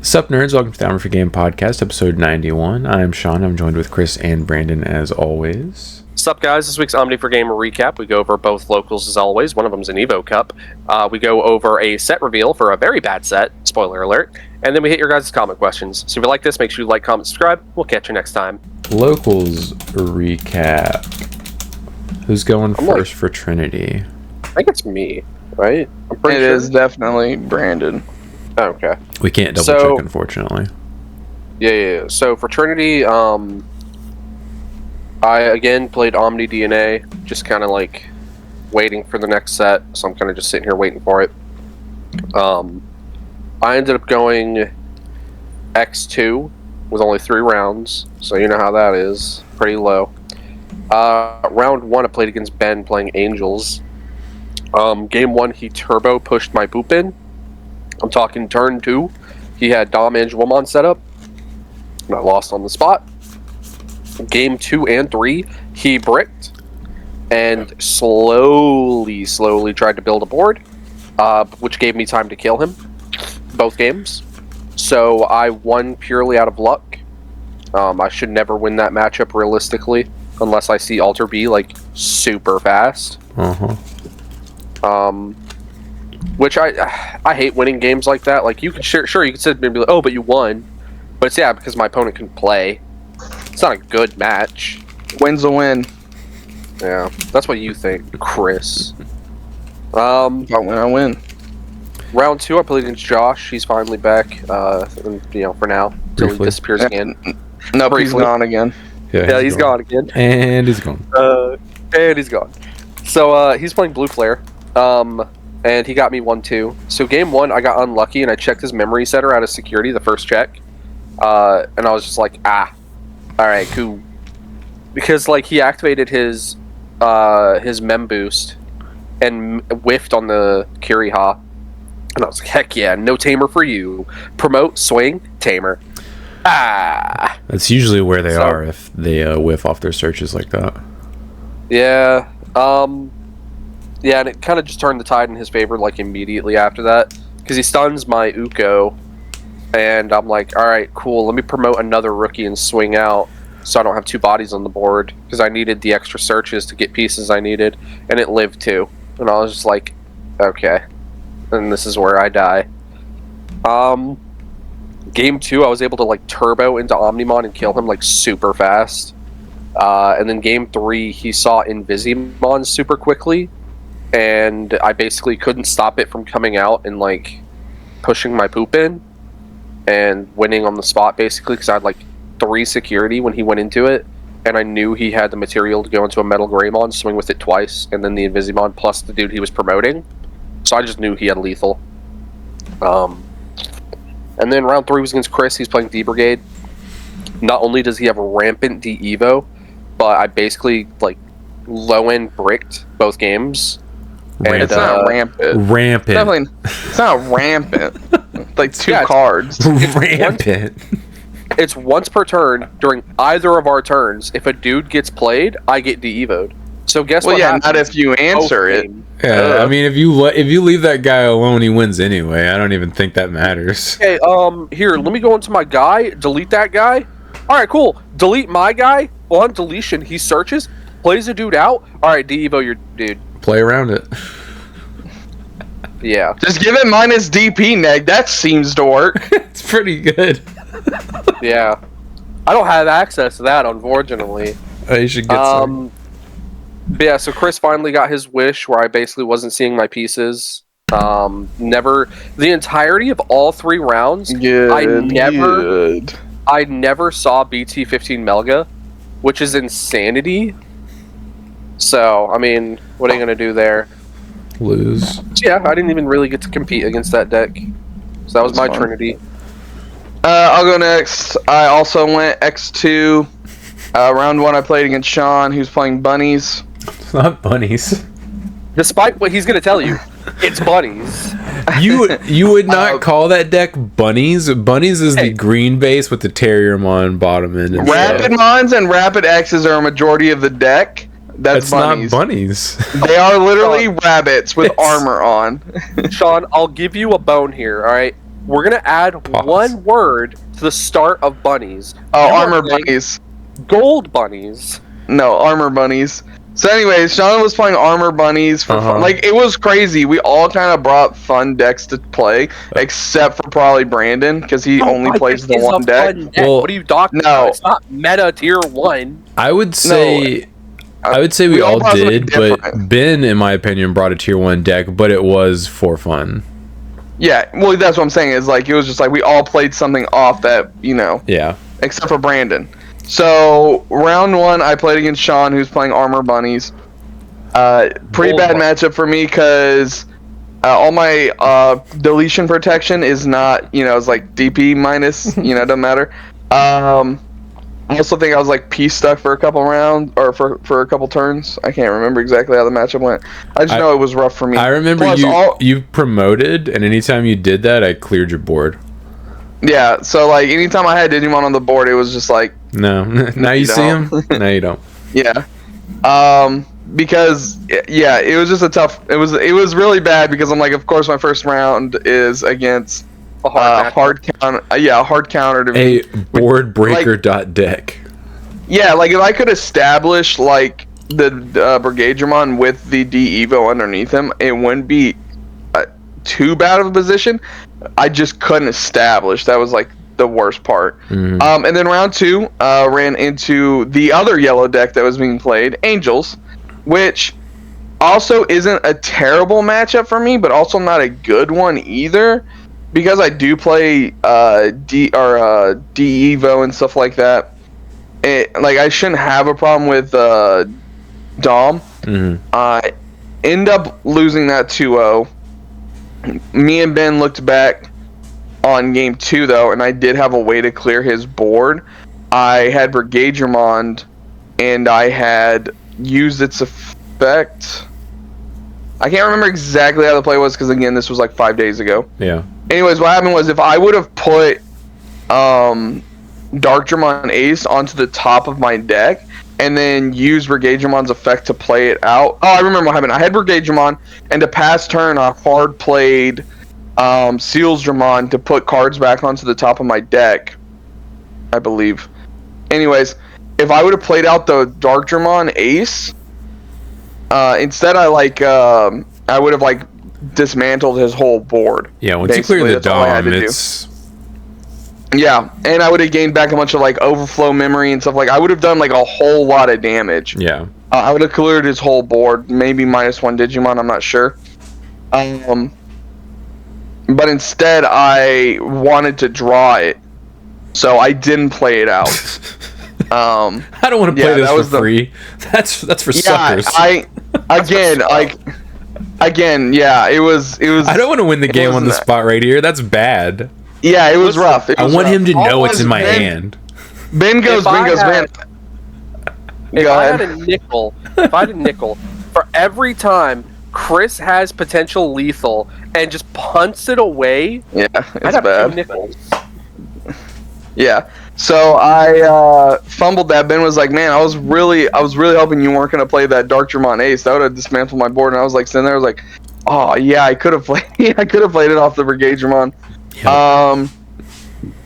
Sup nerds, welcome to the Omni4Game podcast, episode 91. I'm Sean, I'm joined with Chris and Brandon as always. Sup guys, this week's Omni4Game recap. We go over both locals as always, one of them's an Evo Cup. We go over a set reveal for a very bad set, spoiler alert, and then we hit your guys' comment questions. So if you like this, make sure you like, comment, subscribe. We'll catch you next time. Locals recap. Who's going first for Trinity? I think it's me, right? I'm pretty It sure. is definitely Brandon. Oh, okay. We can't double check, unfortunately. Yeah. So for Trinity, I again played Omni DNA, just kind of like waiting for the next set. So I'm kind of just sitting here waiting for it. I ended up going X2 with only 3 rounds, so you know how that is. Pretty low. Round 1, I played against Ben playing Angels. Game 1, he turbo pushed my boop in. I'm talking turn 2. He had Dom Angelwomon set up, and I lost on the spot. Game 2 and 3, he bricked and slowly tried to build a board, which gave me time to kill him both games. So I won purely out of luck. I should never win that matchup realistically, unless I see Alter B like super fast. Which I hate winning games like that. Like you can sure you can sit there and be like, oh, but you won. But it's because my opponent can play. It's not a good match. Win's a win. Yeah, that's what you think, Chris. If I win, I win. Round 2, I played against Josh. He's finally back. For now, until he disappears again. Nope, he's Briefly. gone again. Yeah, he's gone again. And he's gone. And he's gone. So he's playing Blue Flare. And he got me 1-2. So game 1, I got unlucky, and I checked his memory setter out of security the first check. And I was just like, alright, cool. Because like he activated his mem boost and whiffed on the Kiriha. And I was like, heck yeah, no tamer for you. Promote, swing, tamer. That's usually where they are if they whiff off their searches like that. Yeah. Yeah, and it kind of just turned the tide in his favor, like, immediately after that. Because he stuns my Uko, and I'm like, alright, cool, let me promote another rookie and swing out, so I don't have 2 bodies on the board, because I needed the extra searches to get pieces I needed, and it lived too. And I was just like, okay. And this is where I die. Game 2, I was able to, like, turbo into Omnimon and kill him, like, super fast. And then game 3, he saw Invisimon super quickly, and I basically couldn't stop it from coming out and like pushing my poop in and winning on the spot basically, because I had like 3 security when he went into it, and I knew he had the material to go into a Metal Greymon, swing with it twice, and then the Invisimon plus the dude he was promoting, so I just knew he had lethal. And then round 3 was against Chris. He's playing D Brigade. Not only does he have rampant D Evo, but I basically like low end bricked both games. And, it's not rampant. Rampant. It's not rampant. Like 2 cards. Rampant. It's once per turn during either of our turns. If a dude gets played, I get de-evoed. So guess what? Yeah, not if you answer it. Yeah, I mean, if you leave that guy alone, he wins anyway. I don't even think that matters. Okay, here, let me go into my guy, delete that guy. Alright, cool. Delete my guy. On deletion, he searches, plays a dude out. Alright, de-evo your dude. Play around it. Yeah. Just give it minus DP, neg. That seems to work. It's pretty good. Yeah. I don't have access to that, unfortunately. You should get some. But yeah, so Chris finally got his wish where I basically wasn't seeing my pieces. The entirety of all 3 rounds, I never saw BT21 Melga, which is insanity. So, I mean, what are you going to do there? Lose. So, yeah, I didn't even really get to compete against that deck. So that was my Trinity. I'll go next. I also went X2. Round 1, I played against Sean, who's playing Bunnies. It's not bunnies. Despite what he's going to tell you, it's bunnies. You would not call that deck bunnies. Bunnies is the green base with the Terriermon bottom end. Rapid Mons and Rapid X's are a majority of the deck. That's bunnies. Not bunnies. They are literally rabbits with armor on. Sean, I'll give you a bone here, alright? we're gonna add one word to the start of bunnies. Oh, armor bunnies. Gold bunnies. No, armor bunnies. So anyways, Sean was playing armor bunnies for fun. Like, it was crazy. We all kind of brought fun decks to play, except for probably Brandon, because he only plays the one deck. Well, what are you talking about? It's not meta tier 1. I would say we all did, but Ben, in my opinion, brought a tier 1 deck, but it was for fun. Yeah, well, that's what I'm saying, is like, it was just like we all played something off that, you know. Yeah. Except for Brandon. So, round 1, I played against Sean, who's playing armor bunnies. Pretty bad matchup for me, because all my deletion protection is not, you know, it's like DP minus, you know, doesn't matter. I also think I was like P stuck for a couple rounds, or for a couple turns. I can't remember exactly how the matchup went. I just know it was rough for me. I remember you promoted, and anytime you did that, I cleared your board. Yeah, so like anytime I had Digimon on the board, it was just like no. Now you see him. Now you don't. Yeah, because yeah, it was just a tough. It was really bad because I'm like, of course, my first round is against a hard counter. Yeah, a hard counter to me. A board breaker deck. Yeah, like if I could establish like the Brigadramon with the D Evo underneath him, it wouldn't be too bad of a position. I just couldn't establish. That was like the worst part. And then round 2 ran into the other yellow deck that was being played, Angels, which also isn't a terrible matchup for me, but also not a good one either, because I do play D Evo and stuff like that. Like, I shouldn't have a problem with Dom. I end up losing that 2-0. Me and Ben looked back on game 2 though, and I did have a way to clear his board. I had Brigadramon, and I had used its effect. I can't remember exactly how the play was, because again, this was like 5 days ago. Yeah. Anyways, what happened was, if I would have put Darkdramon Ace onto the top of my deck, and then use Brigadramon's effect to play it out. Oh, I remember what happened. I had Brigadramon, and to pass turn, I hard played Sealsdramon to put cards back onto the top of my deck, I believe. Anyways, if I would have played out the Darkdramon Ace, instead I would have like dismantled his whole board. Yeah, once you clear the Dom, it's... Yeah, and I would have gained back a bunch of like overflow memory and stuff. Like, I would have done like a whole lot of damage. Yeah. I would have cleared his whole board, maybe -1 Digimon, I'm not sure. But instead, I wanted to draw it, so I didn't play it out. I don't want to play this for free. That's for suckers. Again, yeah, it was. I don't want to win the game on the spot right here. That's bad. Yeah, it was rough. I want him to know it's in my hand. Ben goes, man. If I had a nickel, for every time Chris has potential lethal and just punts it away, yeah, I'd have bad. 2 nickels. Yeah. So I fumbled that. Ben was like, "Man, I was really hoping you weren't gonna play that Darkdramon Ace. That would have dismantled my board." And I was like, sitting there, I was like, "Oh yeah, I could have played. I could have played it off the Brigadramon." Yep.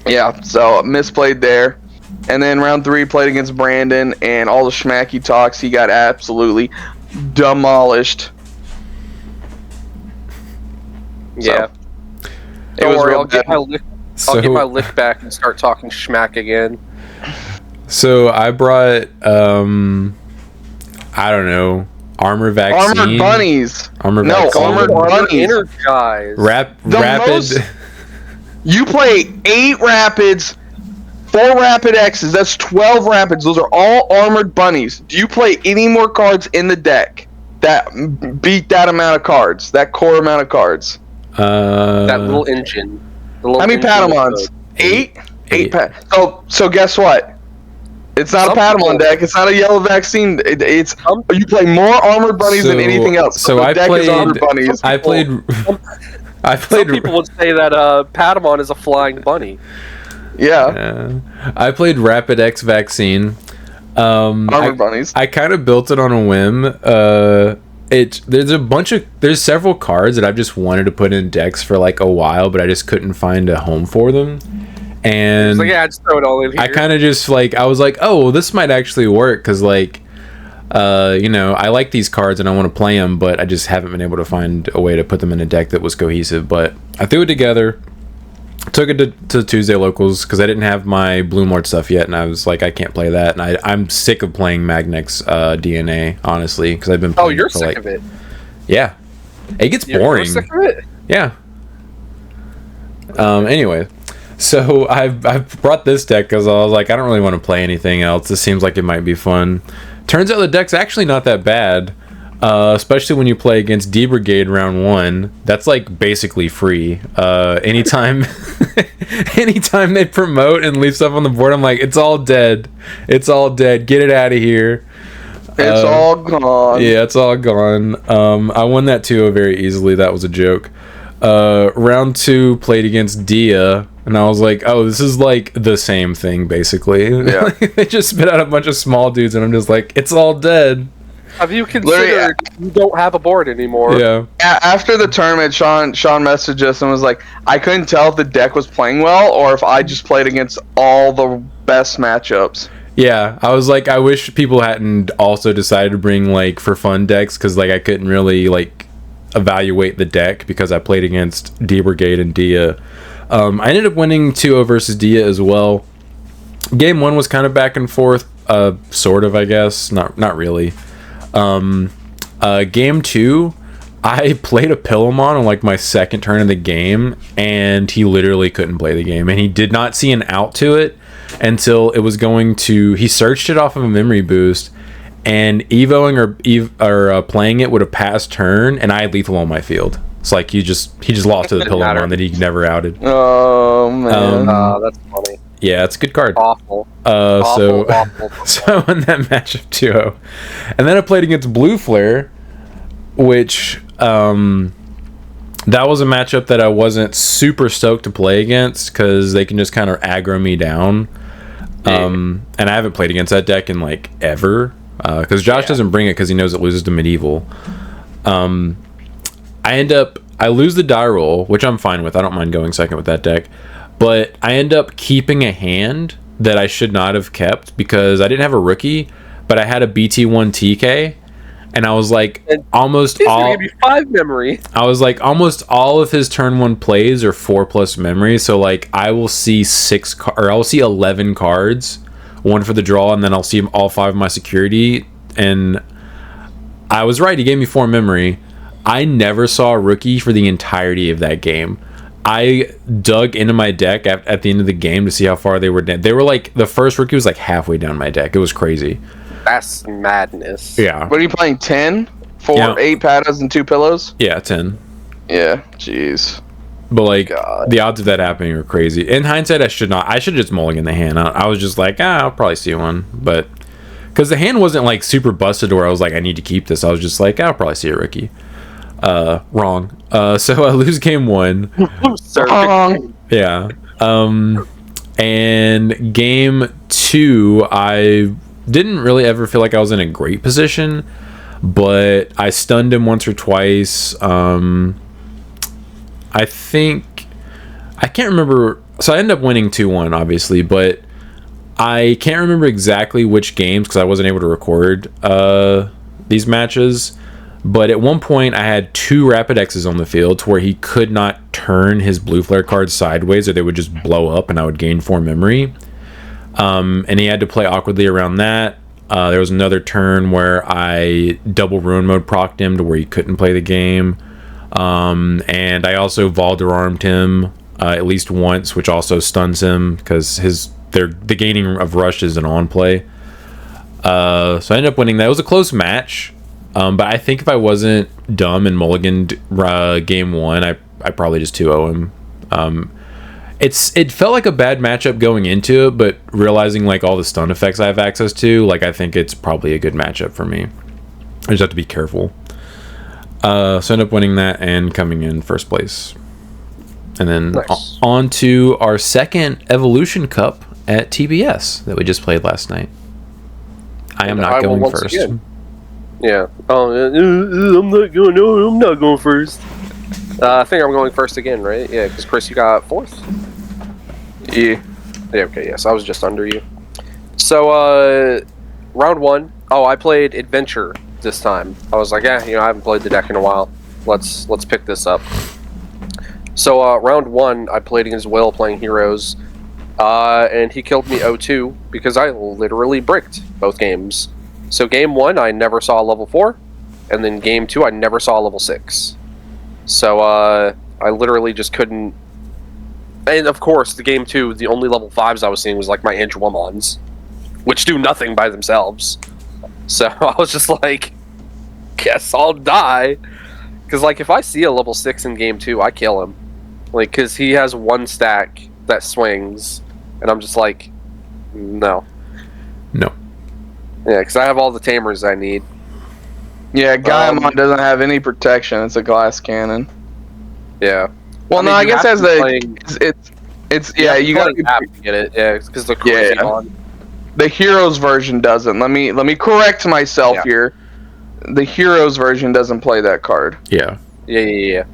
Yeah. So misplayed there. And then round 3 played against Brandon, and all the schmacky talks, he got absolutely demolished. Yeah. So, Don't worry, I'll get my lick back and start talking schmack again. So I brought I don't know, armor vaccine. Armored bunnies. Armored vaccine. Armored bunnies. Energized. Rapid. You play 8 rapids, 4 rapid X's. That's 12 rapids. Those are all armored bunnies. Do you play any more cards in the deck that beat that amount of cards? That core amount of cards? That little engine. How many Patamons? 8? 8. So guess what? It's not a Patamon deck. It's not a yellow vaccine. It's you play more armored bunnies than anything else. So the I deck played. Is armored bunnies. I played. Some people would say that Patamon is a flying bunny. Yeah. I played Rapid X Vaccine. Armored bunnies. I kind of built it on a whim. there's several cards that I've just wanted to put in decks for like a while, but I just couldn't find a home for them. And like, yeah, just throw it all in here. I kind of just like, I was like, oh, well, this might actually work because like, you know, I like these cards and I want to play them, but I just haven't been able to find a way to put them in a deck that was cohesive. But I threw it together, took it to Tuesday locals because I didn't have my Bloom Lord stuff yet, and I was like, I can't play that, and I'm sick of playing Magnex DNA, honestly, because I've been playing you're it for, sick like, of it. Yeah, it gets boring. You're sick of it? Yeah. Anyway, so I've brought this deck because I was like, I don't really want to play anything else. This seems like it might be fun. Turns out the deck's actually not that bad, especially when you play against D Brigade round 1. That's like basically free. Anytime they promote and leave stuff on the board, I'm like, it's all dead. It's all dead. Get it out of here. It's all gone. Yeah, it's all gone. I won that 2-0 very easily. That was a joke. Round 2 played against Dia, and I was like, oh, this is like the same thing basically. Yeah. They just spit out a bunch of small dudes, and I'm just like, it's all dead. Have you considered you don't have a board anymore? Yeah. After the tournament, Sean messaged us and was like, I couldn't tell if the deck was playing well or if I just played against all the best matchups. Yeah, I was like, I wish people hadn't also decided to bring like for fun decks, because like I couldn't really like evaluate the deck because I played against D Brigade and Dia. I ended up winning 2-0 versus Dia as well. Game 1 was kind of back and forth, sort of, I guess. Not really. Game 2, I played a Pillowmon on like my second turn of the game, and he literally couldn't play the game, and he did not see an out to it until it was going to. He searched it off of a memory boost, and evoing or playing it would have passed turn, and I had lethal on my field. It's like he just lost to the Pillowmon that he never outed. Oh man, that's funny. Yeah, it's a good card. Awful. So Awful. so I won that matchup 2-0. And then I played against Blue Flare, which that was a matchup that I wasn't super stoked to play against because they can just kind of aggro me down. And I haven't played against that deck in like ever because Josh doesn't bring it because he knows it loses to Medieval. I lose the die roll, which I'm fine with. I don't mind going second with that deck. But I end up keeping a hand that I should not have kept because I didn't have a rookie, but I had a BT1 TK, and I was like almost all. Maybe 5 memory. I was like almost all of his turn 1 plays are 4+ memory, so like I will see 11 cards, 1 for the draw, and then I'll see all 5 of my security. And I was right; he gave me 4 memory. I never saw a rookie for the entirety of that game. I dug into my deck at the end of the game to see how far they were down. They were like, the first rookie was like halfway down my deck. It was crazy. That's madness. Yeah. What are you playing? 10? 4, Yeah. 8 paddles and 2 pillows? Yeah, 10. Yeah, jeez. But like, God. the odds of that happening are crazy. In hindsight, I should just mulligan the hand. I was just like, I'll probably see one. But, because the hand wasn't like super busted where I was like, I need to keep this. I was just like, I'll probably see a rookie. Wrong. So I lose game 1. Wrong. Yeah. And game 2, I didn't really ever feel like I was in a great position, but I stunned him once or twice. I think I can't remember. So I ended up winning 2-1, obviously, but I can't remember exactly which games because I wasn't able to record these matches. But at one point, I had 2 Rapid X's on the field to where he could not turn his Blue Flare cards sideways or they would just blow up and I would gain 4 memory. And he had to play awkwardly around that. There was another turn where I double Ruin Mode procced him to where he couldn't play the game. And I also Valder-armed him at least once, which also stuns him because the gaining of Rush is an on play. So I ended up winning that. It was a close match. But I think if I wasn't dumb and mulliganed game 1, I probably just 2-0 him. It felt like a bad matchup going into it, but realizing like all the stun effects I have access to, like I think it's probably a good matchup for me. I just have to be careful. So I ended up winning that and coming in first place. And then on to our second Evolution Cup at TBS that we just played last night. I am not going first. Again. Yeah. Oh, I'm not going. No, I'm not going first. I think I'm going first again, right? Yeah, because Chris, you got 4th. Yeah. Yeah. Okay. Yes, I was just under you. So, round 1. Oh, I played Adventure this time. I was like, I haven't played the deck in a while. Let's pick this up. So, round 1, I played against Will playing Heroes, and he killed me 0-2 because I literally bricked both games. So game 1, I never saw a level 4, and then game 2, I never saw a level 6. So, I literally just couldn't... And of course, the game 2, the only level 5s I was seeing was like my Andromons, which do nothing by themselves. So I was just like, guess I'll die. Because, like, if I see a level 6 in game 2, I kill him. Like, because he has 1 stack that swings, and I'm just like, no. No. Yeah, because I have all the tamers I need. Yeah, Gaimon doesn't have any protection. It's a glass cannon. Yeah. Well, I mean, no, I you guess have as to be the playing- it's yeah, you got to get it. Yeah, because the crazy on. the Heroes version doesn't. Let me correct myself Yeah. here. The Heroes version doesn't play that card. Yeah. Yeah.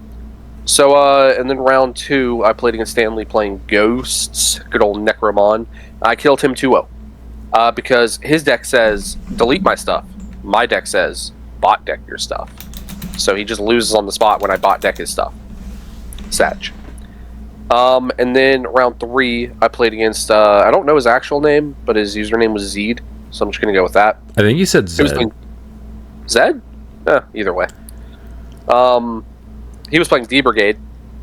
So, and then round 2, I played against Stanley playing Ghosts, good old Necromon. I killed him 2-0. Because his deck says, delete my stuff. My deck says, bot deck your stuff. So he just loses on the spot when I bot deck his stuff. Satch. And then round 3, I played against, I don't know his actual name, but his username was Zed, so I'm just going to go with that. I think you said Zed. Zed? Either way. He was playing D Brigade,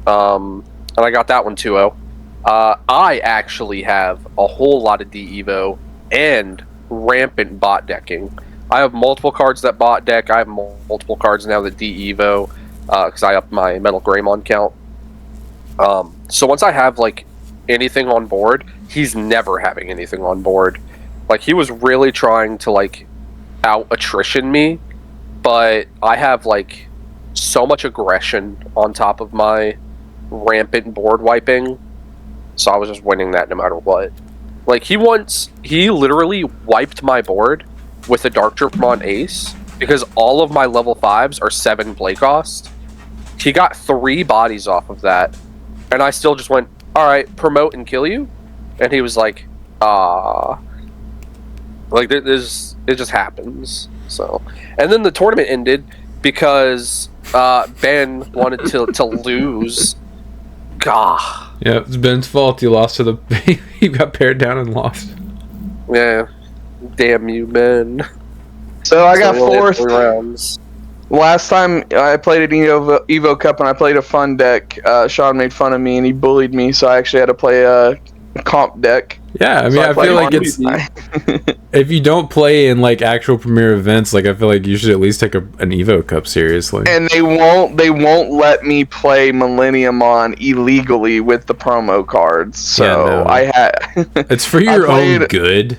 and I got that one 2-0. I actually have a whole lot of D Evo and rampant bot decking. I have multiple cards that bot deck. I have multiple cards now that D Evo, because I upped my Metal Greymon count. So once I have like anything on board, he's never having anything on board. Like, he was really trying to like out attrition me, but I have like so much aggression on top of my rampant board wiping, so I was just winning that no matter what. Like, he literally wiped my board with a Dark Dramon Ace because all of my level 5s are 7 play cost. He got 3 bodies off of that, and I still just went, alright, promote and kill you? And he was like, ah. Like, it just happens. So, and then the tournament ended because Ben wanted to lose. Gah. Yeah, it's Ben's fault. He lost to the... he got paired down and lost. Yeah. Damn you, Ben. So I got we only had 4th. 3 rounds. Last time I played at Evo Cup and I played a fun deck, Sean made fun of me and he bullied me, so I actually had to play a comp deck. Yeah, I mean, So I feel like it's... if you don't play in, like, actual premier events, like, I feel like you should at least take an Evo Cup seriously. And they won't let me play Millenniumon illegally with the promo cards. So Yeah, no. I had... It's for your own good.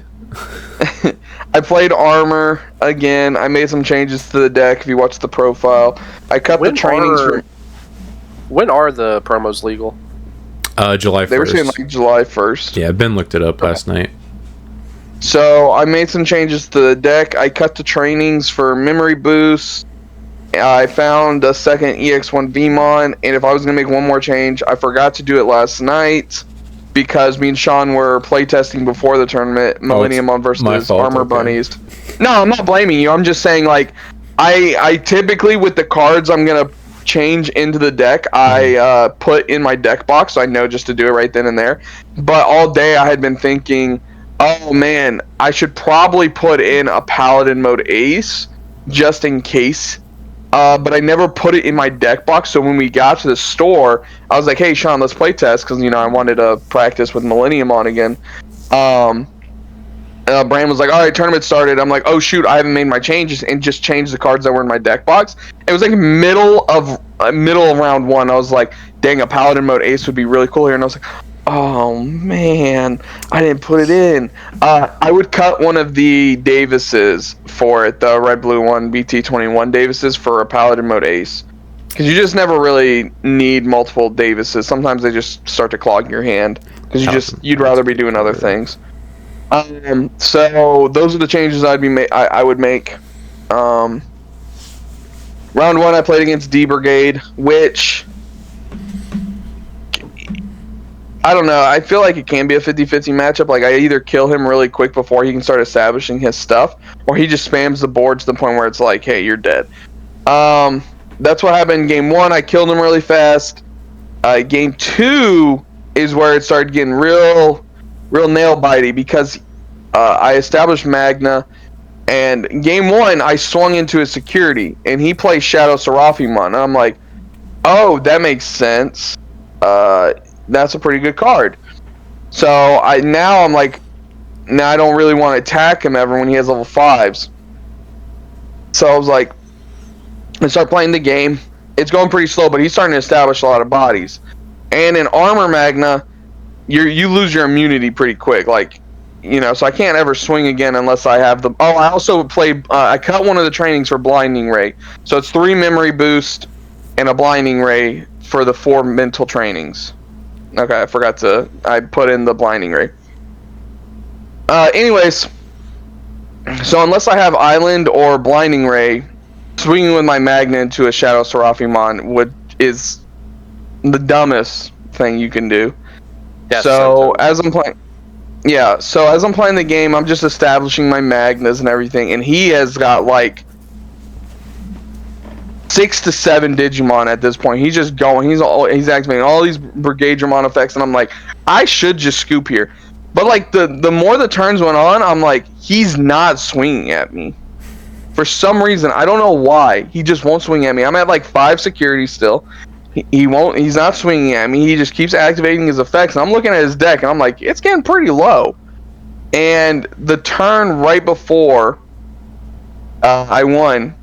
I played Armor again. I made some changes to the deck if you watch the profile. I cut the trainings from... When are the promos legal? July 1st. They were saying like July 1st. Yeah, Ben looked it up last night. So I made some changes to the deck. I cut the trainings for memory boost. I found a second EX1 VMon, and if I was going to make one more change, I forgot to do it last night because me and Sean were playtesting before the tournament, Millenniumon versus Armor Bunnies. No, I'm not blaming you. I'm just saying, like, I typically, with the cards I'm going to change into the deck, I put in my deck box, so I know just to do it right then and there. But all day I had been thinking, oh man, I should probably put in a Paladin mode Ace just in case. But I never put it in my deck box, so when we got to the store, I was like, hey Sean, let's play test, because I wanted to practice with Millenniumon again. Brand was like, alright, tournament started. I'm like, oh shoot, I haven't made my changes, and just changed the cards that were in my deck box. It was like middle of round 1. I was like, dang, a Paladin mode Ace would be really cool here. And I was like, oh man, I didn't put it in. I would cut one of the Davises for it, the red-blue one, BT21 Davises for a Paladin mode Ace. Because you just never really need multiple Davises. Sometimes they just start to clog your hand. Because you'd rather be doing other things. So those are the changes I would make. Round 1, I played against D Brigade, which I don't know. I feel like it can be a 50-50 matchup. Like, I either kill him really quick before he can start establishing his stuff, or he just spams the board to the point where it's like, hey, you're dead. That's what happened in game 1. I killed him really fast. Game 2 is where it started getting real nail bitey because I established Magna, and game 1 I swung into his security, and he plays Shadow Seraphimon, and I'm like, oh, that makes sense. That's a pretty good card. So I'm like, now I don't really want to attack him ever when he has level 5s. So I was like, I start playing the game. It's going pretty slow, but he's starting to establish a lot of bodies. And in Armor Magna, you lose your immunity pretty quick. Like, you know, so I can't ever swing again unless I have the... Oh, I also played... I cut one of the trainings for Blinding Ray. So it's 3 memory boost and a Blinding Ray for the 4 mental trainings. Okay, I forgot to... I put in the Blinding Ray. Anyways, so unless I have Island or Blinding Ray, swinging with my Magna into a Shadow Seraphimon is the dumbest thing you can do. Yes, so as I'm playing... Yeah, so as I'm playing the game, I'm just establishing my Magnas and everything, and he has got like 6 to 7 Digimon at this point. He's just going. He's activating all these Brigadramon effects, and I'm like, I should just scoop here. But like the more the turns went on, I'm like, he's not swinging at me. For some reason, I don't know why. He just won't swing at me. I'm at like 5 security still. He won't. He's not swinging at me. He just keeps activating his effects. And I'm looking at his deck, and I'm like, it's getting pretty low. And the turn right before I won,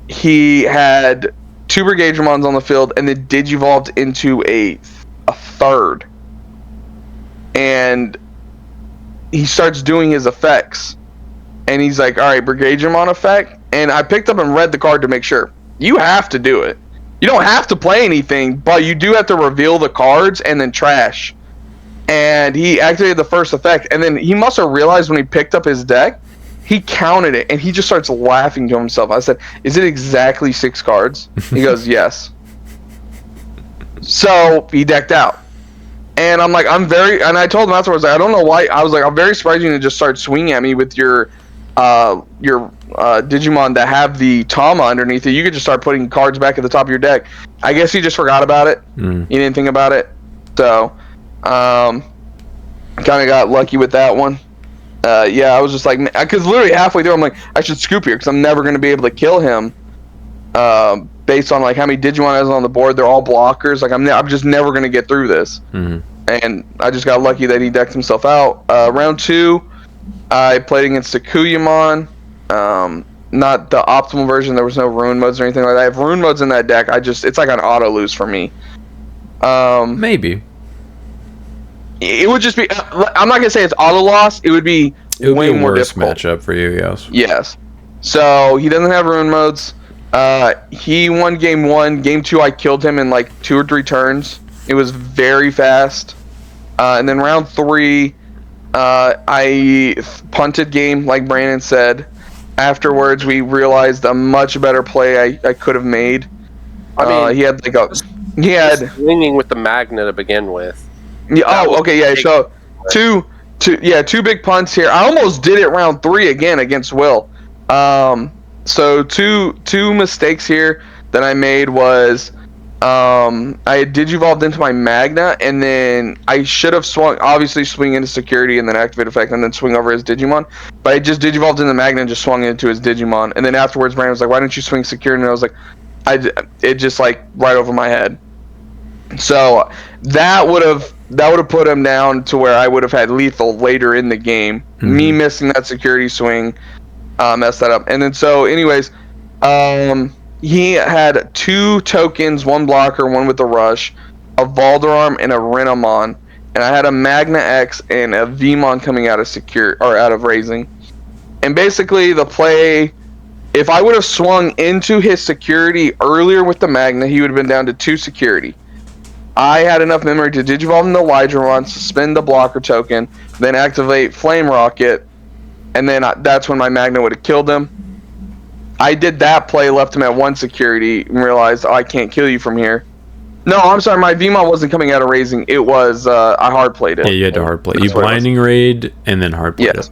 he had 2 Brigadramons on the field, and then Digivolved into a third. And he starts doing his effects. And he's like, all right, Brigadramon effect. And I picked up and read the card to make sure. You have to do it. You don't have to play anything, but you do have to reveal the cards and then trash. And he activated the first effect, and then he must have realized when he picked up his deck, he counted it, and he just starts laughing to himself. I said, is it exactly 6 cards? He goes, yes. So he decked out. And I'm like, and I told him afterwards, I don't know why. I was like, I'm very surprised you didn't just start swinging at me with your Digimon that have the Tama underneath it. You could just start putting cards back at the top of your deck. I guess he just forgot about it. He didn't think about it. So, kind of got lucky with that one. Yeah, I was just like, because literally halfway through, I'm like, I should scoop here because I'm never going to be able to kill him. Based on like how many Digimon has on the board, they're all blockers. Like I'm just never going to get through this. And I just got lucky that he decked himself out. Round 2. I played against Takuyamon. Not the optimal version. There was no rune modes or anything like that. I have rune modes in that deck. It's like an auto lose for me. Maybe. It would just be. I'm not gonna say it's auto loss. It would be way more difficult matchup for you. Yes. Yes. So he doesn't have rune modes. He won game 1. Game 2, I killed him in like 2 or 3 turns. It was very fast. And then round 3. I punted game, like Brandon said. Afterwards, we realized a much better play I could have made. I mean, he had swinging with the Magna to begin with. Yeah. Oh, okay. Yeah. So two big punts here. I almost did it round 3 again against Will. So two mistakes here that I made was. I had Digivolved into my Magna, and then I should have swing into security and then activate effect and then swing over his Digimon. But I just Digivolved into Magna and just swung into his Digimon. And then afterwards, Brandon was like, why didn't you swing security? And I was like, it just like right over my head. So that would have put him down to where I would have had lethal later in the game. Me missing that security swing messed that up. And then so anyways, he had 2 tokens, 1 blocker, 1 with the rush, a Valderarm and a Renamon, and I had a Magna X and a Vmon coming out of raising. And basically the play, if I would have swung into his security earlier with the Magna, he would have been down to 2 security. I had enough memory to Digivolve into Lydron, suspend the blocker token, then activate Flame Rocket, and then that's when my Magna would have killed him. I did that play, left him at 1 security, and realized, oh, I can't kill you from here. No, I'm sorry, my VMON wasn't coming out of raising. It was, I hard played it. Yeah, you had to hard play. You blinding raid and then hard played it.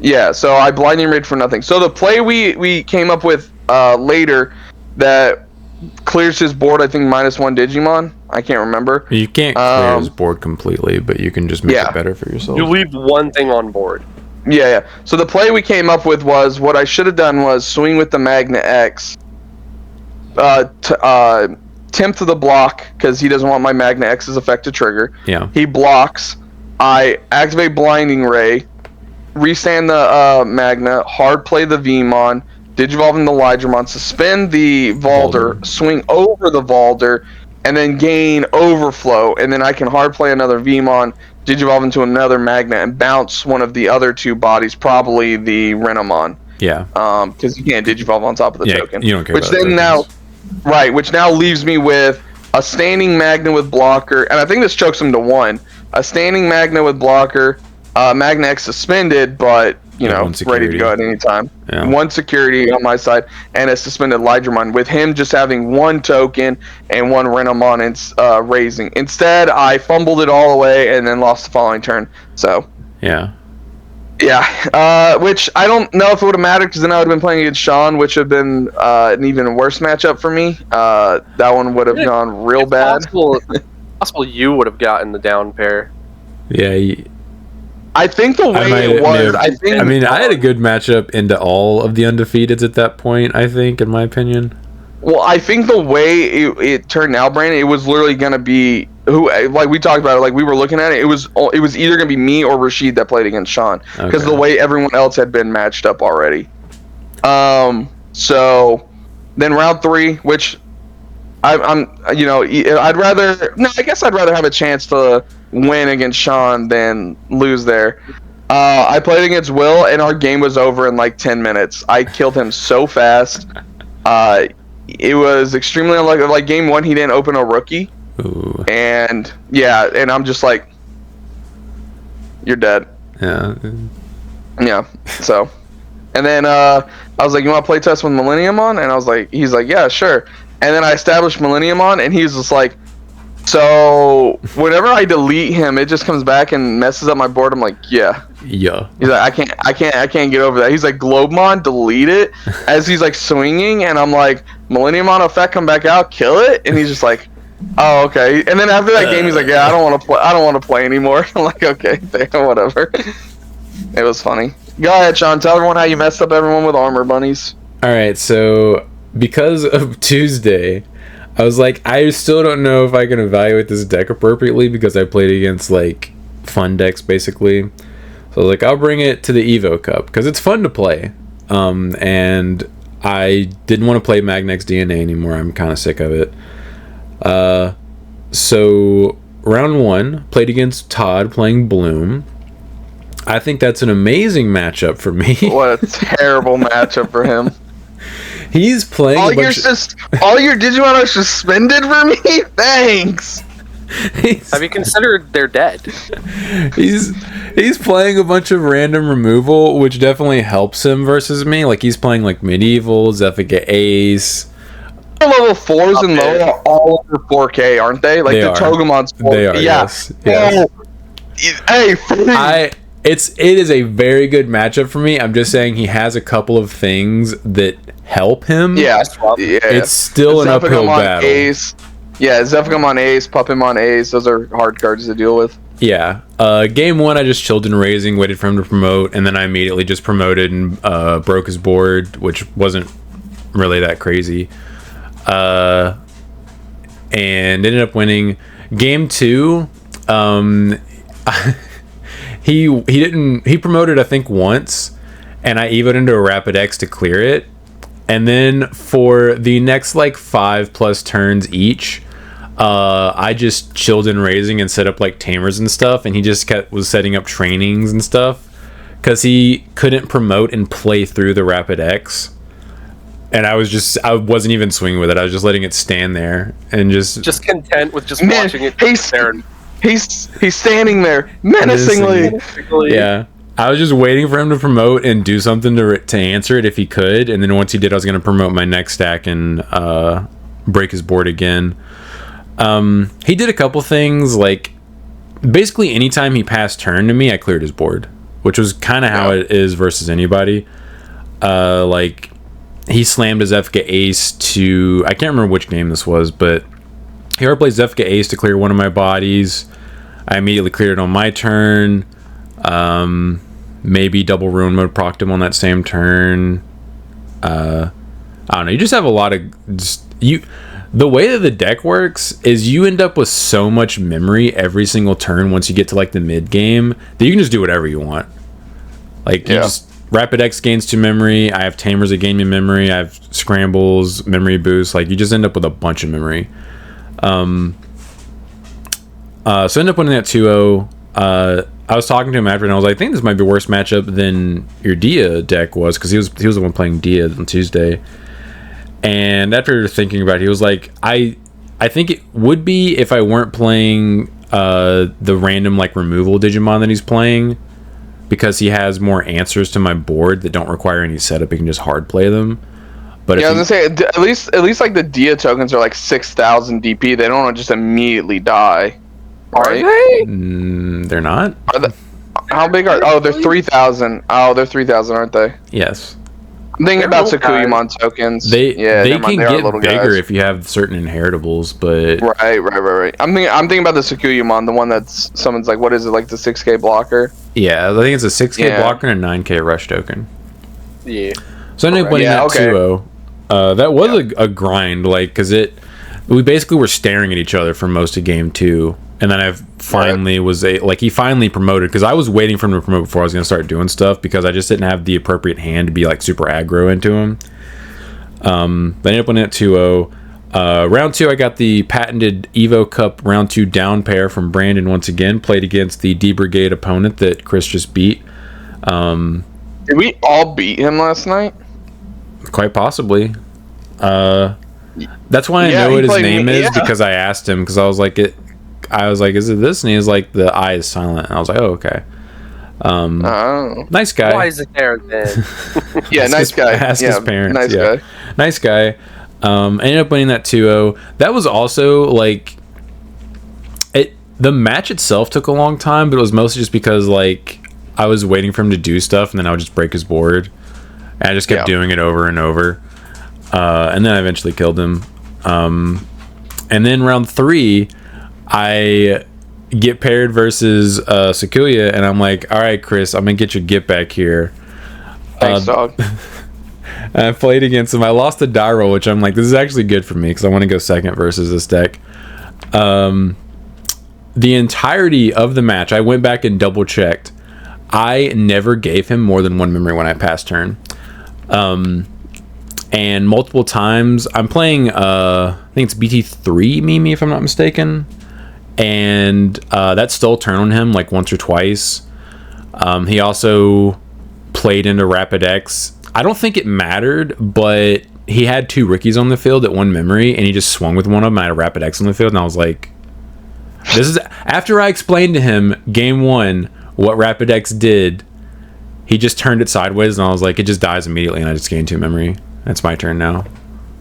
Yeah, so I blinding raid for nothing. So the play we came up with later that clears his board, I think -1 Digimon. I can't remember. You can't clear his board completely, but you can just make it better for yourself. You leave one thing on board. Yeah. So the play we came up with was, what I should have done was swing with the Magna X, tempt to the block, because he doesn't want my Magna X's effect to trigger. Yeah. He blocks. I activate Blinding Ray, restand the Magna, hard play the Vmon, Digivolve into Lydramon, suspend the Valder, swing over the Valder, and then gain Overflow, and then I can hard play another Vmon, Digivolve into another Magna, and bounce one of the other 2 bodies, probably the Renamon. Yeah. Because you can't Digivolve on top of the token. You don't care which about then tokens. which now leaves me with a standing Magna with blocker, and I think this chokes him to 1. A standing Magna with blocker, Magna X suspended, but ready to go at any time. Yeah. 1 security on my side, and a suspended Lydramon, with him just having 1 token and 1 Renamon raising. Instead, I fumbled it all away and then lost the following turn. So yeah, which I don't know if it would have mattered, because then I would have been playing against Sean, which would have been an even worse matchup for me. That one would have gone real bad. Possible you would have gotten the down pair. Yeah. I think the way it was, I had a good matchup into all of the undefeateds at that point, I think, in my opinion. Well, I think the way it turned out, Brandon, it was literally going to be like we talked about it, like we were looking at it, it was either going to be me or Rashid that played against Sean, because the way everyone else had been matched up already. So then round 3, which I guess I'd rather have a chance to win against Sean than lose there. I played against Will, and our game was over in like 10 minutes. I killed him so fast. It was extremely unlucky. Like game 1, he didn't open a rookie. Ooh. And I'm just like, you're dead. Yeah. So, and then I was like, you want to play test with Millennium on? And he's like, yeah, sure. And then I established Millennium on, and he's just like, so whenever I delete him, it just comes back and messes up my board. I'm like, yeah. He's like, I can't get over that. He's like, Globemon, delete it. As he's like swinging, and I'm like, Millennium on effect, come back out, kill it. And he's just like, oh, okay. And then after that game, he's like, yeah, I don't want to play anymore. I'm like, okay, whatever. It was funny. Go ahead, Sean. Tell everyone how you messed up everyone with armor bunnies. All right, so because of Tuesday, I was like, I still don't know if I can evaluate this deck appropriately, because I played against like fun decks basically. So I was like, I'll bring it to the Evo Cup because it's fun to play. And I didn't want to play Magnex DNA anymore. I'm kind of sick of it. So round 1, played against Todd playing Bloom. I think that's an amazing matchup for me. What a terrible matchup for him. He's playing all your Digimon are suspended for me? Thanks. Have you considered they're dead? He's playing a bunch of random removal, which definitely helps him versus me. Like he's playing like Medieval, Zephyga Ace. Level 4s and lower are all over 4K, aren't they? Like the Togemon's 4K. They are, yes. Hey, it is a very good matchup for me. I'm just saying he has a couple of things that help him. Yeah. It's still an uphill battle. Ace. Yeah, Zephygamon Ace, Puppetmon Ace, those are hard cards to deal with. Yeah. Game 1, I just chilled in raising, waited for him to promote, and then I immediately just promoted and broke his board, which wasn't really that crazy. And ended up winning. Game 2, he promoted I think once, and I evoed into a Rapid X to clear it. And then for the next like 5+ turns each, I just chilled in raising and set up like tamers and stuff, and he just was setting up trainings and stuff because he couldn't promote and play through the Rapid X. And I wasn't even swinging with it. I was just letting it stand there and just content with just watching it. He's standing there menacingly. Yeah. I was just waiting for him to promote and do something to answer it if he could, and then once he did, I was going to promote my next stack and break his board again. He did a couple things, like basically anytime he passed turn to me, I cleared his board, which was kind of how it is versus anybody. Like he slammed his Zefka Ace to, I can't remember which game this was, but he already played Zefka Ace to clear one of my bodies. I immediately cleared it on my turn. Maybe double ruin mode procced him on that same turn. I don't know. You just have a lot of the way that the deck works is you end up with so much memory every single turn once you get to like the mid game that you can just do whatever you want. Like you just Rapid X gains 2 memory. I have Tamers that gain me memory. I have Scrambles, memory boost. Like you just end up with a bunch of memory. So I ended up winning that 2-0. I was talking to him after, and I was like, I think this might be a worse matchup than your Dia deck was, because he was the one playing Dia on Tuesday. And after thinking about it, he was like, I think it would be if I weren't playing the random like removal Digimon that he's playing, because he has more answers to my board that don't require any setup. He can just hard play them. But yeah, I was gonna say at least like the Dia tokens are like 6,000 DP. They don't just immediately die. Right? Are they? They're not. How big are? Oh, they're 3,000. Oh, they're 3,000, aren't they? Yes. I'm thinking about Sakuyamon tokens. They can they get bigger guys. if you have certain inheritables, but Right. I'm thinking about the Sakuyamon, the one that's someone's like, what is it, like the 6K blocker? yeah, I think it's a 6K blocker and a 9K rush token. Yeah. So I ended up winning that 2-0. That was a grind, like, because we basically were staring at each other for most of game 2. And then I finally he finally promoted, because I was waiting for him to promote before I was going to start doing stuff, because I just didn't have the appropriate hand to be like super aggro into him. But I ended up winning at 2-0. Round 2, I got the patented Evo Cup round 2 down pair from Brandon once again. Played against the D Brigade opponent that Chris just beat. Did we all beat him last night? Quite possibly. That's why I know what his name is, because I asked him, because I was like, is it this? And he was like, the I is silent. And I was like, oh, okay. Nice guy. Why is it there then? Yeah, nice guy. Ask his parents. Nice guy. Nice guy. Ended up winning that 2-0. That was also like the match itself took a long time, but it was mostly just because like I was waiting for him to do stuff, and then I would just break his board. And I just kept doing it over and over. And then I eventually killed him. And then round 3, I get paired versus Sakuya, and I'm like, all right, Chris, I'm gonna get your get back here. Thanks, dog. And I played against him. I lost the die roll, which I'm like, this is actually good for me because I want to go second versus this deck. The entirety of the match, I went back and double checked. I never gave him more than 1 memory when I passed turn. And multiple times, I'm playing, I think it's BT3 Mimi, if I'm not mistaken. And that stole turn on him like once or twice. He also played into Rapid X. I don't think it mattered, but he had 2 rookies on the field at 1 memory, and he just swung with one of them. I had a Rapid X on the field, and I was like, this is after I explained to him game 1 what Rapid X did. He just turned it sideways, and I was like, it just dies immediately, and I just gained 2 memory. It's my turn now.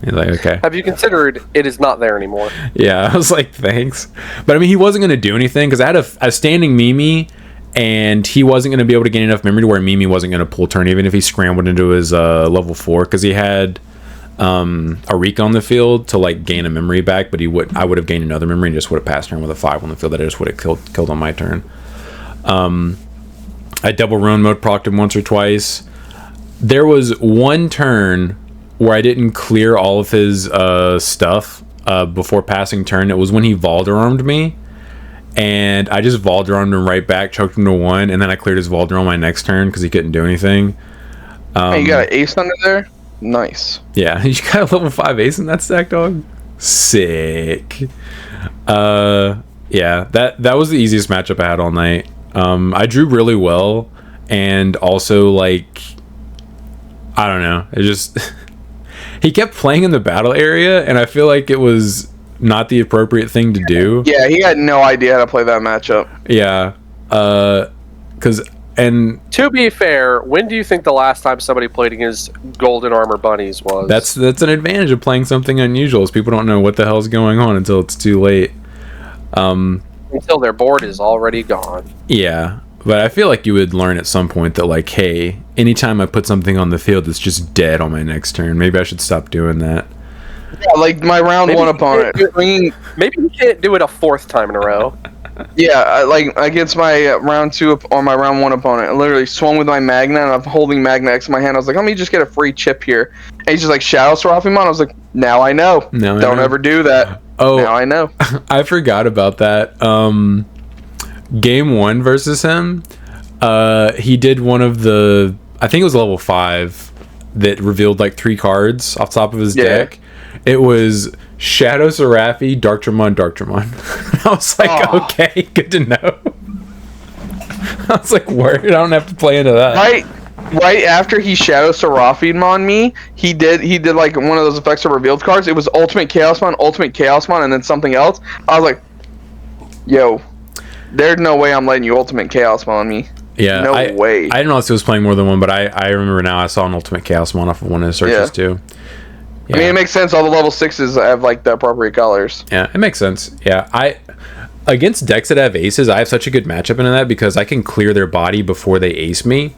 He's like, okay. Have you considered it is not there anymore? Yeah, I was like, thanks. But I mean, he wasn't going to do anything, because I had a standing Mimi, and he wasn't going to be able to gain enough memory to where Mimi wasn't going to pull turn, even if he scrambled into his level 4, because he had a Rika on the field to like gain a memory back, but I would have gained another memory and just would have passed turn with a 5 on the field that I just would have killed on my turn. I double ruin mode procced him once or twice. There was one turn where I didn't clear all of his stuff before passing turn. It was when he Valderarmed me, and I just Valderarmed him right back, choked him to 1, and then I cleared his Valder on my next turn because he couldn't do anything. Hey, you got an ace under there? Nice. Yeah, you got a level 5 ace in that stack, dog? Sick. Yeah, that was the easiest matchup I had all night. I drew really well, and also, like, I don't know, it just... he kept playing in the battle area, and I feel like it was not the appropriate thing to do. Yeah, he had no idea how to play that matchup. Yeah, because And to be fair, when do you think the last time somebody played against Golden Armor Bunnies was? that's an advantage of playing something unusual, is people don't know what the hell's going on until it's too late. Until their board is already gone. Yeah, but I feel like you would learn at some point that, like, hey, anytime I put something on the field that's just dead on my next turn, maybe I should stop doing that. Yeah, like my round one opponent. Maybe you can't do it a fourth time in a row. Yeah, like against my round two or my round one opponent, I literally swung with my Magna, and I'm holding Magna X in my hand. I was like, let me just get a free chip here. And he's just like, Shadow Seraphimon. I was like, now I know. Don't ever do that. Oh, now I know. I forgot about that. Game 1 versus him, he did one of the, I think it was level 5, that revealed like 3 cards off top of his deck. It was Shadow Seraphi, Darktramon. I was like, okay, good to know. I was like, word, I don't have to play into that. Right after he Shadow Seraphim on me, he did like one of those effects of revealed cards. It was Ultimate Chaosmon, and then something else. I was like, yo, there's no way I'm letting you Ultimate Chaosmon on me. Yeah, no way. I didn't know if he was playing more than one, but I remember now I saw an Ultimate Chaosmon off of one of his searches too. Yeah. I mean, it makes sense. All the level 6s have like the appropriate colors. Yeah, it makes sense. Yeah, against decks that have aces, I have such a good matchup into that because I can clear their body before they ace me,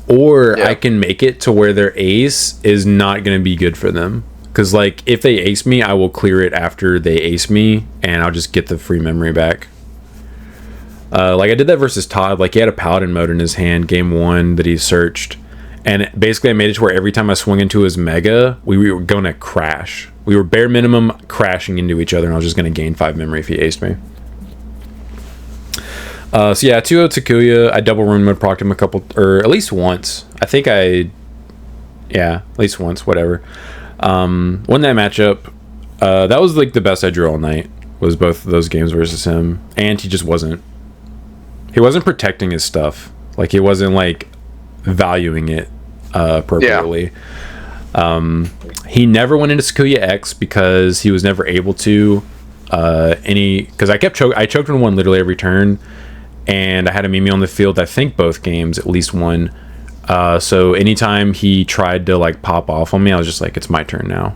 or I can make it to where their ace is not going to be good for them. Because like if they ace me, I will clear it after they ace me, and I'll just get the free memory back. Like I did that versus Todd. Like he had a Paladin mode in his hand, game 1 that he searched. And basically I made it to where every time I swung into his Mega, we were going to crash. We were bare minimum crashing into each other, and I was just going to gain 5 memory if he aced me. So yeah, 2-0 Takuya. I double rune mode procced him a couple, or at least once. I think at least once, whatever. Won that matchup. That was like the best I drew all night, was both of those games versus him. And he just wasn't protecting his stuff. Like he wasn't like valuing it appropriately. He never went into Sakuya X because he was never able to because I choked on one literally every turn, and I had a Mimi on the field, I think both games, at least one. So anytime he tried to like pop off on me, I was just like, it's my turn now.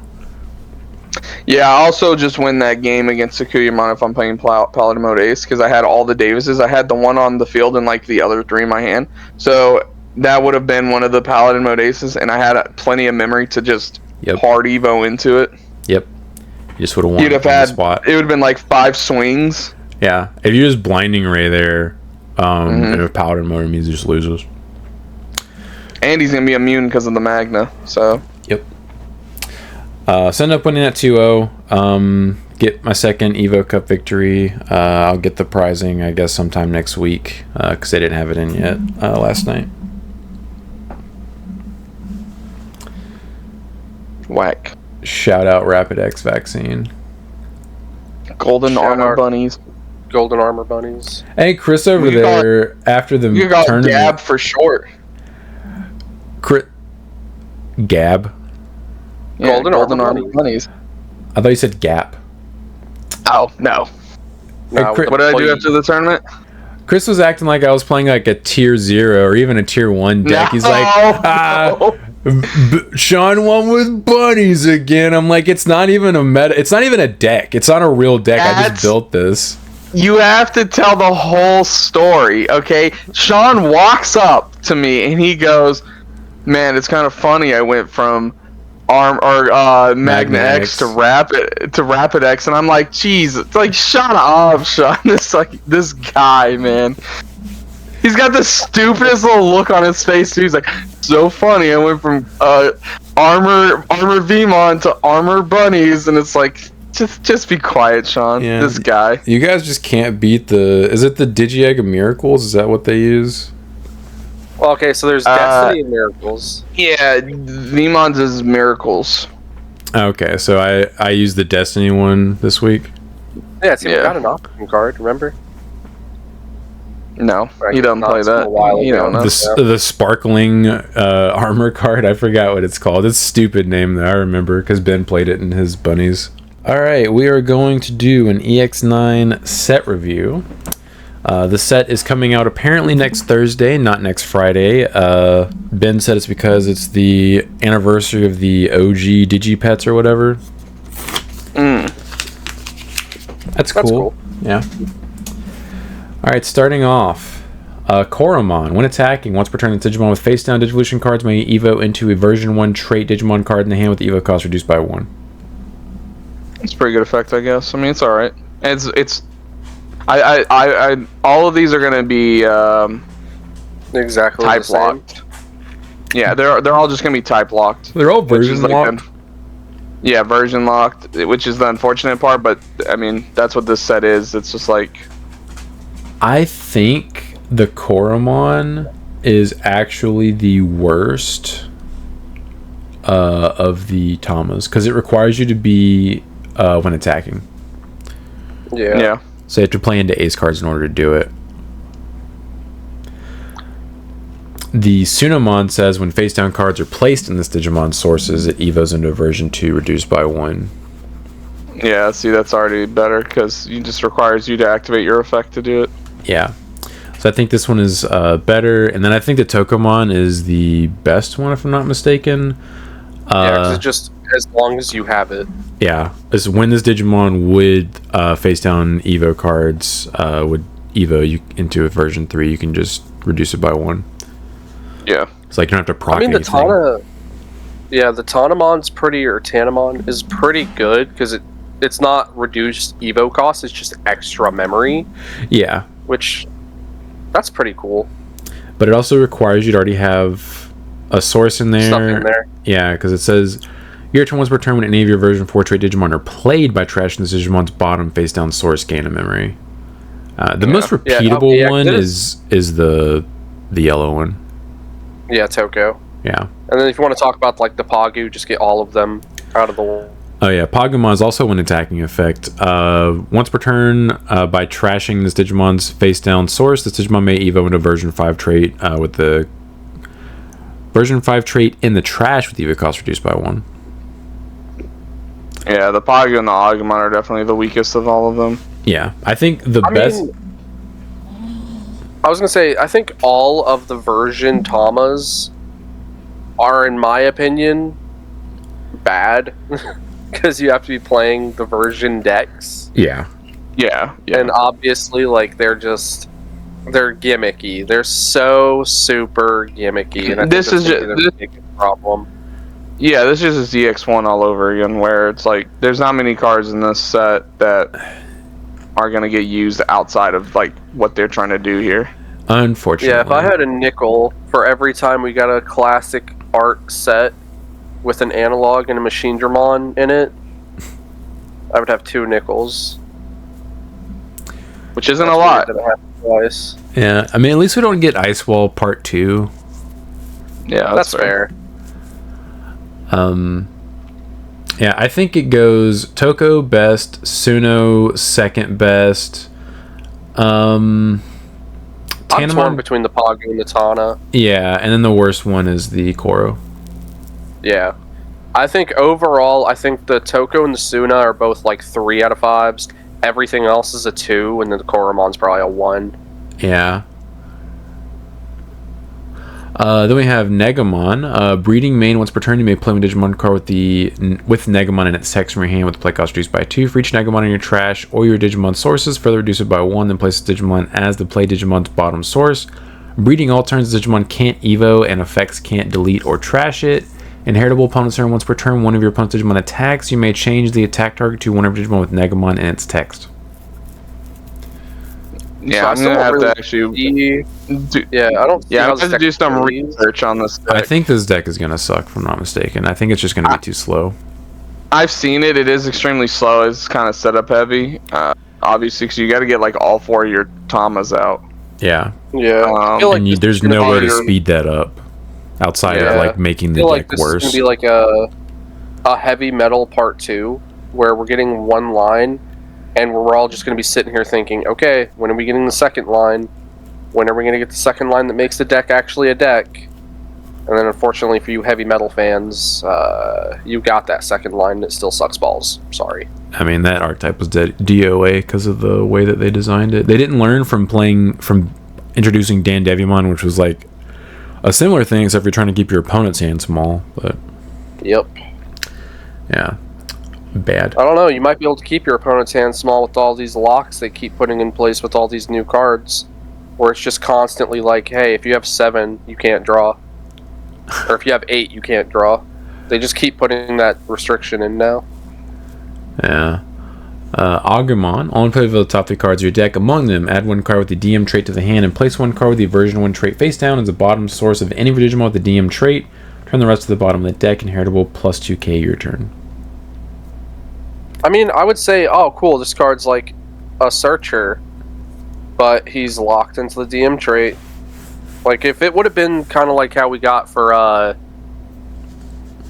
Yeah, I also just win that game against Sakuyamon if I'm playing Paladin mode Ace, because I had all the Davises. I had the one on the field and like the other 3 in my hand. So that would have been one of the Paladin mode Aces, and I had plenty of memory to just hard Evo into it. Yep. You just would have won. You'd have had, spot. It would have been like 5 swings. Yeah. If you just Blinding Ray there, and if Paladin mode means he just loses. And he's going to be immune because of the Magna, so. Yep. So end up winning at 2-0. Get my second Evo Cup victory. I'll get the prizing, I guess, sometime next week, because they didn't have it in yet last night. Whack. Shout out Rapid X vaccine. Golden Armor Bunnies. Golden Armor Bunnies. Hey, Chris over there, after the you got tournament. Gab for short. Gab? Yeah, Golden Armor Bunnies. I thought you said Gap. Oh, no. Hey, what did I do after the tournament? Chris was acting like I was playing like a tier 0 or even a tier 1 deck. He's like, Sean won with bunnies again. I'm like, it's not even a meta. It's not even a deck. It's not a real deck. I just built this. You have to tell the whole story, okay? Sean walks up to me and he goes, man, it's kind of funny. I went from Magna X to Rapid X, and I'm like, geez, it's like, shut up, Sean. This guy, man. He's got the stupidest little look on his face too. He's like, so funny. I went from Armor Vemon to Armor Bunnies, and it's like, just be quiet, Sean. Yeah. This guy. You guys just can't beat is it the Digi-Egg of Miracles? Is that what they use? Well, okay, so there's Destiny and Miracles. Yeah, Vemon's is Miracles. Okay, so I used the Destiny one this week. Yeah, it's got an option card, remember? No, he doesn't play that. You don't know. The sparkling armor card, I forgot what it's called. It's a stupid name that I remember because Ben played it in his bunnies. Alright, we are going to do an EX9 set review. The set is coming out apparently next Thursday, not next Friday. Ben said it's because it's the anniversary of the OG Digipets or whatever. That's cool. Yeah. Alright, starting off. Koromon. When attacking, once per turn, the Digimon with face-down Digivolution cards may evo into a version 1 trait Digimon card in the hand with the evo cost reduced by 1. It's a pretty good effect, I guess. I mean, it's alright. I all of these are gonna be exactly type locked. Yeah, they're all just gonna be type locked. They're all version locked. Yeah, version locked, which is the unfortunate part. But I mean, that's what this set is. It's just like, I think the Koromon is actually the worst of the Tamas because it requires you to be when attacking. Yeah. So you have to play into ace cards in order to do it. The Sunamon says when face down cards are placed in this Digimon sources, it evos into a version 2 reduced by 1. yeah. See, that's already better because it just requires you to activate your effect to do it. Yeah. So I think this one is better. And then I think the Tokomon is the best one, if I'm not mistaken. Yeah, because it's just as long as you have it. Yeah. Is when this Digimon would face down Evo cards, would Evo you into a version 3, you can just reduce it by 1. Yeah. It's like you don't have to proc I mean, anything. the Tanamon's Tanamon is pretty good because it's not reduced Evo cost, it's just extra memory. Yeah. Which, that's pretty cool. But it also requires you to already have a source in there. Stuff in there. Yeah, because it says your turn once per turn when any of your version 4 trait Digimon are played by trashing this Digimon's bottom face down source gain of memory. The most repeatable one is the yellow one. Yeah, Toko. Yeah. And then if you want to talk about like the Pagu, just get all of them out of the way. Oh yeah, Pagumon is also an attacking effect. Once per turn, by trashing this Digimon's face down source, this Digimon may evo into version 5 trait with the version 5 trait in the trash with evo cost reduced by 1. Yeah, the Pagu and the Agumon are definitely the weakest of all of them. Yeah, I think the best. I was gonna say, I think all of the version Tamas are, in my opinion, bad because you have to be playing the version decks. Yeah. Yeah. And obviously, like they're gimmicky. They're so super gimmicky, and I think This is just the biggest problem. Yeah, this is just EX1 all over again, where it's like there's not many cards in this set that are gonna get used outside of like what they're trying to do here. Unfortunately. Yeah, if I had a nickel for every time we got a classic art set with an analog and a machine Dramon in it, I would have 2 nickels. Which isn't a lot. Twice. Yeah, I mean, at least we don't get Ice Wall Part 2. Yeah, that's fair. Yeah, I think it goes Toko best, Suno second best. I'm torn between the Pagu and the Tana. Yeah, and then the worst one is the Koro. Yeah. I think overall, the Toko and the Suna are both like 3 out of 5s. Everything else is a 2, and then the Koromon's probably a 1. Yeah. Then we have Negamon. Breeding main once per turn, you may play one Digimon card with Negamon in its text from your hand with the play cost reduced by 2. For each Negamon in your trash or your Digimon sources, further reduce it by 1, then place the Digimon as the play Digimon's bottom source. Breeding all turns, the Digimon can't evo, and effects can't delete or trash it. Inheritable opponent's turn once per turn, one of your opponent's Digimon attacks. You may change the attack target to one of your Digimon with Negamon in its text. Yeah, so I'm gonna have to actually. I don't. Yeah, I'm gonna do some research on this deck. I think this deck is gonna suck, if I'm not mistaken. I think it's just gonna be too slow. I've seen it. It is extremely slow. It's kind of setup heavy. Obviously, because you got to get like all 4 of your Tamas out. Yeah. Yeah. And there's no way to speed that up outside of like making the deck worse. This is gonna be like a heavy metal part 2, where we're getting 1 line. And we're all just going to be sitting here thinking, okay, when are we getting the second line? When are we going to get the second line that makes the deck actually a deck? And then unfortunately for you heavy metal fans, you got that second line and it still sucks balls. Sorry. I mean, that archetype was DOA because of the way that they designed it. They didn't learn from introducing Dan Devimon, which was like a similar thing, except you're trying to keep your opponent's hand small. But yep. Yeah. Bad. I don't know. You might be able to keep your opponent's hand small with all these locks they keep putting in place with all these new cards, where it's just constantly like, hey, if you have 7, you can't draw. Or if you have 8, you can't draw. They just keep putting that restriction in now. Yeah. Agumon. Only play the top 3 cards of your deck. Among them, add 1 card with the DM trait to the hand and place 1 card with the version 1 trait face down as the bottom source of any Digimon with the DM trait. Turn the rest to the bottom of the deck. Inheritable plus 2k your turn. I mean, I would say, oh, cool, this card's like a searcher, but he's locked into the DM trait. Like, if it would have been kind of like how we got for,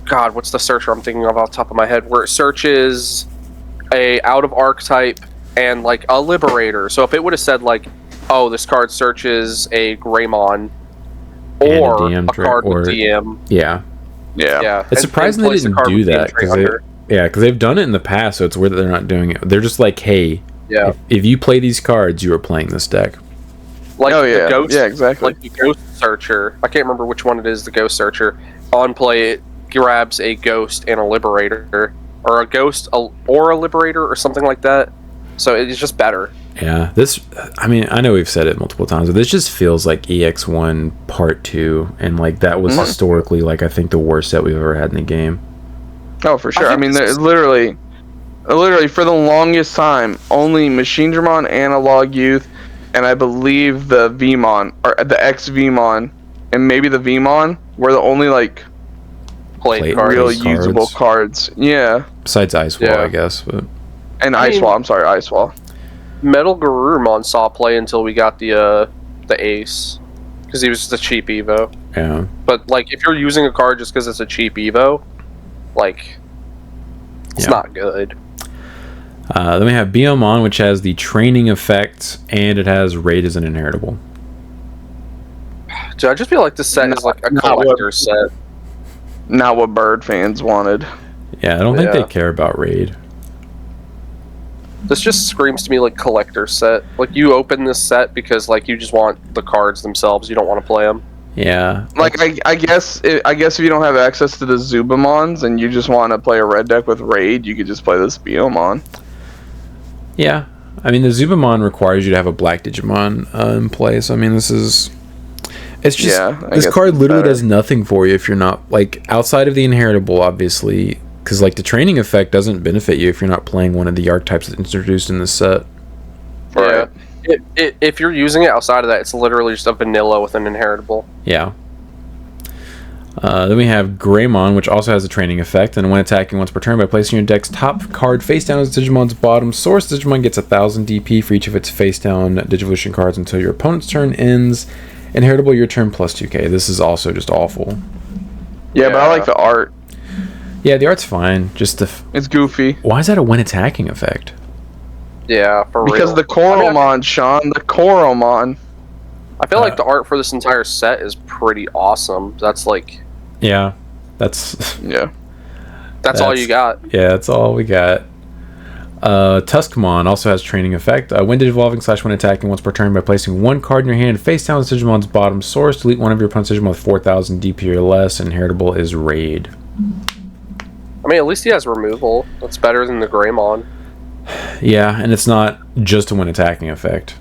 God, what's the searcher I'm thinking of off the top of my head, where it searches a out of archetype and, like, a Liberator. So if it would have said, like, oh, this card searches a Greymon or a card with DM. Yeah. It's surprising they didn't do that, because they've done it in the past, so it's weird that they're not doing it. They're just like, hey, if you play these cards, you are playing this deck. Like the Ghost, exactly. Like the Ghost Searcher. I can't remember which one it is, the Ghost Searcher. On play, it grabs a Ghost and a Liberator. Or a Ghost or a Liberator or something like that. So it's just better. Yeah, I mean, I know we've said it multiple times, but this just feels like EX1 Part 2. And, like, that was historically, like, I think the worst set we've ever had in the game. Oh, for sure. I mean, literally, for the longest time, only Machine Dramon, Analog Youth, and I believe the Vmon, or the X-Vmon, and maybe the Vmon were the only, like, real usable cards. Yeah. Besides Ice Wall, I guess. But. And Ice Wall. I'm sorry, Ice Wall. Metal Garurumon saw play until we got the Ace. Because he was just a cheap Evo. Yeah. But, like, if you're using a card just because it's a cheap Evo, like, it's not good. Then we have Biomon, which has the training effect, and it has Raid as an inheritable. Dude, I just feel like this set is like a collector's set. Not what Bird fans wanted. Yeah, I don't think they care about Raid. This just screams to me like collector's set. Like, you open this set because, like, you just want the cards themselves. You don't want to play them. Yeah. Like, I guess if you don't have access to the Zubamons and you just want to play a red deck with Raid, you could just play this Biomon. Yeah. I mean, the Zubamon requires you to have a black Digimon in play, so I mean, this is... It's just... this card literally does nothing for you if you're not... Like, outside of the inheritable, obviously, because, like, the training effect doesn't benefit you if you're not playing one of the archetypes that's introduced in this set. Right. If you're using it outside of that, it's literally just a vanilla with an inheritable. Yeah. Then we have Greymon, which also has a training effect, and when attacking once per turn by placing your deck's top card face down as Digimon's bottom source, Digimon gets 1000 DP for each of its face down Digivolution cards until your opponent's turn ends. Inheritable your turn plus 2k. This is also just awful. Yeah, but I like the art. Yeah, the art's fine. Just it's goofy. Why is that a when attacking effect? Yeah, for real. Because the Koromon, Sean, the Koromon. I feel like the art for this entire set is pretty awesome. That's like... Yeah, that's... Yeah. That's all you got. Yeah, that's all we got. Tuskmon also has training effect. When Digivolving / when attacking once per turn by placing 1 card in your hand face down with Digimon's bottom source, delete one of your opponent's Digimon with 4000 DP or less. Inheritable is Raid. I mean, at least he has removal. That's better than the Greymon. Yeah, and it's not just a when attacking effect.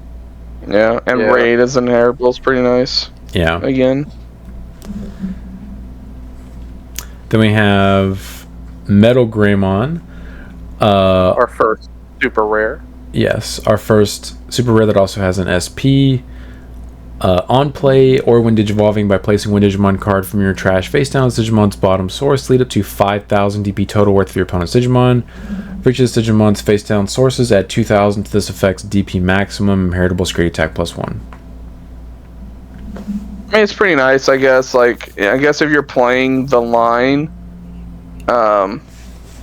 Yeah, and Raid as an inheritable is pretty nice. Yeah. Again. Then we have Metal Greymon. Our first super rare. Yes, our first super rare that also has an SP. On play or when Digivolving by placing one Digimon card from your trash face down as Digimon's bottom source, lead up to 5000 DP total worth of your opponent's Digimon. For each of this Digimon's face down sources, add 2000 to this effect's DP maximum. Inheritable straight attack +1. I mean, it's pretty nice, I guess. Like, I guess if you're playing the line,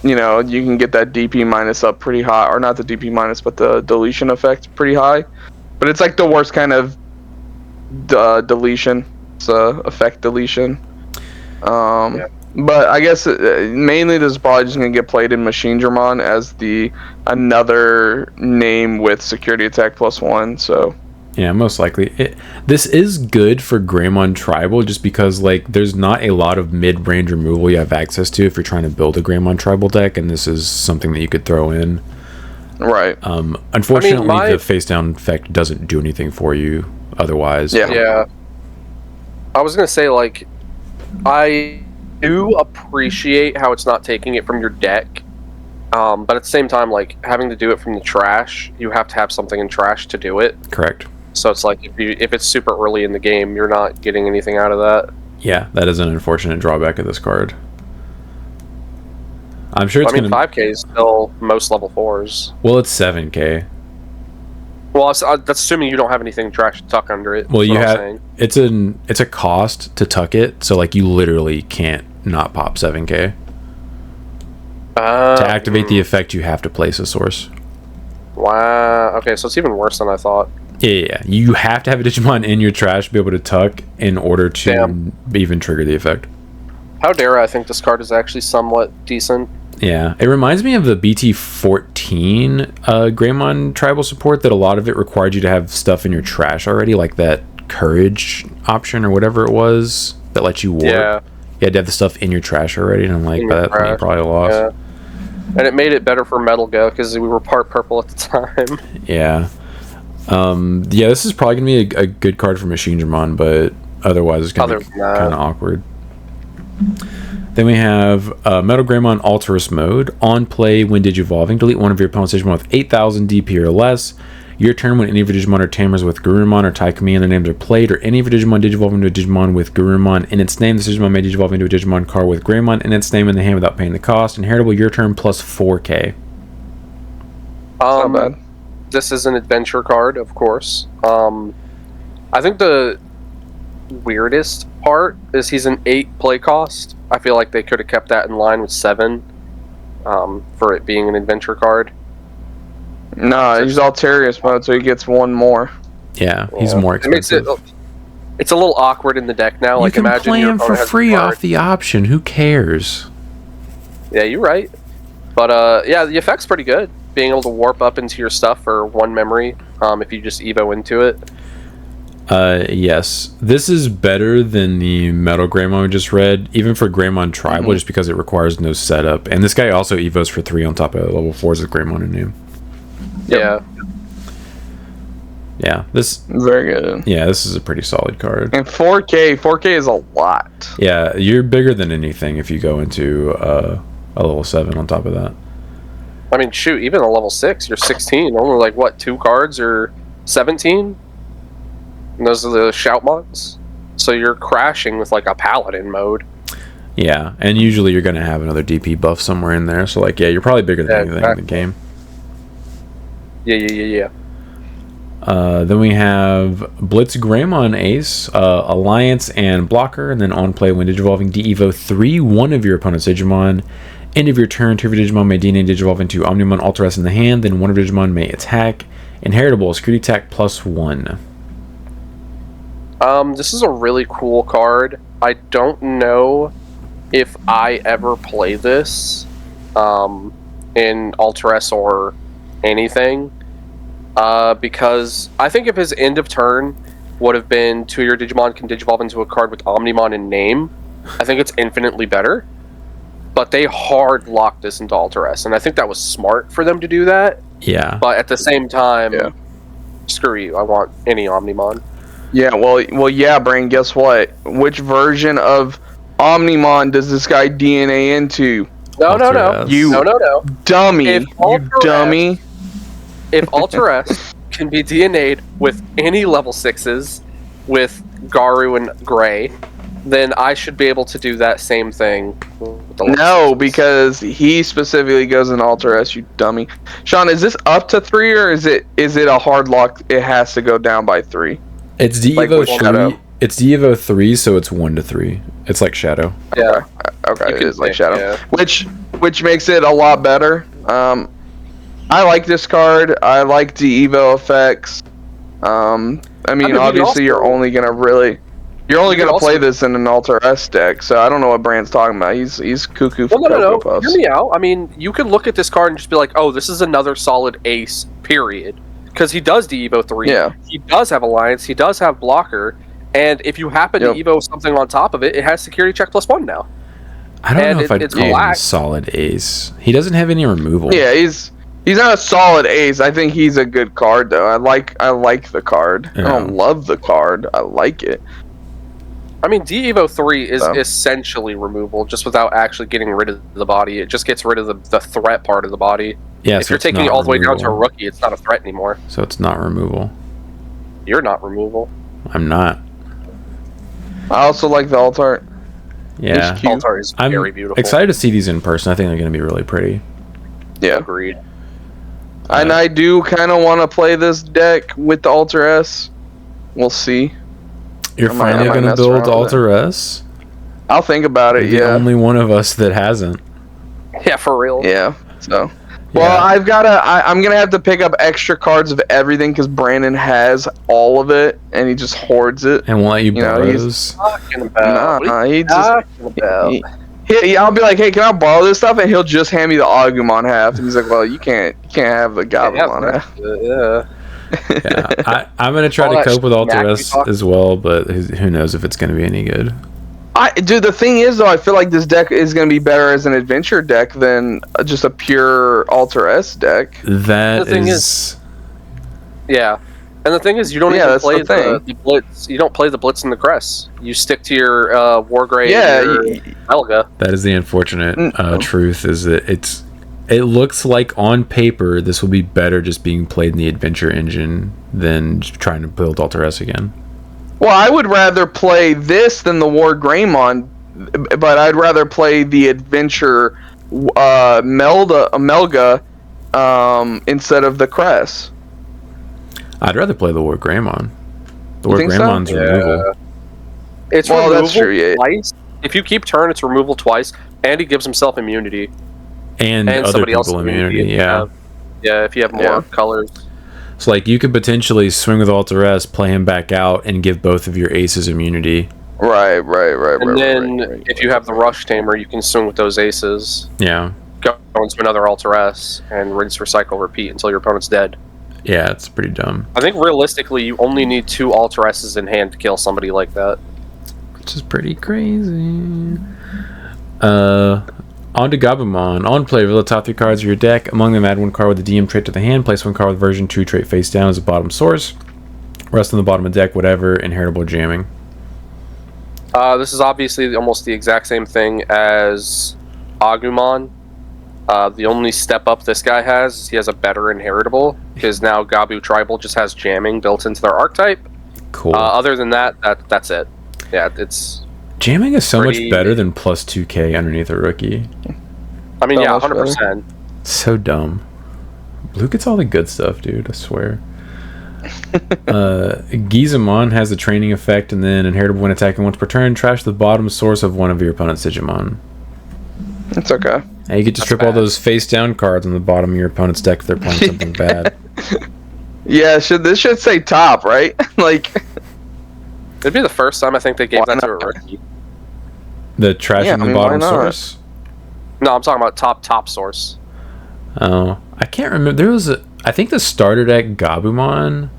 you know, you can get that DP minus up pretty high, or not the DP minus, but the deletion effect pretty high. But it's like the worst kind of deletion. It's effect deletion. But I guess mainly this is probably just going to get played in Machine Dramon as another name with security attack +1. So yeah, most likely. This is good for Greymon Tribal just because like there's not a lot of mid-range removal you have access to if you're trying to build a Greymon Tribal deck, and this is something that you could throw in. Right. Unfortunately, the face down effect doesn't do anything for you otherwise. Yeah. I was gonna say, like, I do appreciate how it's not taking it from your deck, but at the same time, like, having to do it from the trash, you have to have something in trash to do it. Correct. So it's like if it's super early in the game, you're not getting anything out of that. Yeah, that is an unfortunate drawback of this card. I'm sure it's 5K is still most level 4s. Well, it's 7K. Well, that's assuming you don't have anything trash to tuck under it. Well, you have. It's a cost to tuck it, so like you literally can't not pop 7K. To activate the effect, you have to place a source. Wow. Okay, so it's even worse than I thought. Yeah. You have to have a Digimon in your trash to be able to tuck in order to even trigger the effect. How dare I think this card is actually somewhat decent. Yeah, it reminds me of the BT21 Greymon Tribal support, that a lot of it required you to have stuff in your trash already, like that Courage option or whatever it was that lets you warp. Yeah. You had to have the stuff in your trash already, and I'm like, by that point, you probably lost. Yeah. And it made it better for Metal Go because we were part purple at the time. Yeah. This is probably going to be a good card for Machine Dramon, but otherwise it's going to be kind of awkward. Then we have Metal Greymon Alterous Mode. On play, when Digivolving, delete one of your opponent's Digimon with 8,000 DP or less. Your turn, when any of your Digimon or Tamers with Garurumon or Taikumi and their names are played, or any of your Digimon digivolve into a Digimon with Garurumon in its name, this Digimon may digivolve into a Digimon card with Greymon in its name in the hand without paying the cost. Inheritable, your turn plus 4K. Not bad. This is an adventure card, of course. I think the weirdest part is he's an 8 play cost. I feel like they could have kept that in line with 7 for it being an adventure card. Nah, he's Alterius mode, so he gets 1 more. Yeah, he's more expensive. It's a little awkward in the deck now. You can play him for free off the option. Who cares? Yeah, you're right. But the effect's pretty good. Being able to warp up into your stuff for 1 memory if you just Evo into it. Yes. This is better than the Metal Greymon we just read, even for Greymon Tribal, just because it requires no setup. And this guy also Evos for 3 on top of level 4s with Greymon in name. Yeah. Yeah, this very good. Yeah, this is a pretty solid card. And 4K is a lot. Yeah, you're bigger than anything if you go into a level 7 on top of that. I mean, shoot, even a level 6, you're 16. Only like what, 2 cards or 17? And those are the shout mods. So you're crashing with like a paladin mode. Yeah, and usually you're gonna have another DP buff somewhere in there. So like, yeah, you're probably bigger than anything in the game. Yeah. Then we have Blitz Greymon Ace, Alliance, and Blocker, and then on play when Digivolving D-Evo 3, one of your opponent's Digimon. End of your turn, 2 of your Digimon may DNA Digivolve into Omnimon Alterous in the hand, then one of your Digimon may attack. Inheritable, security attack +1. This is a really cool card. I don't know if I ever play this in Alterous or anything. Because I think if his end of turn would have been 2 of your Digimon can Digivolve into a card with Omnimon in name, I think it's infinitely better. But they hard locked this into Alterous, and I think that was smart for them to do that. Yeah. But at the same time, screw you. I want any Omnimon. Yeah, well, yeah, Brain, guess what? Which version of Omnimon does this guy DNA into? No. You dummy. You dummy. If Alterous can be DNA'd with any level 6s with Garu and Gray, then I should be able to do that same thing with the No, because he specifically goes in Alterous, you dummy. Sean, is this up to 3 or is it a hard lock? It has to go down by 3. It's D-Evo 3. It's D-Evo 3, so it's 1 to 3. It's like Shadow. Yeah. Okay, it is like Shadow. Yeah. Which makes it a lot better. I like this card. I like the Evo effects. I mean obviously you're only gonna really. You're only You gonna could play also- this in an Alter S deck, so I don't know what Brand's talking about. He's cuckoo for Well, Cocoa Puffs. Hear me out. I mean, you could look at this card and just be like, "Oh, this is another solid ace." Period. Because he does the Evo 3. Yeah. He does have Alliance. He does have Blocker. And if you happen to Evo something on top of it, it has Security Check +1 now. I don't And know if I'd it's call him a black. solid ace. He doesn't have any removal. Yeah, he's not a solid ace. I think he's a good card though. I like the card. Yeah. I don't love the card. I like it. I mean, D-Evo 3 is So. essentially removal, just without actually getting rid of the body. It just gets rid of the threat part of the body. Yeah, If so you're it's taking it not all the way down to a removal. rookie, it's not a threat anymore. So it's not removal. You're not removal. I'm not. I also like the alt art. Yeah. It's cute. Altar is I'm very beautiful. excited to see these in person. I think they're going to be really pretty. Yeah. Agreed. And I do kind of want to play this deck with the Alter S. We'll see. You're I might finally going to mess around build with Alter S? I'll think about it. You're the Yeah. only one of us that hasn't. Yeah, for real. Yeah. So. Well, Yeah. I'm gonna have to pick up extra cards of everything because Brandon has all of it and he just hoards it. And won't let you You know, borrow he's- those? Talking about. Nah, he just. Talking about. I'll be like, hey, can I borrow this stuff? And he'll just hand me the Agumon half, and he's like, well, you can't have the Gabumon half. Yeah. Yeah, I'm going to try All to that cope with Alter smack we S talked- as well, but who knows if it's going to be any good. Dude, the thing is, though, I feel like this deck is going to be better as an adventure deck than just a pure Alter S deck. That The thing is... Yeah. And the thing is, you don't Yeah, even that's play the thing. the Blitz. You don't play the Blitz and the Crest. You stick to your Wargrave Yeah, and your Elga. That is the unfortunate Mm. truth, is that it looks like on paper this will be better just being played in the adventure engine than just trying to build Alter S again. Well, I would rather play this than the War Greymon, but I'd rather play the adventure Melga instead of the Crest. I'd rather play the War Greymon. The You War think so? Greymon's Yeah. removal. It's Well, removal that's true, yeah. twice. If you keep turn, it's removal twice, and he gives himself immunity. And other somebody else people immunity, if yeah. Yeah, if you have more Yeah. colors. So like you could potentially swing with Alter S, play him back out, and give both of your aces immunity. Right. And then if you have the Rush Tamer, you can swing with those aces, Yeah. go into another Alter S, and rinse, recycle, repeat until your opponent's dead. Yeah, it's pretty dumb. I think realistically, you only need 2 Alter S's in hand to kill somebody like that. Which is pretty crazy. On to Gabumon. On play, reveal the top 3 cards of your deck. Among them, add 1 card with the DM trait to the hand. Place 1 card with version 2 trait face down as a bottom source. Rest on the bottom of the deck, whatever. Inheritable jamming. This is obviously almost the exact same thing as Agumon. The only step up this guy has is he has a better inheritable, because now Gabu Tribal just has jamming built into their archetype. Cool. Other than that, that's it. Yeah, it's... Jamming is so pretty- much better than plus 2k underneath a rookie. I mean, So yeah, much 100%. So dumb. Blue gets all the good stuff, dude. I swear. Gizamon has the training effect, and then inheritable when attacking once per turn. Trash the bottom source of one of your opponent's Digimon. It's okay. Now you get to strip all those face down cards on the bottom of your opponent's deck if they're playing something bad. Yeah, this should say top, right? Like, It'd be the first time I think they gave Why that to a not? rookie. The trash Yeah, in I the mean, why bottom not? source. No, I'm talking about top source. Oh, I can't remember. There was I think the starter deck Gabumon.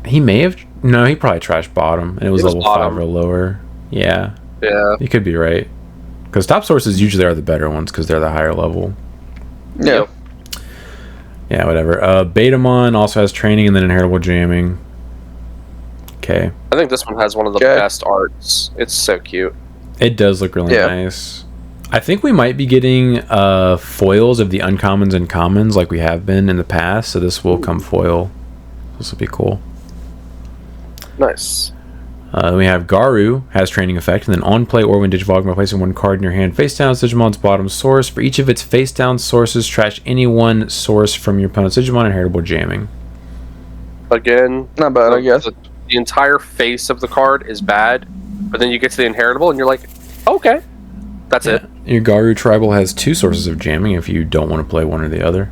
He may have. No, he probably trashed bottom, and it was was level bottom. 5 or lower. Yeah, Yeah. you could be right. Because top sources usually are the better ones because they're the higher level. yeah. Yep. Yeah, whatever. Betamon also has training and then inheritable jamming. Okay. I think this one has one of the Okay. best arts. It's so cute. It does look really Yeah. nice. I think we might be getting foils of the uncommons and commons like we have been in the past, so this will come foil. This will be cool. Nice. We have Garu has training effect, and then on play or when Digivolve by placing 1 card in your hand face down, Digimon's bottom source. For each of its face down sources, trash any one source from your opponent's Digimon, inheritable jamming. Again, Not bad, I guess. The entire face of the card is bad, but then you get to the inheritable and you're like, okay, that's it. Your Garu Tribal has 2 sources of jamming if you don't want to play one or the other.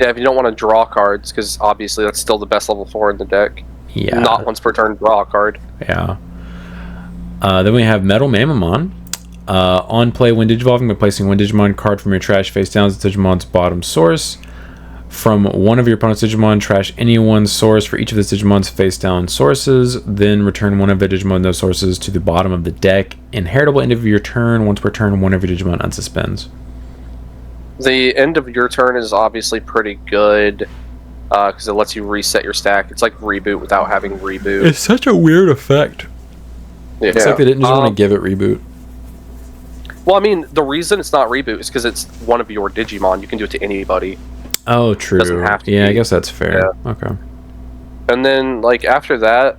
Yeah, if you don't want to draw cards, because obviously that's still the best level 4 in the deck. Yeah. Not once per turn draw a card. Yeah. Then we have Metal Mamamon. On play, when Digivolving, by placing one Digimon card from your trash face down to Digimon's bottom source. From one of your opponent's Digimon, trash any one source for each of this Digimon's face down sources. Then return one of the Digimon those sources to the bottom of the deck. Inheritable end of your turn. Once per turn, one of your Digimon unsuspends. The end of your turn is obviously pretty good because it lets you reset your stack. It's like reboot without having reboot. It's such a weird effect. Yeah. It's like they didn't just want to give it reboot. Well, I mean, the reason it's not reboot is because it's one of your Digimon. You can do it to anybody. Oh, true. Doesn't have to yeah, be. I guess that's fair. Yeah. Okay. And then, like, after that,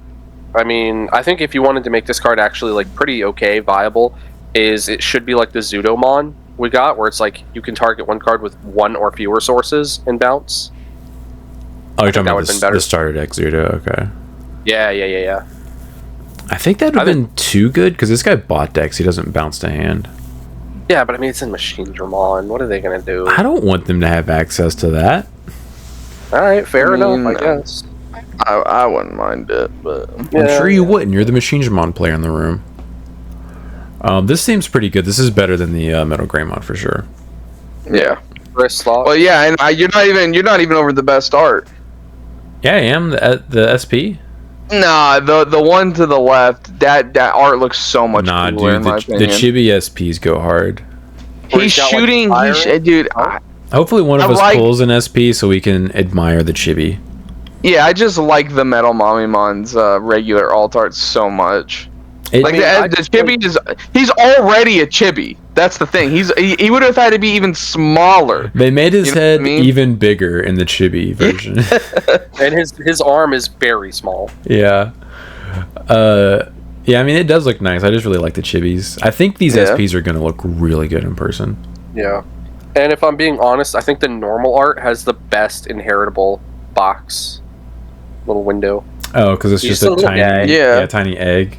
I mean, I think if you wanted to make this card actually, like, pretty okay, viable, is it should be like the Zudomon we got, where it's like you can target one card with one or fewer sources and bounce. Oh, you're talking that about would've been better. the starter deck Zudo, okay. Yeah. I think that would have been too good, because this guy bot decks, he doesn't bounce to hand. Yeah, but I mean, it's in Machine Dramon. What are they going to do? I don't want them to have access to that. Alright, fair enough, I guess. I wouldn't mind it, but I'm sure you wouldn't. You're the Machine Dramon player in the room. This seems pretty good. This is better than the Metal Greymon for sure. yeah. Wrist slot. Well, yeah, and you're not even over the best art. Yeah, I am the SP. Nah, the one to the left, that art looks so much Nah, cooler, dude, in my the opinion. chibi SPs go hard. He's got, like, shooting. fire? Dude, Hopefully, one of I us like- pulls an SP so we can admire the chibi. yeah, I just like the Metal Mamimon's regular alt art so much. It- Like I mean, the chibi he's already a chibi. That's the thing. He would have had to be even smaller. They made his You know what head I mean? even bigger in the chibi version. And his arm is very small. Yeah. Yeah, I mean, it does look nice. I just really like the chibis. I think these Yeah. SPs are going to look really good in person. Yeah. And if I'm being honest, I think the normal art has the best inheritable box. Little window. Oh, because it's He's just a a little tiny, guy. Yeah. tiny egg.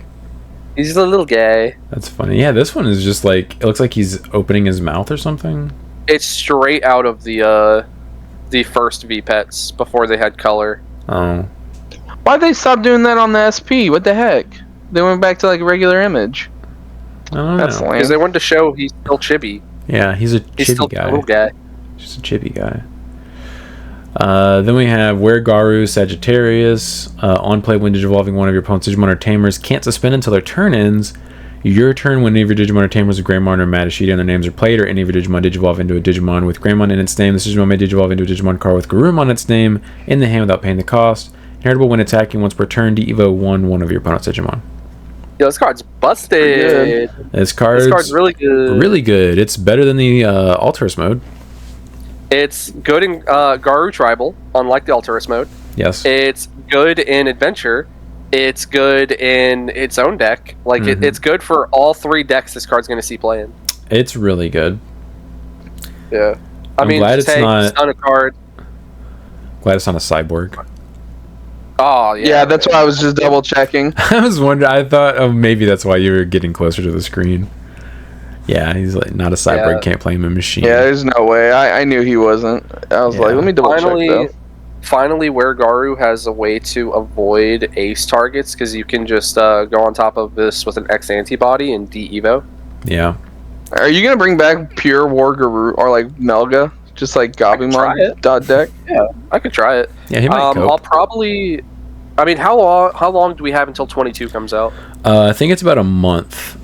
He's a little guy. That's funny. Yeah, this one is just like, it looks like he's opening his mouth or something. It's straight out of the first V-Pets before they had color. Oh. Why'd they stop doing that on the SP? What the heck? They went back to like a regular image. I don't That's know. lame. Because they wanted to show he's still chibi. Yeah, he's a He's still chibi a little guy. guy. Just a chibi guy. Then we have Weregaru Sagittarius. On play, when Digivolving one of your opponent's Digimon or Tamers can't suspend until their turn ends. Your turn, when any of your Digimon or Tamers with Greymon or Madashida and their names are played, or any of your Digimon Digivolve into a Digimon with Greymon in its name. This Digimon may Digivolve into a Digimon card with Garurumon on its name in the hand without paying the cost. Inheritable when attacking once per turn. De-Evo one of your opponent's Digimon. Yo, this card's busted. This card's really good. really good. It's better than the Alterous mode. It's good in Garu Tribal, unlike the Alterous mode. Yes. It's good in Adventure. It's good in its own deck. Like, it's good for all three decks this card's going to see playing. It's really good. Yeah. I'm glad it's not- stun a card. Glad it's not a cyborg. Oh, yeah. Yeah, that's why I was just double checking. I was wondering. I thought, oh, maybe that's why you were getting closer to the screen. Yeah, he's like not a cyborg. Yeah. Can't play him in machine. Yeah, there's no way. I knew he wasn't. I was like, let me double check though. Finally, Weregaru has a way to avoid ace targets because you can just go on top of this with an X antibody and de-evo. Yeah. Are you gonna bring back pure War Guru or like Melga? Just like try Gabumon it. dot deck? Yeah, I could try it. Yeah, he might cope. I'll probably. I mean, how long do we have until 22 comes out? I think it's about a month.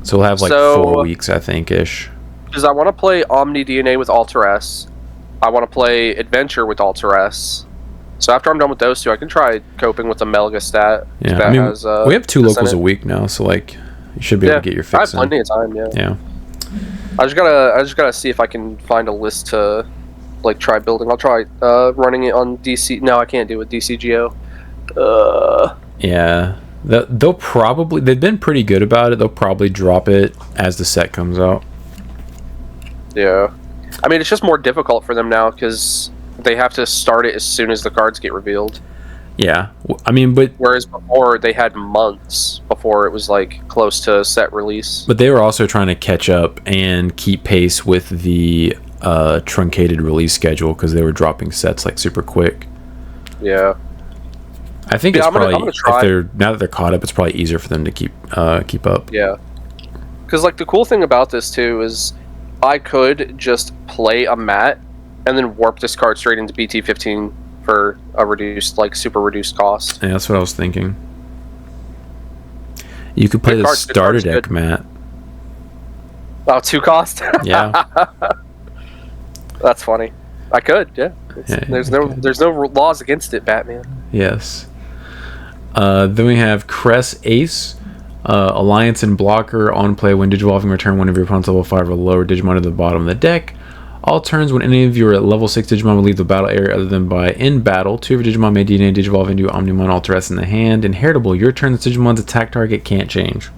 So we'll have like So- 4 weeks, I think, ish. Because I want to play Omni DNA with Alter S. I want to play Adventure with Alter S. So after I'm done with those two, I can try coping with the Melga stat. Yeah, that I mean, has, we have 2 this in locals it. a week now, so like you should be able to get your I have fix in. plenty of time. Yeah. Yeah. I just gotta see if I can find a list to like try building. I'll try running it on DC. No, I can't do it with DCGO. Yeah. They'll probably, they've been pretty good about it. They'll probably drop it as the set comes out. Yeah. I mean, it's just more difficult for them now because they have to start it as soon as the cards get revealed. Yeah. I mean, but Whereas before, they had months before it was like close to set release. they were also trying to catch up and keep pace with the truncated release schedule because they were dropping sets like super quick. Yeah. I think Yeah, it's I'm gonna probably try. if they're now that they're caught up, it's probably easier for them to keep up. Yeah. Because, like, the cool thing about this, too, is I could just play a mat and then warp this card straight into BT15 for a reduced, like, super reduced cost. Yeah, that's what I was thinking. You could play Good the card, good starter card's deck, good. Matt. Oh, 2 cost? Yeah. That's funny. I could, yeah. Yeah, there's you no could. there's no laws against it, Batman. Yes. Then we have Cress Ace. Alliance and Blocker. On play, when Digivolving, return one of your opponent's level 5 or lower Digimon to the bottom of the deck. All turns, when any of your level 6 Digimon will leave the battle area other than by in battle, 2 of your Digimon may DNA Digivolve into Omnimon Alter in the hand. Inheritable, your turn, the Digimon's attack target can't change.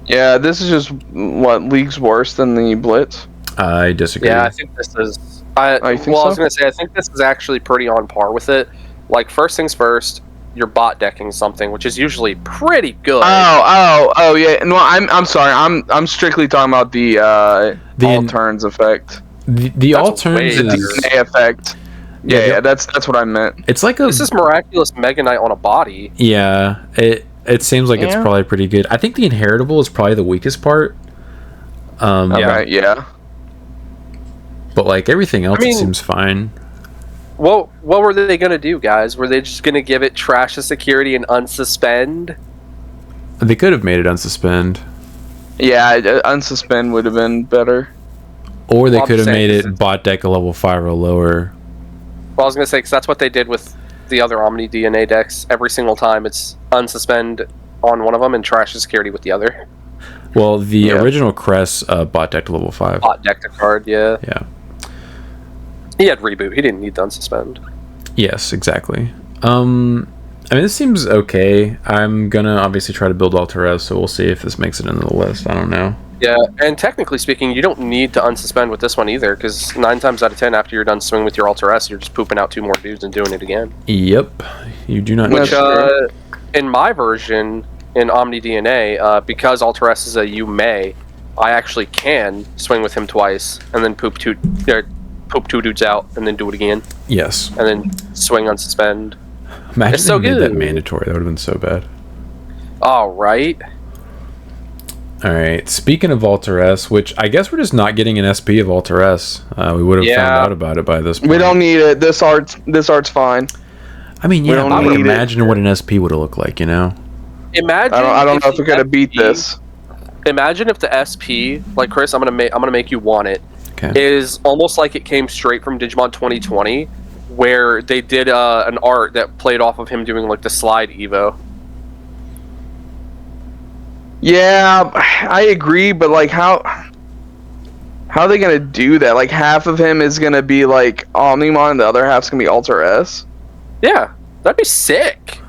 Yeah, this is just what leagues worse than the Blitz. I disagree. Yeah, I think this is. You think I was so? gonna say I think this is actually pretty on par with it. Like, first things first, you're bot decking something, which is usually pretty good. Oh, yeah. No, I'm sorry. I'm strictly talking about the all turns effect. The all turns way The is DNA effect. Yeah, that's what I meant. it's like a This is Miraculous Mega Knight on a body. yeah. It seems like it's Yeah. probably pretty good. I think the inheritable is probably the weakest part. Okay, yeah. But like everything else, I mean- it seems fine. What were they gonna do, guys? Were they just gonna give it trash to security and unsuspend? They could have made it unsuspend, Yeah, unsuspend would have been better. or they Well, I'm could have saying made this it bot deck a level 5 or lower. Well, I was gonna say, because that's what they did with the other Omni DNA decks. Every single time, it's unsuspend on one of them and trash to security with the other. Well, the Yeah. original Cress bot decked level 5. Bot deck the card, yeah. Yeah. He had reboot. He didn't need to unsuspend. Yes, exactly. I mean, this seems okay. I'm gonna obviously try to build Alterez, so we'll see if this makes it into the list. I don't know. Yeah, and technically speaking, you don't need to unsuspend with this one either, because 9 times out of 10, after you're done swinging with your Alter S, you're just pooping out 2 more dudes and doing it again. Yep. You do not need Which, That's in my version, in Omni DNA, because Alter S is a you may, I actually can swing with him twice, and then poop 2 dudes out, and then do it again, Yes. and then swing unsuspend. Imagine It's so they made that good. mandatory. That would have been so bad. All right. All right. Speaking of Alter S, which I guess we're just not getting an SP of Alter S. We would have Yeah. found out about it by this point. We don't need it. This art's fine. I mean, yeah, don't but need it. imagine what an SP would have looked like, you know? Imagine. I don't know if the we could have beat SP this. Imagine if the SP, like Chris, I'm gonna make you want it, Okay. is almost like it came straight from Digimon 2020, where they did an art that played off of him doing like the slide Evo. Yeah, I agree, but like how are they gonna do that? Like half of him is gonna be like Omnimon, and the other half's gonna be Alter S. Yeah, that'd be sick.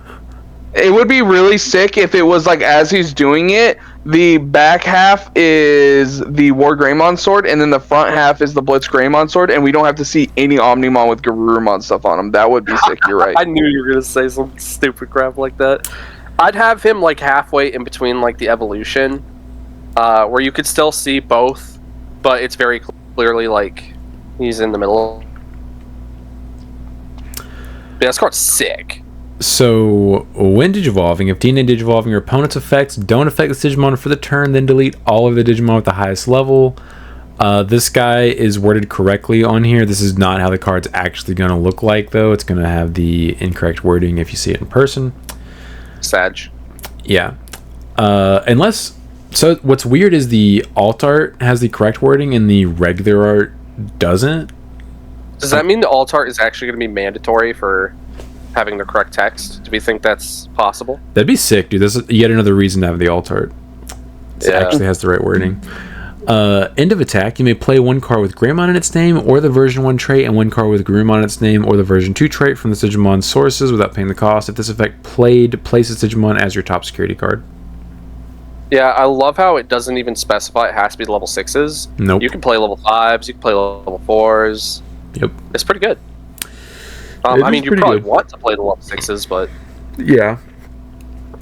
It would be really sick if it was like as he's doing it, the back half is the War Greymon sword, and then the front half is the Blitz Greymon sword, and we don't have to see any Omnimon with Garurumon stuff on him. That would be sick. You're right. I knew you were gonna say some stupid crap like that. I'd have him like halfway in between like the evolution, where you could still see both, but it's very clearly like he's in the middle. Yeah, this card's sick. So, when Digivolving, if DNA Digivolving your opponent's effects don't affect this Digimon for the turn, then delete all of the Digimon with the highest level. This guy is worded correctly on here. This is not how the card's actually going to look like, though. It's going to have the incorrect wording if you see it in person. Sag. Yeah. Unless... So, what's weird is the alt art has the correct wording and the regular art doesn't. Does that mean the alt art is actually going to be mandatory for having the correct text? Do we think that's possible? That'd be sick, dude. That's yet another reason to have the alt art. It Yeah. actually has the right wording. End of attack, you may play 1 card with Greymon in its name, or the version 1 trait, and 1 card with Garurumon in its name, or the version 2 trait from the Digimon sources without paying the cost. If this effect played, place this Digimon as your top security card. Yeah, I love how it doesn't even specify it has to be level 6s. Nope. You can play level 5s, you can play level 4s. Yep. It's pretty good. It I is mean, you pretty probably good. want to play the level 6s, but Yeah.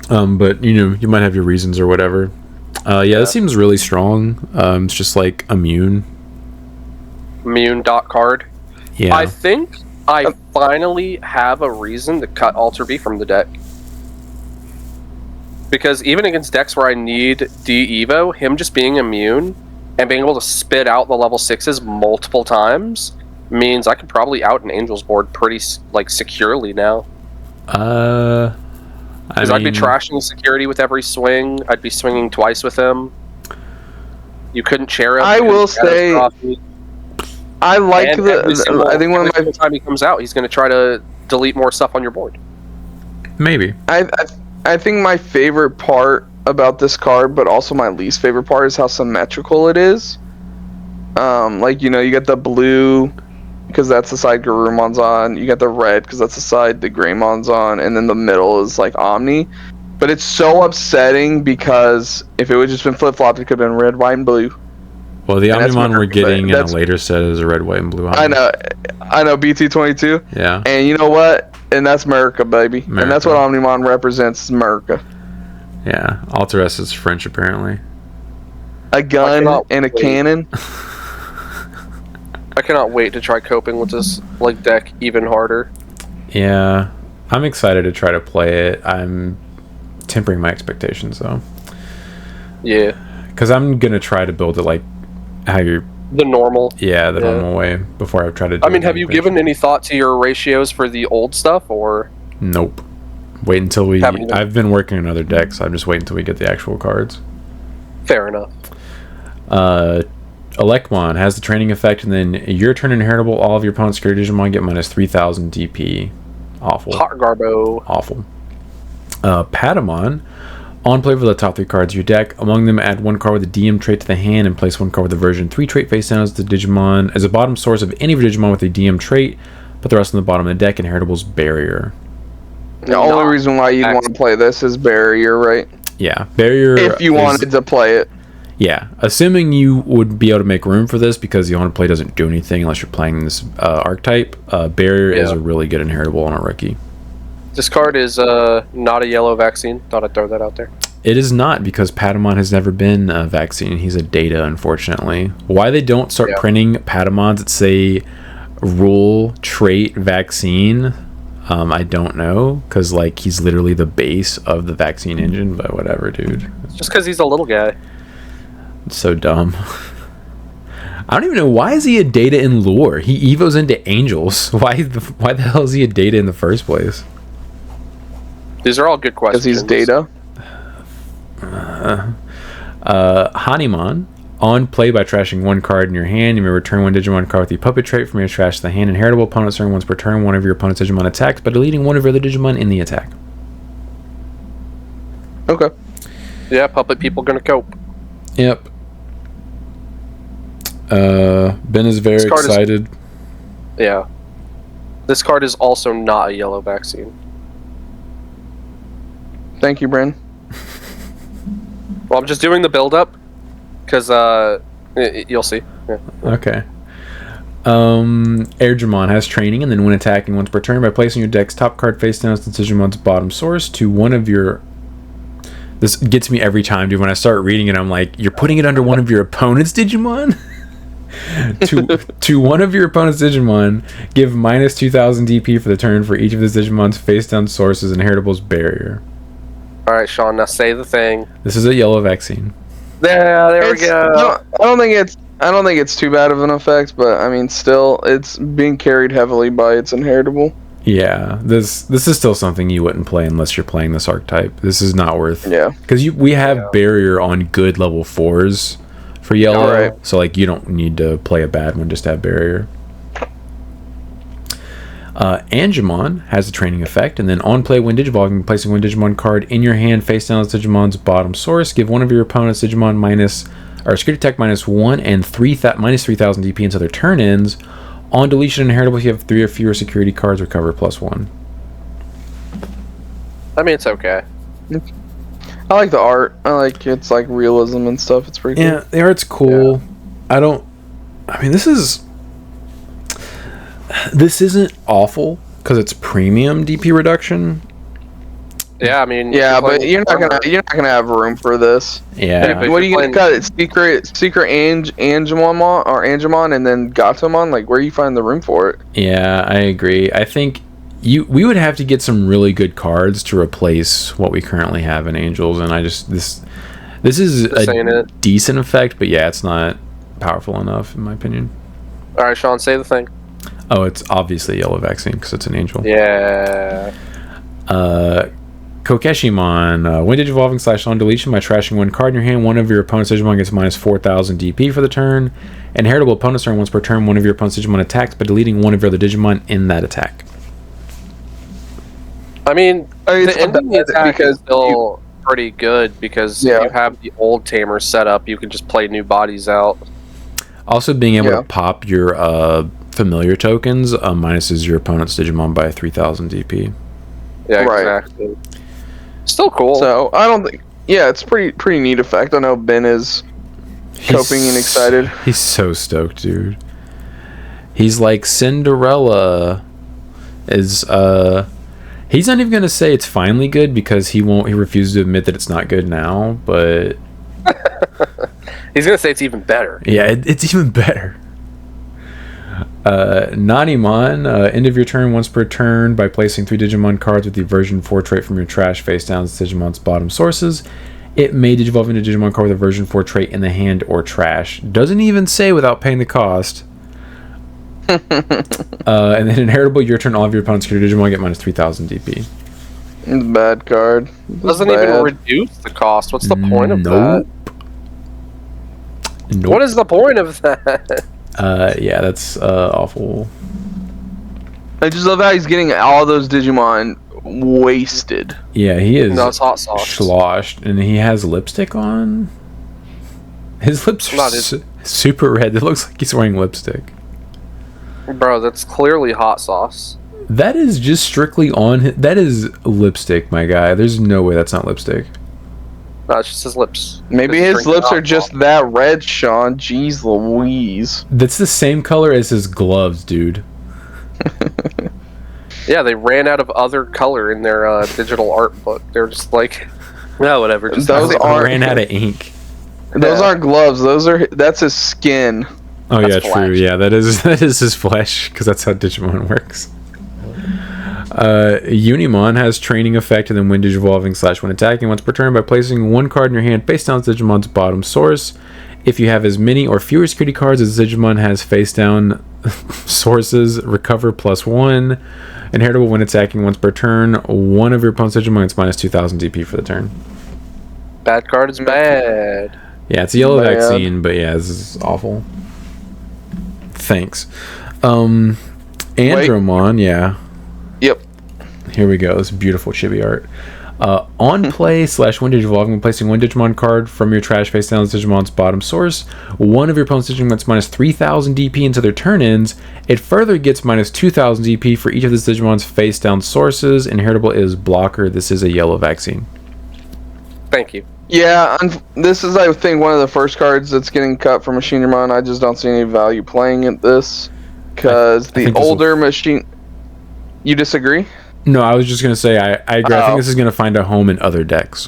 But, you know, you might have your reasons or whatever. Yeah, this seems really strong. It's just like immune. immune dot card. Yeah. I think I finally have a reason to cut Alter B from the deck. Because even against decks where I need D-Evo, him just being immune and being able to spit out the level 6s multiple times means I could probably out an Angel's board pretty securely now. Because I'd be trashing security with every swing. I'd be swinging twice with him. You couldn't cherub. I will say, I like I think one of my time he comes out, he's going to try to delete more stuff on your board. Maybe. I think my favorite part about this card, but also my least favorite part, is how symmetrical it is. Like, you know, you get the blue because that's the side Garumon's on. You got the red because that's the side the Greymon's on, and then the middle is like Omni. But it's so upsetting because if it would just been flip-flopped, it could have been red, white, and blue. Well, the Omnimon we're getting in a later set is a red, white, and blue Omni. I know, BT22. Yeah. And you know what? And that's America, baby. America. And that's what Omnimon represents, is America. Yeah. Alter S is French, apparently. A gun and a cannon. I cannot wait to try coping with this deck even harder. Yeah. I'm excited to try to play it. I'm tempering my expectations, though. Yeah. Because I'm going to try to build it like how you're... The normal. Yeah, the normal way before I try to do have you given any thought to your ratios for the old stuff, or? Nope. Wait until we... I've been working on other decks, so I'm just waiting until we get the actual cards. Fair enough. Elecmon has the training effect, and then your turn inheritable, all of your opponent's security Digimon get minus 3,000 DP. Awful. Hot Garbo. Awful. Patamon, on play for the top 3 cards of your deck. Among them, add 1 card with a DM trait to the hand and place 1 card with a version 3 trait face down as the Digimon as a bottom source of any of your Digimon with a DM trait. Put the rest on the bottom of the deck. Inheritable's Barrier. The only reason why you'd want to play this is Barrier, right? Yeah, Barrier. If you wanted to play it. Yeah, assuming you would be able to make room for this because the on play doesn't do anything unless you're playing this archetype. Barrier is a really good inheritable on a rookie. This card is not a yellow vaccine. Thought I'd throw that out there. It is not, because Patamon has never been a vaccine. He's a data, unfortunately. Why they don't start printing Patamons that say rule, trait, vaccine, I don't know. Because he's literally the base of the vaccine engine, but whatever, dude. It's just because he's a little guy. It's so dumb. I don't even know, why is he a data in lore? He evos into angels. Why the hell is he a data in the first place? These are all good questions. Because he's data. Hanimon, on play by trashing 1 card in your hand, you may return 1 Digimon card with the puppet trait from your trash to the hand. Inheritable opponents turn once per turn. One of your opponent's Digimon attacks by deleting 1 of your other Digimon in the attack. Okay. Yeah, puppet people gonna cope. Yep. Ben is very excited. Yeah. This card is also not a yellow vaccine. Thank you, Bryn. Well, I'm just doing the build-up, because you'll see. Yeah. Okay. Airjamon has training, and then when attacking once per turn, by placing your deck's top card face down as the Digimon's bottom source to one of your... This gets me every time, dude. When I start reading it, I'm like, you're putting it under one of your opponent's Digimon? to one of your opponent's Digimon, give minus 2,000 DP for the turn for each of this Digimon's face down sources. Inheritable's Barrier. Alright, Sean, now say the thing. This is a yellow vaccine. Yeah, there we go. I don't think it's too bad of an effect, but I mean, still, it's being carried heavily by its inheritable. Yeah, this is still something you wouldn't play unless you're playing this archetype. This is not worth. Yeah. Because we have Barrier on good level 4s for yellow, right. So you don't need to play a bad one just to have Barrier. Angemon has a training effect, and then on play when Digivolving, placing 1 Digimon card in your hand face down as Digimon's bottom source. Give one of your opponent's Digimon security attack -1 and minus 3,000 DP until their turn ends. On deletion inheritable, if you have 3 or fewer security cards, recover +1. I mean, it's okay. I like the art. I like it's like realism and stuff. It's pretty cool. Yeah, the art's cool. Yeah. This isn't awful because it's premium DP reduction. Yeah, I mean. Yeah, but you're not gonna have room for this. Yeah. But What are if you you're gonna cut? Secret Angemon or Angemon, and then Gatomon? Like, where you find the room for it? Yeah, I agree. I think we would have to get some really good cards to replace what we currently have in Angels, and this is a decent effect, but yeah, it's not powerful enough in my opinion. All right, Sean, say the thing. Oh, it's obviously Yellow Vaccine because it's an Angel. Yeah. Kokeshimon, when Digivolving / on deletion by trashing one card in your hand, one of your opponent's Digimon gets minus 4,000 DP for the turn. Inheritable opponent's turn, once per turn, one of your opponent's Digimon attacks by deleting one of your other Digimon in that attack. I mean, the ending the attack because is still pretty good because you have the old tamer set up. You can just play new bodies out. Also, being able to pop your familiar tokens minuses your opponent's Digimon by 3,000 DP. Yeah, exactly. Still cool. So I don't think. Yeah, it's pretty neat effect. I know Ben is coping and excited. He's so stoked, dude. He's like Cinderella is. He's not even gonna say it's finally good because he refuses to admit that it's not good now. But he's gonna say it's even better. Yeah, it's even better. Nanimon, end of your turn once per turn by placing 3 Digimon cards with the version 4 trait from your trash face down to Digimon's bottom sources. It may digivolve into a Digimon card with a version 4 trait in the hand or trash. Doesn't even say without paying the cost. And then inheritable, your turn, all of your opponent's Digimon get minus 3,000 DP. It's a bad card. Doesn't even reduce the cost. What's the point of that? Nope. What is the point of that? Yeah, that's awful. I just love how he's getting all those Digimon wasted. Yeah, he is. No, it's hot sauce. Sloshed, and he has lipstick on. His lips are super red. It looks like he's wearing lipstick. Bro, that's clearly hot sauce. That is just strictly on. That is lipstick, my guy. There's no way that's not lipstick. No, it's just his lips. Maybe his lips are just that red, Sean. Jeez Louise. That's the same color as his gloves, dude. Yeah, they ran out of other color in their digital art book. They're just like, no, whatever. Just those ran out of ink. Those aren't gloves. That's his skin. Oh that's yeah, true. Yeah, that is his flesh because that's how Digimon works. Unimon has training effect and then when Digivolving / when attacking once per turn by placing 1 card in your hand face down to Digimon's bottom source. If you have as many or fewer security cards as Digimon has face down sources, recover +1. Inheritable when attacking once per turn. One of your opponent's Digimon gets minus 2,000 DP for the turn. Bad card is bad. Yeah, it's a Yellow Vaccine, but yeah, this is awful. Thanks. Andromon, yeah. Yep. Here we go. This beautiful chibi art. On play / when Digivolving, placing 1 Digimon card from your trash face down to Digimon's bottom source. One of your opponent's Digimon gets minus 3,000 DP until their turn ends. It further gets minus 2,000 DP for each of this Digimon's face down sources. Inheritable is Blocker. This is a Yellow Vaccine. Thank you. Yeah, this is, I think, one of the first cards that's getting cut from Machinimon. I just don't see any value playing at this. Because the older machine... You disagree? No, I was just going to say, I agree. I think this is going to find a home in other decks.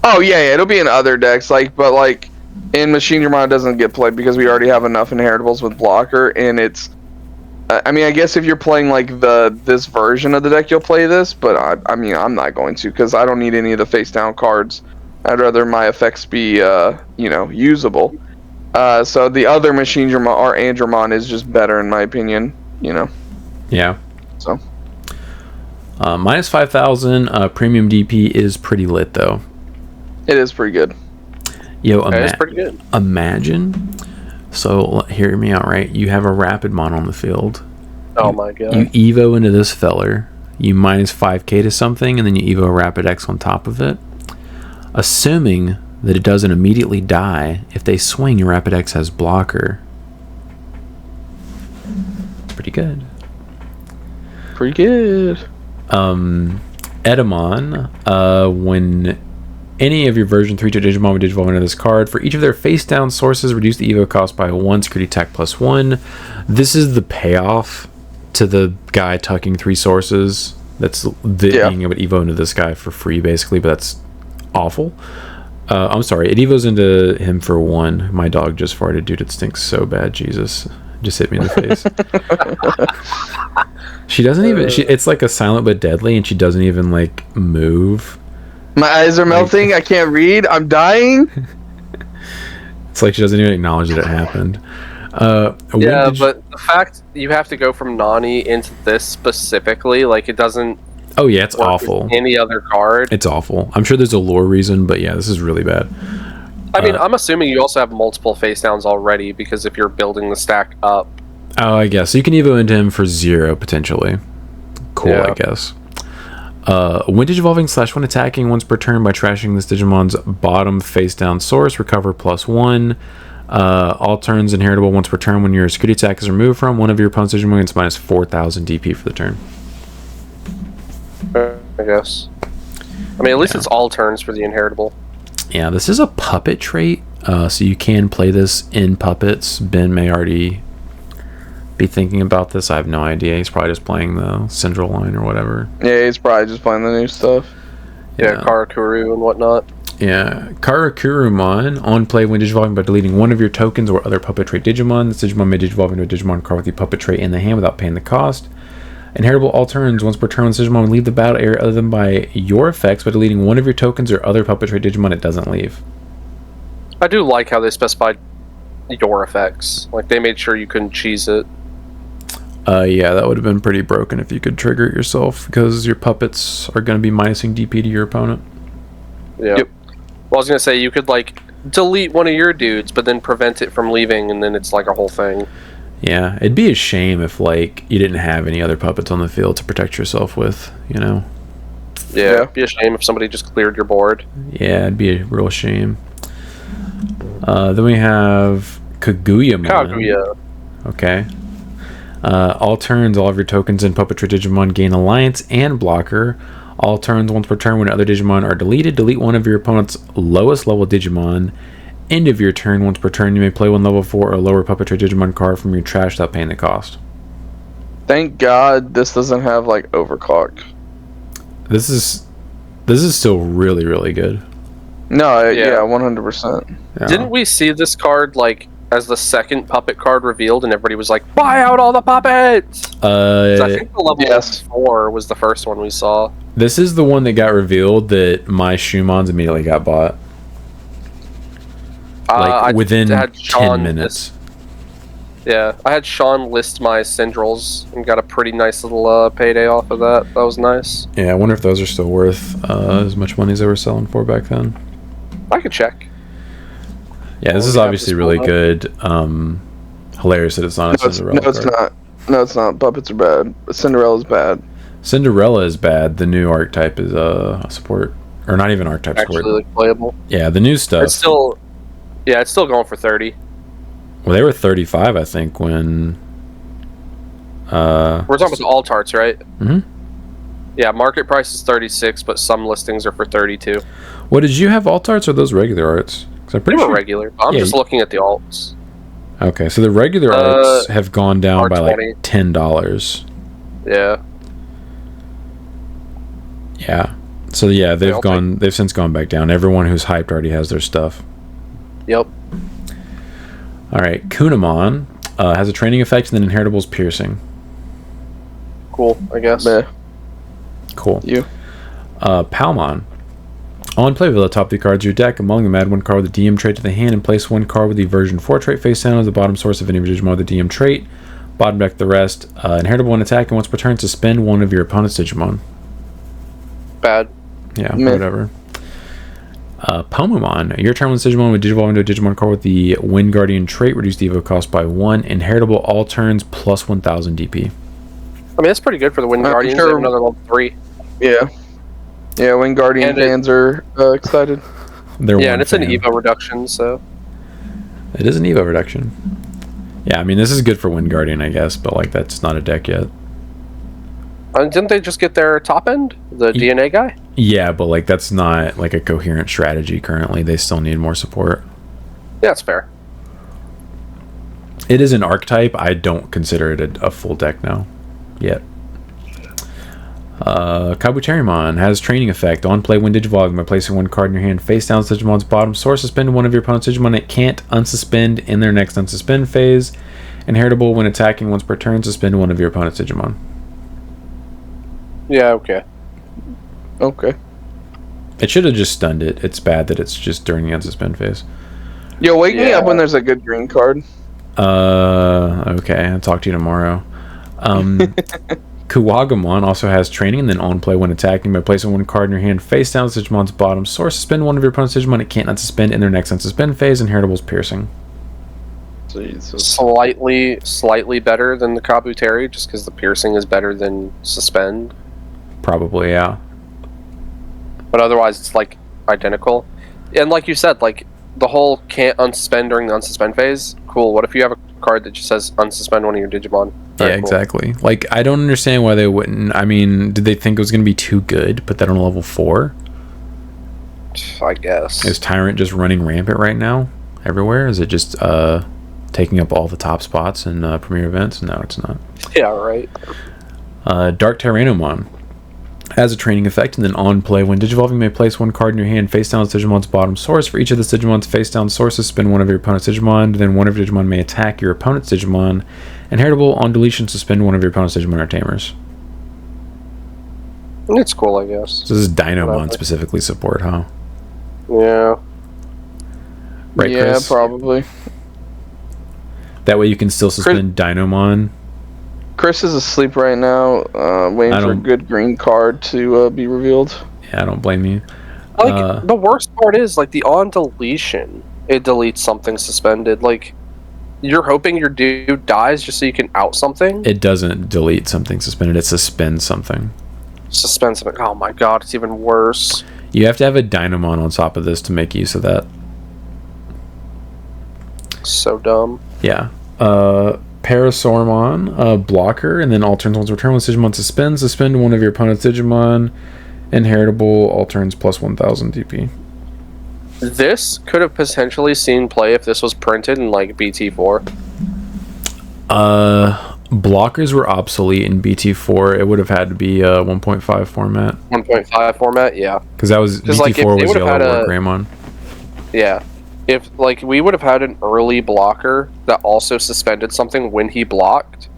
Oh, yeah, it'll be in other decks. But in Machinimon, it doesn't get played because we already have enough inheritables with Blocker. And it's... I mean, I guess if you're playing, this version of the deck, you'll play this. But, I mean, I'm not going to because I don't need any of the face-down cards. I'd rather my effects be, usable. So the other Machinimon or Andromon is just better in my opinion, Yeah. So. Minus 5,000 premium DP is pretty lit though. It is pretty good. Yo, it's pretty good. Imagine. So hear me out, right? You have a Rapidmon on the field. Oh my god. You Evo into this feller. You minus 5k to something, and then you Evo Rapid X on top of it. Assuming that it doesn't immediately die, if they swing, your Rapid X has Blocker. Pretty good. Pretty good. Edamon, when any of your version 3 Digimon would Digivolve into this card, for each of their face down sources, reduce the Evo cost by 1, security attack +1. This is the payoff to the guy tucking 3 sources. That's being able to evo into this guy for free, basically, but that's awful. I'm sorry, it evos into him for 1. My dog just farted, dude. It stinks so bad. Jesus, just hit me in the face. She doesn't even. It's like a silent but deadly, and she doesn't even like move. My eyes are melting. I can't read. I'm dying. It's like she doesn't even acknowledge that it happened. But the fact you have to go from Nani into this specifically, like it doesn't. Oh yeah, it's awful. Any other card? It's awful. I'm sure there's a lore reason, but yeah, this is really bad. I mean, I'm assuming you also have multiple face downs already, because if you're building the stack up. Oh, I guess. So you can evo into him for 0, potentially. Cool, yeah. I guess. When Digivolving /when attacking once per turn by trashing this Digimon's bottom face down source, recover +1. All turns inheritable once per turn when your security attack is removed from one of your opponent's Digimon gets minus 4,000 DP for the turn. I guess. I mean, at least it's all turns for the inheritable. Yeah, this is a puppet trait, so you can play this in puppets. Ben may already be thinking about this. I have no idea. He's probably just playing the central line or whatever. Yeah, he's probably just playing the new stuff. Yeah, Karakuru and whatnot. Yeah, Karakurumon on play when Digivolving by deleting one of your tokens or other puppet trait Digimon. This Digimon may Digivolve into a Digimon card with the puppet trait in the hand without paying the cost. Inheritable all turns once per turn when this Digimon will leave the battle area other than by your effects by deleting one of your tokens or other puppet trait Digimon it doesn't leave. I do like how they specified your effects. Like, they made sure you couldn't cheese it. Yeah, that would have been pretty broken if you could trigger it yourself, because your puppets are going to be minusing DP to your opponent. Yeah. Yep. Well, I was going to say, you could, like, delete one of your dudes, but then prevent it from leaving, and then it's, like, a whole thing. Yeah, it'd be a shame if, like, you didn't have any other puppets on the field to protect yourself with, you know? Yeah, it'd be a shame if somebody just cleared your board. Yeah, it'd be a real shame. Then we have Kaguyamon. Kaguya. Okay. All turns, all of your tokens and puppetry Digimon gain Alliance and Blocker. All turns, once per turn, when other Digimon are deleted, delete one of your opponent's lowest level Digimon. End of your turn, once per turn, you may play one level 4 or lower puppetry Digimon card from your trash without paying the cost. Thank God this doesn't have, like, overclock. This is still really, really good. No, yeah 100%. Yeah. Didn't we see this card, like, as the second puppet card revealed, and everybody was like, buy out all the puppets! I think the level 4 was the first one we saw. This is the one that got revealed that my Shumons immediately got bought. Like, within 10 minutes. I had Sean list my Syndrels and got a pretty nice little payday off of that. That was nice. Yeah, I wonder if those are still worth as much money as they were selling for back then. I could check. Yeah, this is obviously really good. Hilarious that it's not a Cinderella card. Not. No, it's not. Puppets are bad. Cinderella's bad. Cinderella is bad. The new archetype is a support. Or not even archetype actually support. Like, playable. Yeah, the new stuff. It's still... Yeah, it's still going for 30. Well, they were 35, I think, when... We're talking about the alt arts, right? Mm-hmm. Yeah, market price is 36, but some listings are for 32. What, did you have alt arts or those regular arts? Because I'm pretty sure... regular. I'm just looking at the alts. Okay, so the regular arts have gone down by like R20. $10. Yeah. Yeah. So yeah, they've since gone back down. Everyone who's hyped already has their stuff. Yep. Alright, Kunamon has a training effect and then inheritables piercing. Cool, I guess. Yeah. Cool. You. Palmon. On play with the top 3 cards of your deck, among them add one card with the DM trait to the hand and place one card with the version 4 trait face down as the bottom source of any Digimon with the DM trait. Bottom deck the rest. Inheritable and attack, and once per turn suspend one of your opponent's Digimon. Bad. Yeah, whatever. Palmumon. Your turn when this Digimon would Digivolve into a Digimon card with the Wind Guardian trait, reduce the Evo cost by 1. Inheritable all turns plus 1,000 DP. I mean, that's pretty good for the Wind Guardians. They have another level 3. Yeah. Yeah, Wind Guardian fans are excited. And it's an Evo reduction, so... It is an Evo reduction. Yeah, I mean, this is good for Wind Guardian, I guess, but, like, that's not a deck yet. Didn't they just get their top end? The DNA guy? Yeah, but, like, that's not, like, a coherent strategy currently. They still need more support. Yeah, that's fair. It is an archetype. I don't consider it a full deck now. Yet. Kabuterimon has training effect. On play when Digivolving by placing one card in your hand face down to Digimon's bottom. Source suspend one of your opponent's Digimon. It can't unsuspend in their next unsuspend phase. Inheritable when attacking once per turn. Suspend one of your opponent's Digimon. Yeah, okay. Okay. It should have just stunned it. It's bad that it's just during the unsuspend phase. Yo, wake me up when there's a good green card. Okay. I'll talk to you tomorrow. Kuwagamon also has training, and then on play when attacking by placing one card in your hand face down to Digimon's bottom. Source suspend one of your opponent's Digimon. It can't unsuspend in their next unsuspend phase. Inheritable's piercing. Jesus. Slightly better than the Kabuteri, just because the piercing is better than suspend. Probably, yeah. But otherwise, it's like identical. And like you said, like the whole can't unsuspend during the unsuspend phase. Cool. What if you have a card that just says unsuspend one of your Digimon? Yeah, exactly. Like, I don't understand why they wouldn't. I mean, did they think it was going to be too good? Put that on level 4? I guess. Is Tyrant just running rampant right now? Everywhere? Is it just taking up all the top spots in premier events? No, it's not. Yeah, right. Dark Tyrannomon has a training effect, and then on play, when Digivolving, may place one card in your hand face down to Digimon's bottom. Source. For each of the Digimon's face down sources, spin one of your opponent's Digimon. Then one of your Digimon may attack your opponent's Digimon. Inheritable, on deletion, suspend one of your opponent's Digimon or Tamers. It's cool, I guess. So this is Dynamon specifically support, huh? Yeah. Right, yeah, Chris? probably. That way you can still suspend Dynamon. Chris is asleep right now, waiting for a good green card to be revealed. Yeah, I don't blame you. Like, the worst part is, like, the on deletion, it deletes something suspended. Like, you're hoping your dude dies just so you can out something? It doesn't delete something suspended, it suspends something. Suspend something. Oh my god, it's even worse. You have to have a Dynamon on top of this to make use of that. So dumb. Yeah. Parasaurmon, blocker, and then all turns once return when Digimon suspends. Suspend one of your opponent's Digimon. Inheritable, all turns plus 1000 DP. This could have potentially seen play if this was printed in, like, BT4. Blockers were obsolete in BT4. It would have had to be 1.5 format. 1.5 format, yeah. Because that was BT4 like, was Yellow War Greymon. Yeah. If, like, we would have had an early blocker that also suspended something when he blocked,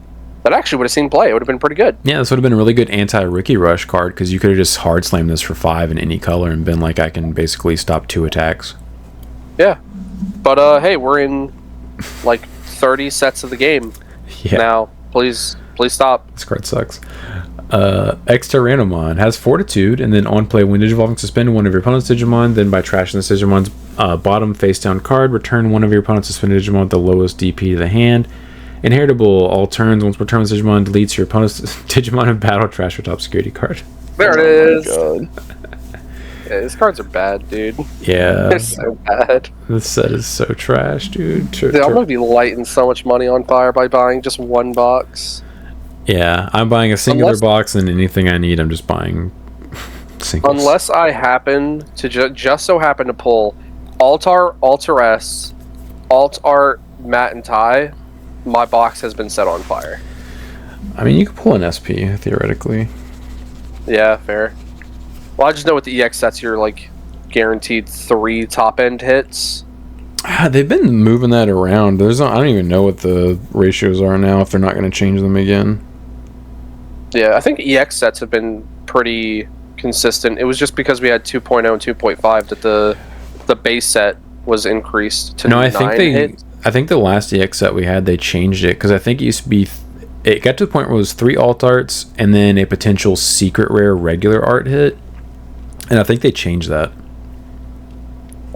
that actually would have seen play. It would have been pretty good. Yeah, this would have been a really good anti-Rookie Rush card, because you could have just hard slammed this for 5 in any color and been like, I can basically stop 2 attacks. Yeah. But, hey, we're in, like, 30 sets of the game. Yeah. Now, please stop. This card sucks. X-Tyrannomon has Fortitude, and then on play, when Digivolving, suspend one of your opponent's Digimon. Then by trashing this Digimon's bottom face-down card, return one of your opponent's suspended Digimon with the lowest DP to the hand. Inheritable, all turns, once per turn, Digimon deletes your opponent's Digimon in battle, trash your top security card. There it is. Oh my god. Yeah, these cards are bad, dude. Yeah. They're so bad. This set is so trash, dude. Dude, I'm gonna be lighting so much money on fire by buying just one box. Yeah, I'm buying a singular box, and anything I need, I'm just buying singles. Unless I happen to just so happen to pull Altar, Altaress, Alt Art, Matt and Ty, my box has been set on fire. I mean, you could pull an SP, theoretically. Yeah, fair. Well, I just know with the EX sets, you're, like, guaranteed 3 top-end hits. They've been moving that around. I don't even know what the ratios are now, if they're not going to change them again. Yeah, I think EX sets have been pretty consistent. It was just because we had 2.0 and 2.5 that the base set was increased to 9 hits. I think the last EX set we had, they changed it, because I think it used to be... It got to the point where it was 3 alt arts, and then a potential secret rare regular art hit. And I think they changed that.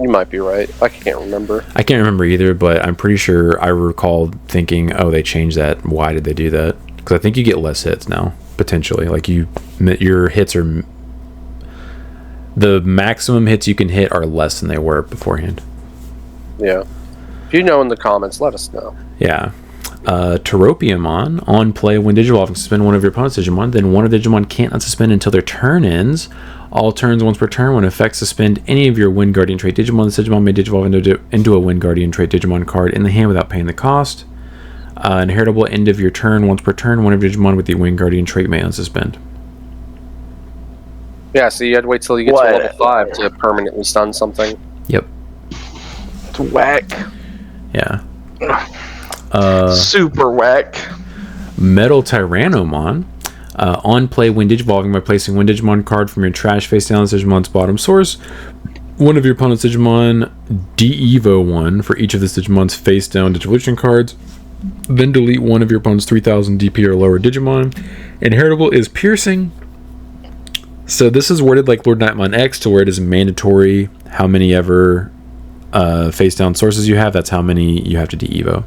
You might be right. I can't remember. I can't remember either, but I'm pretty sure I recall thinking, oh, they changed that. Why did they do that? Because I think you get less hits now, potentially. Like, your hits are... The maximum hits you can hit are less than they were beforehand. Yeah. If you know in the comments, let us know. Yeah. Teropiamon, on play, when Digivolving, suspend one of your opponent's Digimon, then one of the Digimon can't unsuspend until their turn ends. All turns once per turn. When effects suspend any of your Wind Guardian trait Digimon, the Digimon may Digivolve into a Wind Guardian trait Digimon card in the hand without paying the cost. Inheritable, end of your turn once per turn. One of your Digimon with the Wind Guardian trait may unsuspend. Yeah, so you had to wait till you get What? to level 5 to permanently stun something. Yep. It's whack. Yeah. Super whack. Metal Tyrannomon. On play, when Digivolving, by placing one Digimon card from your trash face down Digimon's bottom source, one of your opponent's Digimon de-evo one for each of this Digimon's face down Digivolution cards. Then delete one of your opponent's 3000 DP or lower Digimon. Inheritable is Piercing. So this is worded like Lord Nightmon X, to where it is mandatory how many ever face down sources you have. That's how many you have to de-evo.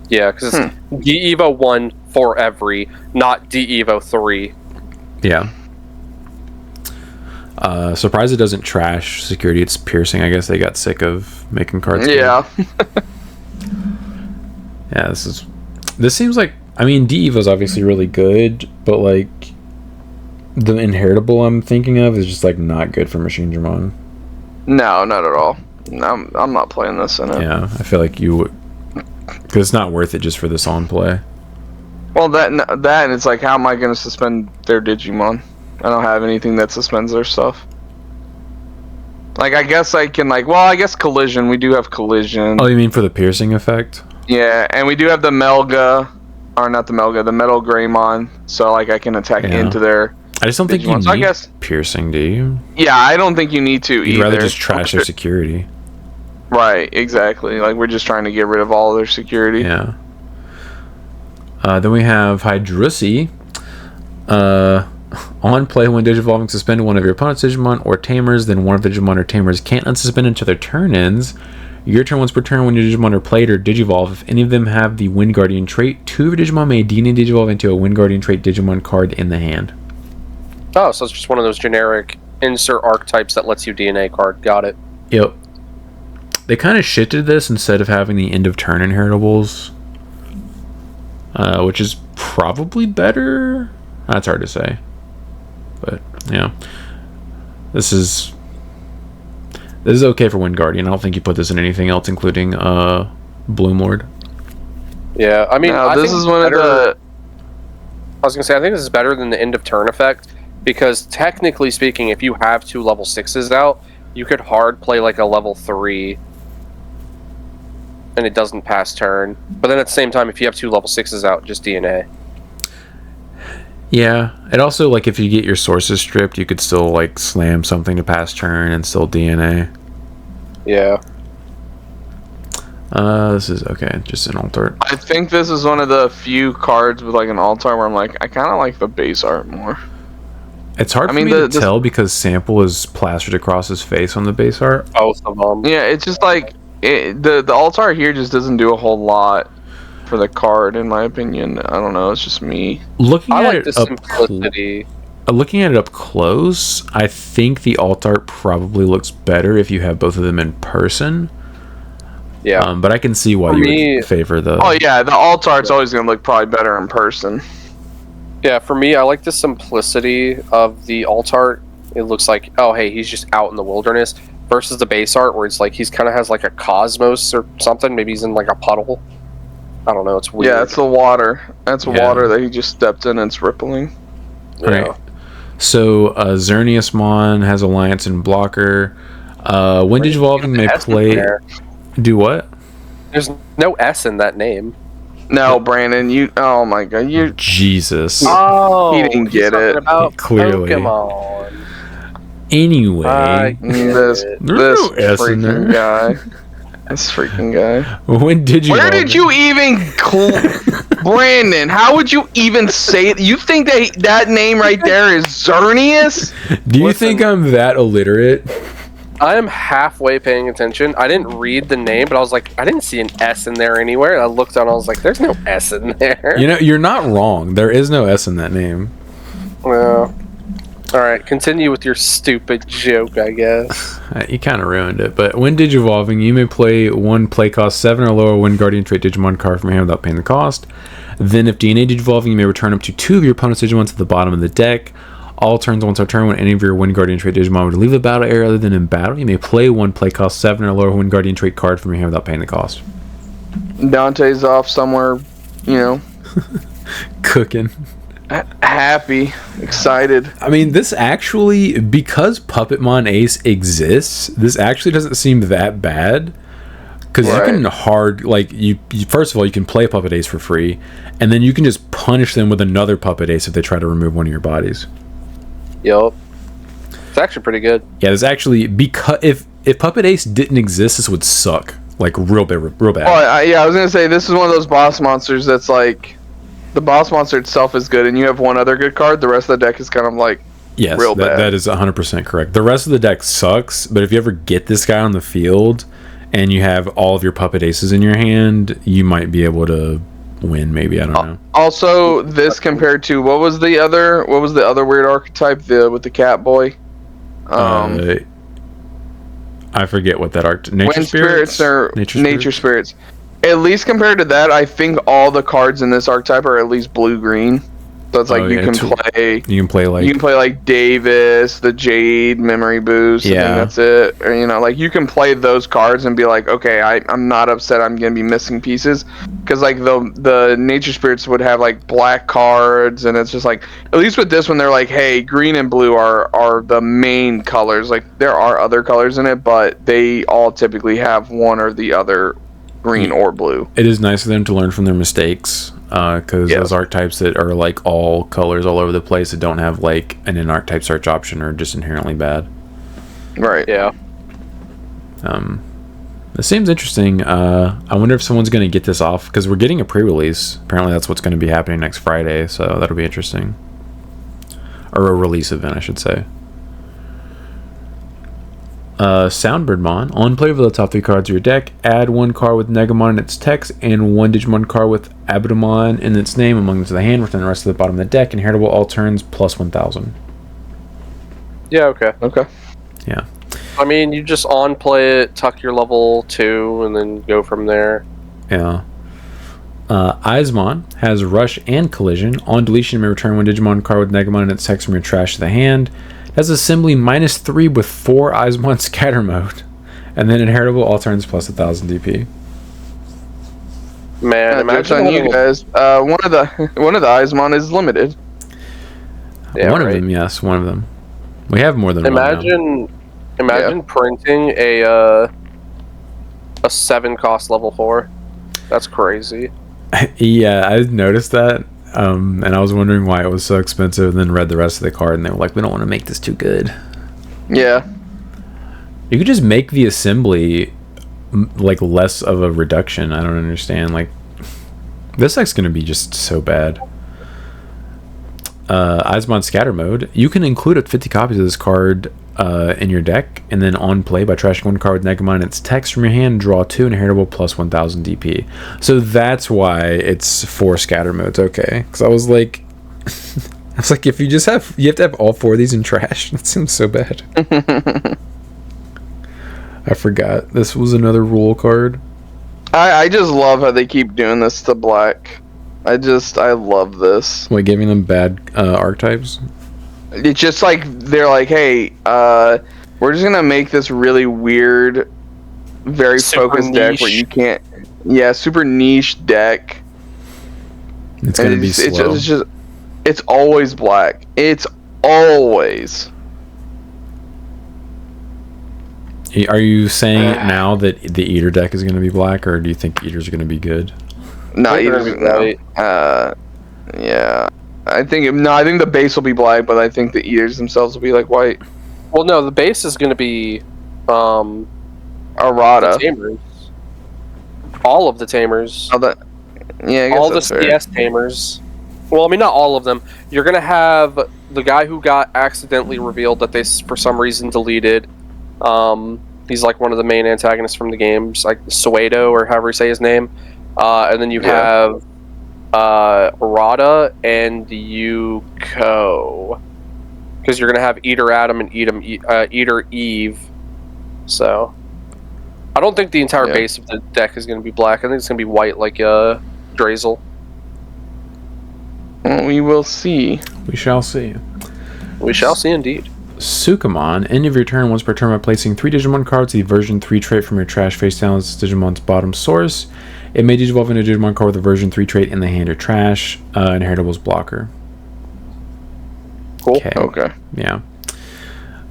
Yeah, because it's de-evo 1 for every, not de-evo 3. Yeah. Surprised it doesn't trash security. It's Piercing. I guess they got sick of making cards. Yeah. Yeah, this seems like, I mean, de-evo is obviously really good, but like the Inheritable I'm thinking of is just like not good for Machine Dramon. No, not at all. I'm not playing this in it. Yeah, I feel like you would, because it's not worth it just for this on play. Well, that and it's like, how am I going to suspend their Digimon? I don't have anything that suspends their stuff. Like, I guess I can, like, well, I guess Collision. We do have Collision. Oh, you mean for the piercing effect? Yeah, and we do have the Melga, or not the Melga, the Metal Greymon. So, like, I can attack into their I just don't think you Digimon. need So I guess, piercing, do you? yeah, I don't think you need to either. You'd rather just trash their security. Right, exactly. Like, we're just trying to get rid of all of their security. Yeah. Then we have Hydrussy. On play, when Digivolving, suspend one of your opponent's Digimon or Tamers, then one of the Digimon or Tamers can't unsuspend until their turn ends. Your turn once per turn when your Digimon are played or Digivolve. If any of them have the Wind Guardian trait, 2 of your Digimon may DNA Digivolve into a Wind Guardian trait Digimon card in the hand. Oh, so it's just one of those generic insert archetypes that lets you DNA card. Got it. Yep. They kind of shifted this instead of having the end of turn inheritables, which is probably better. That's hard to say, but yeah, this is okay for Wind Guardian. I don't think you put this in anything else, including Bloomlord. Yeah, I mean, Now, this is one of the. I was gonna say, I think this is better than the end of turn effect, because technically speaking, if you have 2 level 6s out, you could hard play like a level 3, and it doesn't pass turn. But then at the same time, if you have 2 level 6s out, just DNA. Yeah, it also, like, if you get your sources stripped, you could still like slam something to pass turn and still DNA. Yeah. This is okay, just an alt art. I think this is one of the few cards with like an alt art where I'm like, I kind of like the base art more. It's hard for me to tell because Sample is plastered across his face on the base art. Both of them. Yeah, it's just like the alt art here just doesn't do a whole lot for the card, in my opinion. I don't know. It's just me. Looking I at like it the simplicity. Looking at it up close, I think the alt art probably looks better if you have both of them in person. Yeah. But I can see why you would favor the. Oh yeah, the alt art's always gonna look probably better in person. Yeah, for me, I like the simplicity of the alt art. It looks like, oh hey, he's just out in the wilderness, versus the base art where it's like he's kind of has like a cosmos or something. Maybe he's in like a puddle. I don't know. It's weird. Yeah, it's the water. That's water that he just stepped in and it's rippling. Right. Yeah. So Xerneasmon has Alliance and Blocker. When Digivolving may play. Do what? There's no S in that name. No, Brandon, you. Oh my God, you. Jesus. Oh, he didn't get it. About Clearly. Pokemon. Anyway, This no S in there. freaking guy. This freaking guy. When Digivolving. Where did you even, Brandon? How would you even say it? You think that name right there is Xerneas? Do you think I'm that illiterate? I am halfway paying attention. I didn't read the name, but I was like, I didn't see an S in there anywhere. And I looked down, I was like, there's no S in there. You know, you're not wrong. There is no S in that name. Well, all right, continue with your stupid joke, I guess. You kind of ruined it. But when Digivolving, you may play one play cost 7 or lower Wind Guardian trait Digimon card from your hand without paying the cost. Then if DNA Digivolving, you may return up to 2 of your opponent's Digimon to the bottom of the deck. All turns once per turn, when any of your Wind Guardian trait Digimon would leave the battle area other than in battle, you may play one play cost 7 or lower Wind Guardian trait card from your hand without paying the cost. Dante's off somewhere, you know. Cooking. Happy, excited. I mean, this actually, because Puppetmon Ace exists, this actually doesn't seem that bad. Because you can you first of all, you can play Puppet Ace for free, and then you can just punish them with another Puppet Ace if they try to remove one of your bodies. Yup. It's actually pretty good. Yeah, there's actually, because if Puppet Ace didn't exist, this would suck. Like, real bad. Oh, I was going to say, this is one of those boss monsters that's like, the boss monster itself is good, and you have one other good card, the rest of the deck is kind of like, yes, real bad. That is 100% correct. The rest of the deck sucks, but if you ever get this guy on the field, and you have all of your Puppet Aces in your hand, you might be able to win, maybe. I don't know. Also, this compared to, what was the other weird archetype, with the cat boy? I forget what that Nature Spirits? Or Nature Spirits. At least compared to that, I think all the cards in this archetype are at least blue-green. So it's like you can play like Davis, the Jade, Memory Boost. I think that's it. Or like you can play those cards and be like, okay, I'm not upset. I'm gonna be missing pieces, because like the Nature Spirits would have like black cards, and it's just like, at least with this one, they're like, hey, green and blue are the main colors. Like there are other colors in it, but they all typically have one or the other, green or blue. It is nice of them to learn from their mistakes, because those archetypes that are like all colors all over the place, that don't have like an in-archetype search option, are just inherently bad. Right. Yeah. It seems interesting. I wonder if someone's going to get this off, because we're getting a pre-release. Apparently that's what's going to be happening next Friday, so that'll be interesting. Or a release event, I should say. Soundbirdmon. On play with the top 3 cards of your deck, add 1 card with Negamon in its text and 1 Digimon card with Abdomon in its name among them to the hand, return the rest of the bottom of the deck, inheritable all turns, plus 1,000. Yeah, okay. Okay. Yeah. I mean, you just on-play it, tuck your level 2, and then go from there. Yeah. Eismon has Rush and Collision. On deletion, you may return 1 Digimon card with Negamon in its text from your trash to the hand. It has Assembly -3 with 4 Eismon Scatter Mode. And then inheritable all turns plus 1,000 DP. Man, imagine on you guys. One of the Eismon is limited. Yeah, one of them, yes, one of them. We have more than one now. Imagine printing a 7 cost level 4. That's crazy. Yeah, I noticed that. And I was wondering why it was so expensive, and then read the rest of the card, and they were like, we don't want to make this too good. Yeah. You could just make the assembly like less of a reduction. I don't understand. Like, this deck's going to be just so bad. Eismon Scatter Mode. You can include up 50 copies of this card in your deck, and then on play, by trashing 1 card with Negamon and its text from your hand, draw 2 inheritable plus 1,000 DP. So that's why it's 4 scatter modes. Okay, because I was like, if you have to have all 4 of these in trash. That seems so bad. I forgot this was another rule card. I just love how they keep doing this to black. I love this. Like giving them bad archetypes. It's just like they're like, hey, we're just gonna make this really weird, very focused deck where you can't. Yeah, super niche deck. It's gonna be slow. It's always black. It's always. Are you saying it now that the Eater deck is gonna be black, or do you think Eaters are gonna be good? No, Eaters no. Yeah. I think the base will be black, but I think the Eaters themselves will be like white. Well, no, the base is going to be Arata. The Tamers. All of the Tamers. I guess all the CS Tamers. Well, I mean, not all of them. You're going to have the guy who got accidentally revealed that they, for some reason, deleted. He's like one of the main antagonists from the games, like Suedo, or however you say his name. And then you have Arata and Yuko, because you're gonna have Eater Adam and Eater Eve. So I don't think the entire base of the deck is gonna be black. I think it's gonna be white, like Drazel. We will see. We shall see. We shall see indeed. Sukamon. End of your turn once per turn by placing 3 Digimon cards, the version 3 trait from your trash face down as Digimon's bottom source. It may digivolve into a Digimon card with a version 3 trait in the hand or trash. Inheritable's blocker. Cool. Okay. Yeah.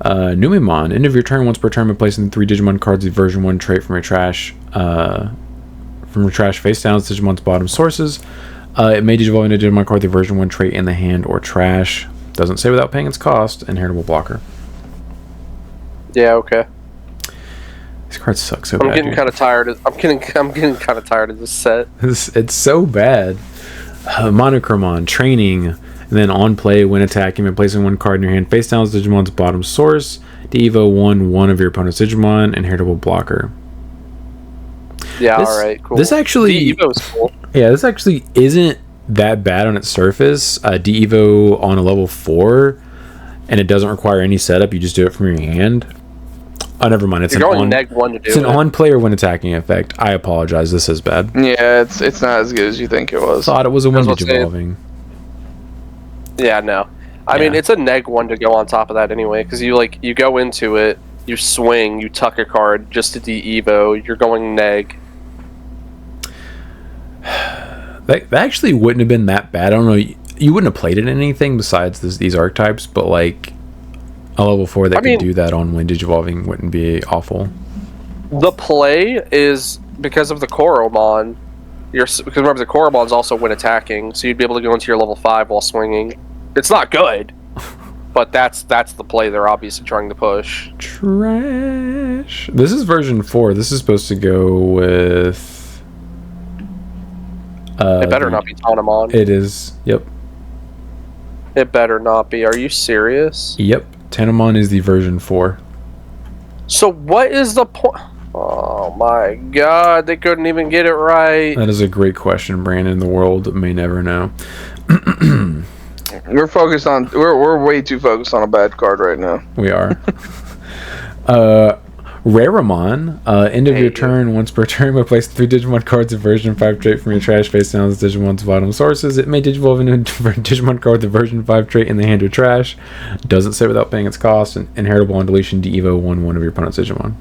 Numemon. End of your turn, once per turn, by placing 3 Digimon cards of version 1 trait from your trash face down to Digimon's bottom sources. It may digivolve into Digimon card the version 1 trait in the hand or trash. Doesn't say without paying its cost. Inheritable blocker. Yeah. Okay. These cards suck so I'm bad. getting kind of tired. I'm getting kind of tired of this set. It's so bad. Monochromon. Training. And then on play, when attacking, and placing 1 card in your hand face down as Digimon's bottom source. Devo 1 of your opponent's Digimon. Inheritable blocker. Yeah. All right. Cool. This actually. Evo's cool. Yeah, this actually isn't that bad on its surface. D-Evo on a level 4, and it doesn't require any setup. You just do it from your hand. Oh, never mind. It's You're going neg 1 to do it's an on-player when attacking effect. I apologize. This is bad. Yeah, it's not as good as you think it was. Thought it was a when That's what I'm digivolving. Yeah. No. I mean, it's a neg 1 to go on top of that anyway, because you go into it, you swing, you tuck a card just to D-Evo. You're going neg. That actually wouldn't have been that bad. I don't know. You wouldn't have played it in anything besides these archetypes, but like a level 4 that could do that on when digivolving wouldn't be awful. The play is because of the Koromon. Because remember, the Koromon's also when attacking, so you'd be able to go into your level 5 while swinging. It's not good, but that's the play they're obviously trying to push. Trash. This is version 4. This is supposed to go with. It better not be Tanemon. It is. Yep. It better not be. Are you serious? Yep. Tanemon is the version 4. So what is the point? Oh my god, they couldn't even get it right. That is a great question, Brandon. The world may never know. We're way too focused on a bad card right now. We are. Raramon, end of your turn, once per turn, by placing 3 Digimon cards of version 5 trait from your trash face down as Digimon's bottom sources. It may digivolve into a Digimon card with the version 5 trait in the hand or trash. Doesn't say without paying its cost. And inheritable on deletion, D-Evo 1 of your opponent's Digimon.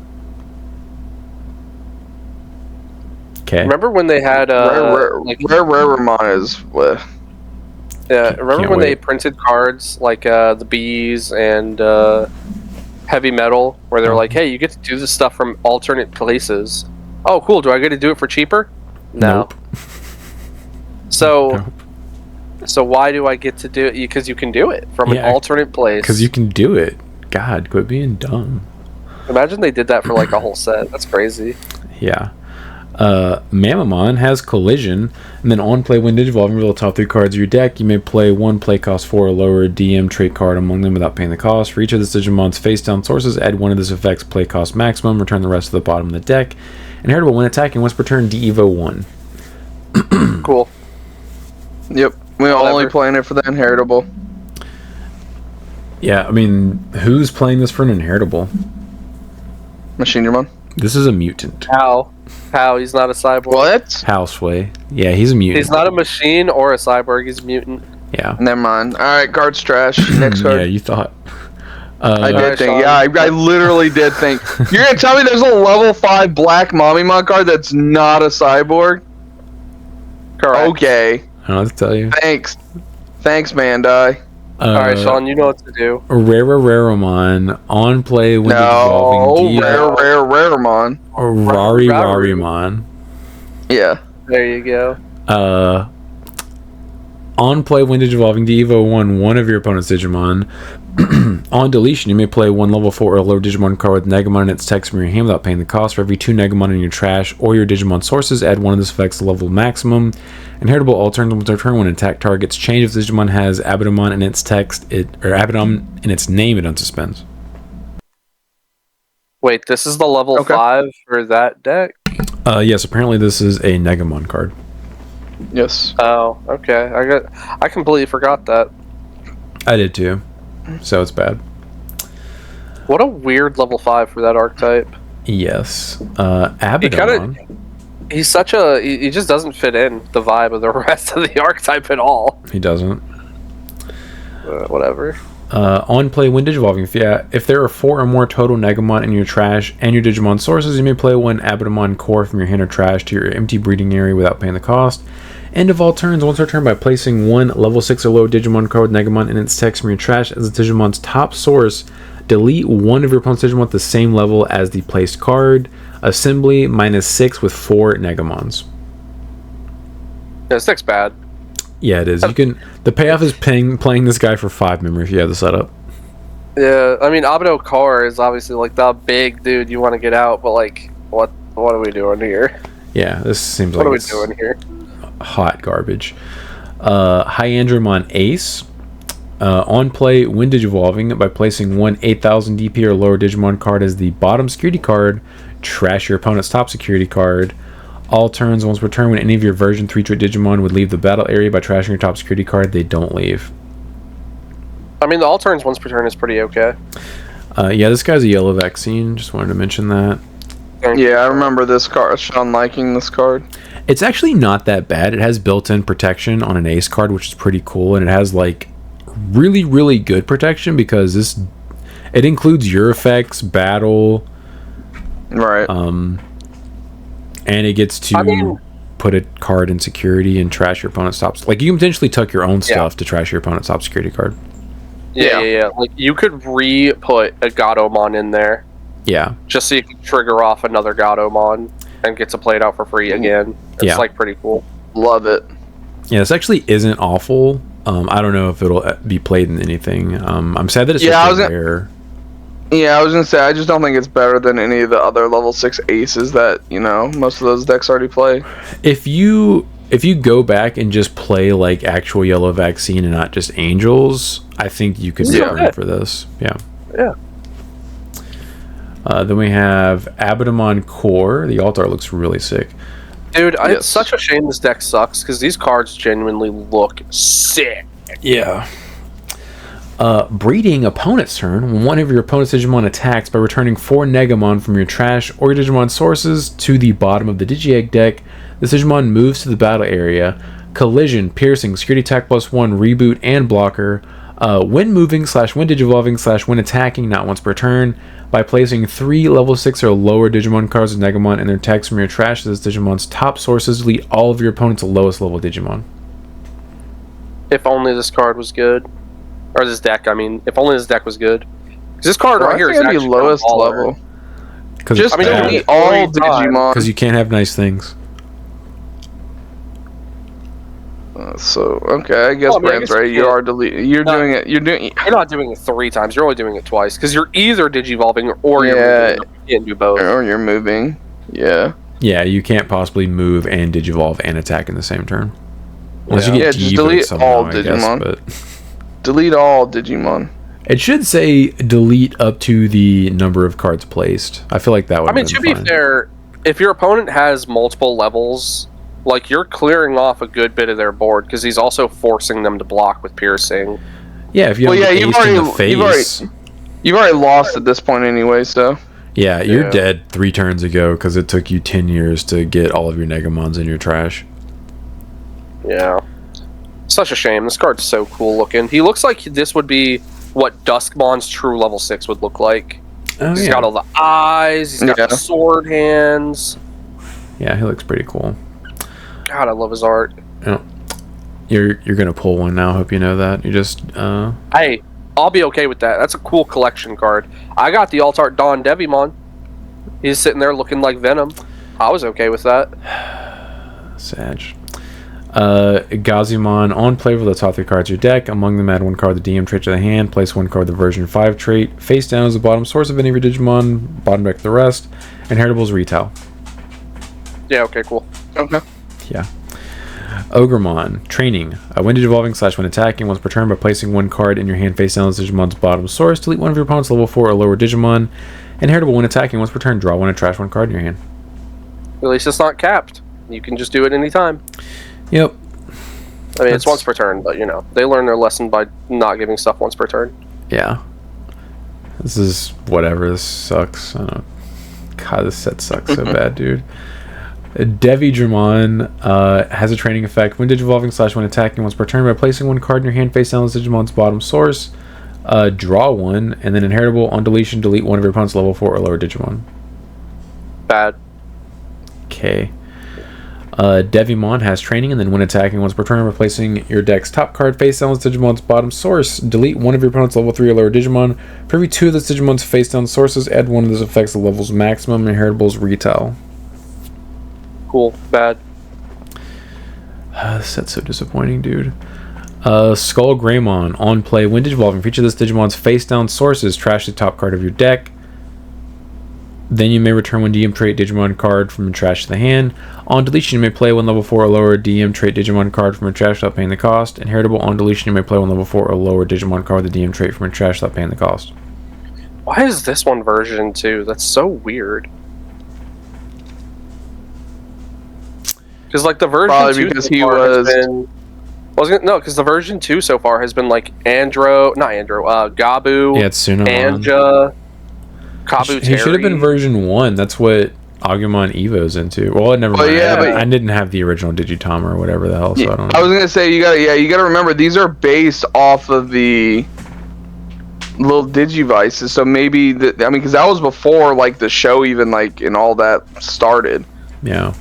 Okay. Remember when they had Raramon is what? Yeah, remember when wait. they printed cards like the bees and heavy metal, where they're like, "Hey, you get to do this stuff from alternate places." Oh, cool! Do I get to do it for cheaper? No. Nope. So why do I get to do it? Because you can do it from an alternate place. Because you can do it. God, quit being dumb. Imagine they did that for like a whole set. That's crazy. Yeah. Mamamon has Collision, and then on play when digivolving, reveal the top 3 cards of your deck. You may play 1 play cost 4 or lower DM trait card among them without paying the cost. For each of this Digimon's face down sources, add 1 of this effect's play cost maximum, return the rest to the bottom of the deck. Inheritable when attacking, once per turn, D-Evo 1. Cool. Yep. We're only playing it for the inheritable. Yeah, I mean, who's playing this for an inheritable? Machinimon. This is a mutant. How? He's not a cyborg. What? Houseway. Yeah, he's a mutant. He's not a machine or a cyborg. He's a mutant. Yeah. Never mind. Alright, card's trash. Next card. Yeah, you thought. I did think. Yeah, I literally did think. You're going to tell me there's a level 5 black Mommymon card that's not a cyborg? Correct. Okay. I don't know what to tell you. Thanks, Bandai. Alright, Sean, you know what to do. Raramon, on play when digivolving. Raramon. Or Rarimon. Yeah. There you go. On play when digivolving, D-Evo 1 of your opponent's Digimon. On deletion, you may play 1 level 4 or lower Digimon card with Negamon in its text from your hand without paying the cost. For every 2 Negamon in your trash or your Digimon sources, add 1 of this effect's level maximum. Inheritable alternative return when attack targets change. If this Digimon has Abaddon in its text, Abaddon in its name, it unsuspends. Wait, this is the level 5 for that deck? Yes, apparently this is a Negamon card. Yes. Oh, okay. I completely forgot that. I did too. So it's bad. What a weird level 5 for that archetype. Yes. Abaddon. He just doesn't fit in the vibe of the rest of the archetype at all. He doesn't. Whatever. On play when digivolving, if there are 4 or more total Negamon in your trash and your Digimon sources, you may play 1 Abaddon core from your hand or trash to your empty breeding area without paying the cost. End of all turns. Once per turn, by placing one level 6 or lower Digimon card with Negamon in its text from your trash as the Digimon's top source, delete one of your opponent's Digimon at the same level as the placed card. Assembly -6 with 4 Negamons. Yeah, 6 bad. Yeah, it is. You can. The payoff is playing this guy for 5 memory if you have the setup. Yeah, I mean, Abado Car is obviously like the big dude you want to get out, but like, what are we doing here? Yeah, this seems What like are we it's doing here? hot garbage. Hyandramon Ace. On play, when Digivolving, by placing one 8000 DP or lower Digimon card as the bottom security card, trash your opponent's top security card. All turns, once per turn, when any of your version 3 trait Digimon would leave the battle area by trashing your top security card, they don't leave. I mean, the all turns once per turn is pretty okay. Yeah, this guy's a yellow vaccine. Just wanted to mention that. Yeah, I remember this card. Sean liking this card. It's actually not that bad. It has built-in protection on an ace card, which is pretty cool, and it has like really, really good protection because it includes your effects, battle, right? And it gets to put a card in security and trash your opponent's top. Like, you can potentially tuck your own stuff to trash your opponent's top security card. Yeah. Like, you could re-put a Gatomon in there. Yeah. Just so you can trigger off another Gatomon and get to play it out for free again. It's like pretty cool. Love it. Yeah, this actually isn't awful. I don't know if it'll be played in anything. I'm sad that it's just rare. Yeah, I was gonna say, I just don't think it's better than any of the other level 6 aces that, you know, most of those decks already play. If you go back and just play like actual yellow vaccine and not just angels, I think you could get room for this. Yeah. Then we have Abaddamon Core. The alt art looks really sick. Dude, it's such a shame this deck sucks because these cards genuinely look sick. Yeah. Breeding opponent's turn. When one of your opponent's Digimon attacks by returning 4 Negamon from your trash or your Digimon sources to the bottom of the Digi-Egg deck, this Digimon moves to the battle area. Collision, Piercing, Security Attack +1, Reboot, and Blocker. When moving / when Digivolving / when attacking, not once per turn, by placing 3 level 6 or lower Digimon cards with Negamon and their text from your trash as Digimon's top sources, delete all of your opponent's lowest level Digimon. If only this card was good. Or this deck, I mean. If only this deck was good. Because this card right here is actually lowest level. Just delete all Digimon. Because you can't have nice things. Okay, I guess Brand's right. You are deleting. You're doing it. You're not doing it 3 times. You're only doing it twice because you're either Digivolving or you're moving. You can't do both. Or you're moving. Yeah. Yeah, you can't possibly move and Digivolve and attack in the same turn. Unless you get just delete somehow, all Digimon. But delete all Digimon. It should say delete up to the number of cards placed. I feel like that would. I mean, to be fair, if your opponent has multiple levels, like, you're clearing off a good bit of their board because he's also forcing them to block with Piercing. Yeah, if you have you've already lost at this point anyway, so. Yeah, you're dead 3 turns ago because it took you 10 years to get all of your Negamons in your trash. Yeah. Such a shame. This card's so cool looking. He looks like this would be what Duskmon's true level 6 would look like. He's got all the eyes, he's got the sword hands. Yeah, he looks pretty cool. God, I love his art. Yeah. You're gonna pull one now. Hope you know that. You just Hey, I'll be okay with that. That's a cool collection card. I got the alt art Don Devimon. He's sitting there looking like Venom. I was okay with that. Sag. Gazimon, on play with the top 3 cards of your deck. Among them, add 1 card the DM trait to the hand. Place 1 card the version 5 trait. Face down is the bottom source of any of your Digimon. Bottom deck the rest. Inheritables retail. Yeah. Okay. Cool. Okay. Yeah. Ogremon, training. When Digivolving / when attacking, once per turn, by placing 1 card in your hand face down as Digimon's bottom source. Delete one of your opponent's level 4 or lower Digimon. Inheritable when attacking, once per turn, draw 1 and trash 1 card in your hand. At least it's not capped. You can just do it anytime. Yep. I mean, it's once per turn, but, you know, they learn their lesson by not giving stuff once per turn. Yeah. This is whatever. This sucks. I don't know. God, this set sucks so bad, dude. Devigramon has a training effect. When Digivolving / when attacking, once per turn, by placing 1 card in your hand face down as Digimon's bottom source, draw 1, and then inheritable on deletion, delete 1 of your opponent's level 4 or lower Digimon. Bad. Okay. Devimon has training, and then when attacking once per turn, replacing your deck's top card face down with Digimon's bottom source. Delete one of your opponent's level 3 or lower Digimon. For every 2 of this Digimon's face down sources, add one of those effects to level's maximum inheritables retail. Cool. Bad. This set's so disappointing, dude. Skull Greymon. On play, when Digivolving, for each of this Digimon's face down sources, trash the top card of your deck. Then you may return one DM trait Digimon card from trash to the hand. On deletion, you may play one level 4 or lower DM trait Digimon card from your trash without paying the cost. Inheritable, on deletion, you may play one level 4 or lower Digimon card with a DM trait from your trash without paying the cost. Why is this one version 2? That's so weird. Because like the version Probably 2 because so he far was- has been... No, because the version 2 so far has been like Gabu, Yeah, it's Tsunamon. Anja, Kabuteri. He should have been version 1. That's what Agumon Evo's into. Well, never mind. yeah, but- I didn't have the original Digitama or whatever the hell, so I don't know. I was gonna say you gotta remember these are based off of the little Digivices, so maybe because that was before like the show even like and all that started. Yeah.